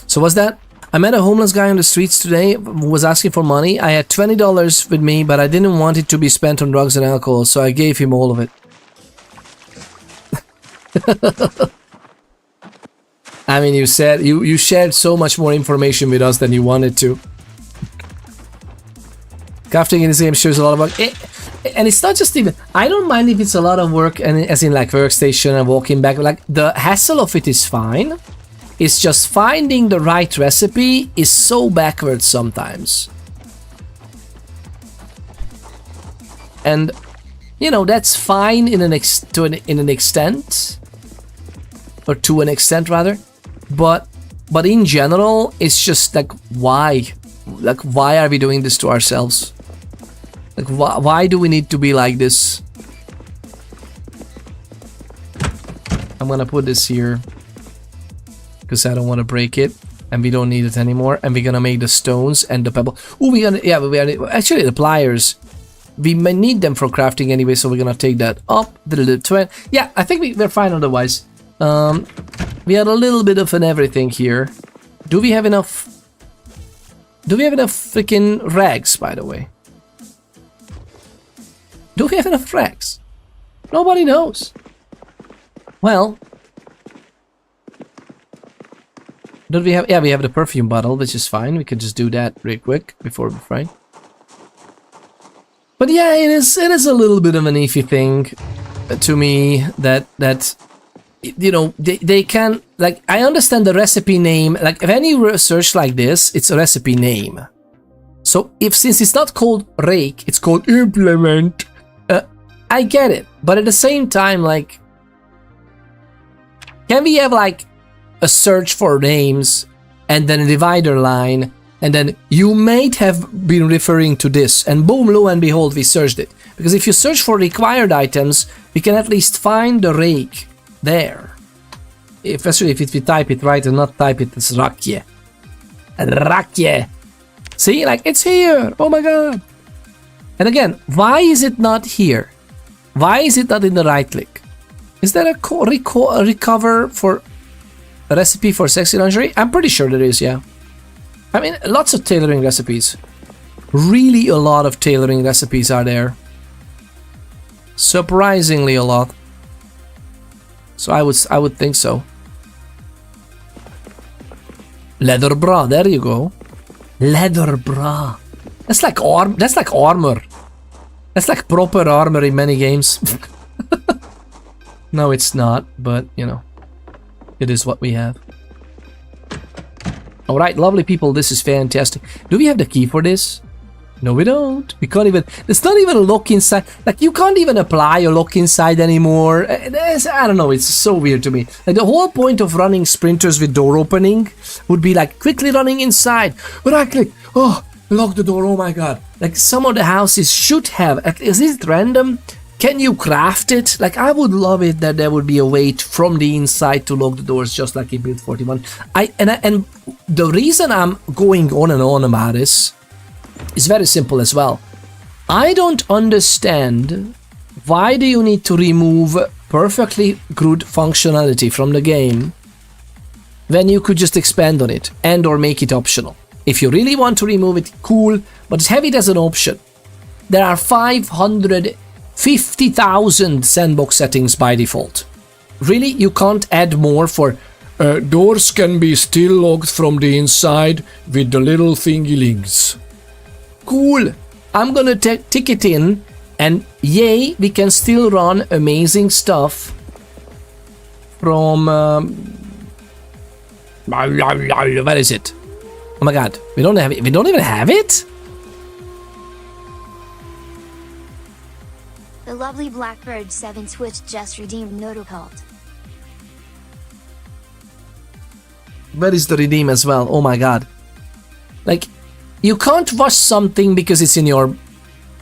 So what's that? I met a homeless guy on the streets today who was asking for money. I had $20 with me, but I didn't want it to be spent on drugs and alcohol, so I gave him all of it. I mean, you said you shared so much more information with us than you wanted to. Crafting in this game shows a lot of work. And it's not just even... I don't mind if it's a lot of work, and as in like workstation and walking back. Like, the hassle of it is fine. It's just finding the right recipe is so backwards sometimes. And, you know, that's fine in an extent. Or to an extent, rather. But in general, it's just like, why? Like, why are we doing this to ourselves? Like, why do we need to be like this? I'm gonna put this here. Because I don't want to break it. And we don't need it anymore. And we're gonna make the stones and the pebble. Oh, actually, the pliers. We may need them for crafting anyway, so we're gonna take that up. Yeah, I think we're fine otherwise. We had a little bit of an everything here. Do we have enough? Do we have enough freaking rags, by the way? Do we have enough rags? Nobody knows. Well, do we have? Yeah, we have the perfume bottle, which is fine. We could just do that real quick before we fry. But yeah, it is a little bit of an iffy thing to me that you know, they can, like, I understand the recipe name, like, if any search like this, it's a recipe name. So, since it's not called rake, it's called implement, I get it. But at the same time, like, can we have, like, a search for names, and then a divider line, and then you might have been referring to this, and boom, lo and behold, we searched it. Because if you search for required items, we can at least find the rake there. Especially if we type it right and not type it as rakje. Rakje. See, like, it's here. Oh my god. And again, why is it not here? Why is it not in the right click? Is there a recover for a recipe for sexy lingerie? I'm pretty sure there is, yeah. I mean, lots of tailoring recipes. Really a lot of tailoring recipes are there. Surprisingly a lot. So I would think so. Leather bra, there you go. Leather bra. That's like armor. That's like proper armor in many games. No, it's not, but you know, it is what we have. Alright, lovely people, this is fantastic. Do we have the key for this? No, we don't. We can't even... There's not even a lock inside. Like, you can't even apply a lock inside anymore. I don't know, it's so weird to me. Like, the whole point of running sprinters with door opening would be like, quickly running inside. Right click. Oh, lock the door, oh my god. Like, some of the houses should have... Is it random? Can you craft it? Like, I would love it that there would be a way from the inside to lock the doors just like in Build 41. And the reason I'm going on and on about this is very simple as well. I don't understand why do you need to remove perfectly good functionality from the game when you could just expand on it and or make it optional. If you really want to remove it, cool, but have it as an option. There are 550,000 sandbox settings by default. Really, you can't add more for doors can be still locked from the inside with the little thingy links. Cool, I'm gonna tick it in, and yay, we can still run amazing stuff from where is it? Oh my god, we don't have it. We don't even have it? The lovely Blackbird 7 Twitch just redeemed Notocult. Where is the redeem as well? Oh my god. Like, you can't wash something because it's in your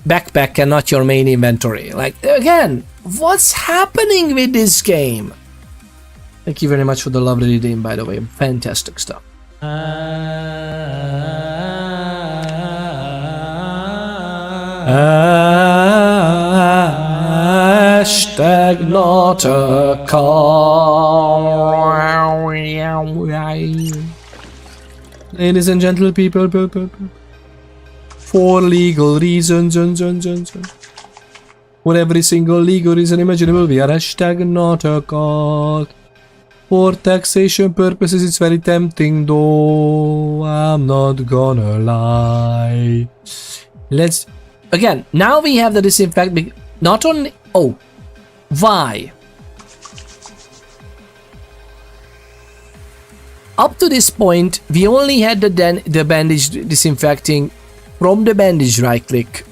backpack and not your main inventory. Like, again, what's happening with this game? Thank you very much for the lovely redeem, by the way. Fantastic stuff. Hashtag not a call. Ladies and gentle people, for legal reasons, for every single legal reason imaginable, we are hashtag not a call. For taxation purposes, it's very tempting, though. I'm not gonna lie. Let's again. Now we have the disinfect. Not only. Oh, why? Up to this point, we only had the bandage disinfecting from the bandage right click.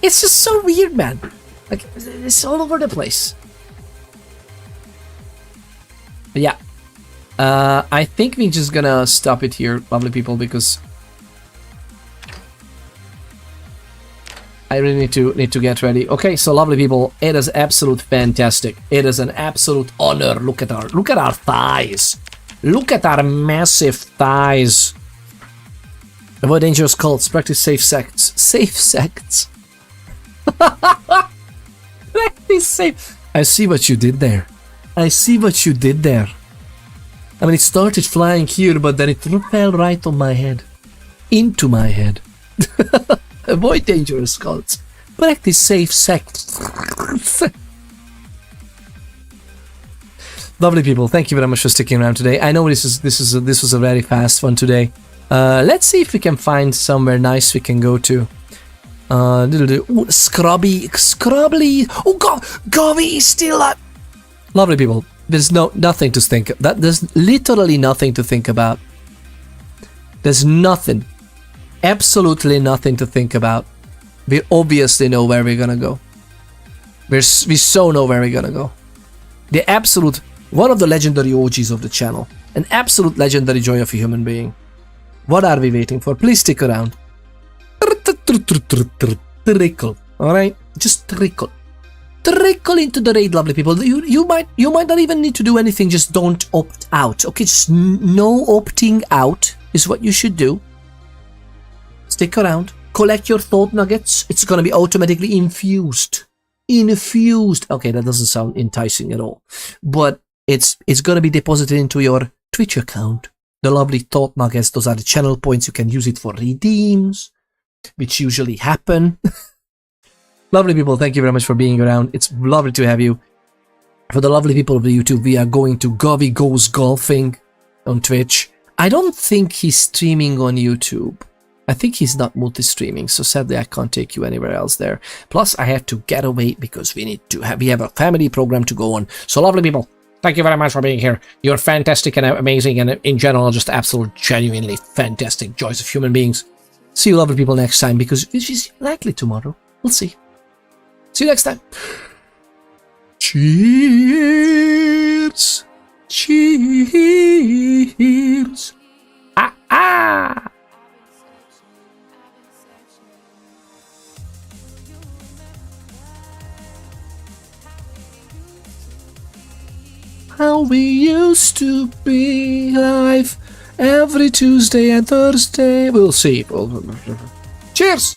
It's just so weird, man. Like, it's all over the place. But yeah, I think we're just gonna stop it here, lovely people, because I really need to get ready. Okay, so lovely people, it is absolute fantastic. It is an absolute honor. Look at our thighs. Look at our massive thighs. Avoid dangerous cults. Practice safe sects. Safe sects. Practice safe. I see what you did there. I see what you did there. I mean, it started flying here, but then it fell right on my head. Into my head. Avoid dangerous cults. Practice safe sects. Lovely people, thank you very much for sticking around today. I know this was a very fast one today. Let's see if we can find somewhere nice we can go to. Ooh, Scrubby. Oh god, Govy is still up. Lovely people, there's nothing to think. There's literally nothing to think about. There's nothing, absolutely nothing to think about. We obviously know where we're gonna go. We so know where we're gonna go. The absolute. One of the legendary OGs of the channel. An absolute legendary joy of a human being. What are we waiting for? Please stick around. Trickle. Alright? Just trickle. Trickle into the raid, lovely people. You might not even need to do anything, just don't opt out. Okay, just no opting out is what you should do. Stick around. Collect your thought nuggets. It's gonna be automatically infused. Okay, that doesn't sound enticing at all. But it's gonna be deposited into your Twitch account. The lovely thought nuggets, those are the channel points. You can use it for redeems, which usually happen. Lovely people, thank you very much for being around. It's lovely to have you. For the lovely people of the YouTube, we are going to Govy Goes Golfing on Twitch. I don't think he's streaming on YouTube. I think he's not multi-streaming, so sadly I can't take you anywhere else there. Plus, I have to get away because we have a family program to go on. So lovely people, thank you very much for being here. You're fantastic and amazing, and in general, just absolute, genuinely fantastic joys of human beings. See you lovely people next time, because it is likely tomorrow. We'll see. See you next time. Cheers! Cheers! Ah ah! How we used to be live every Tuesday and Thursday. We'll see. Cheers!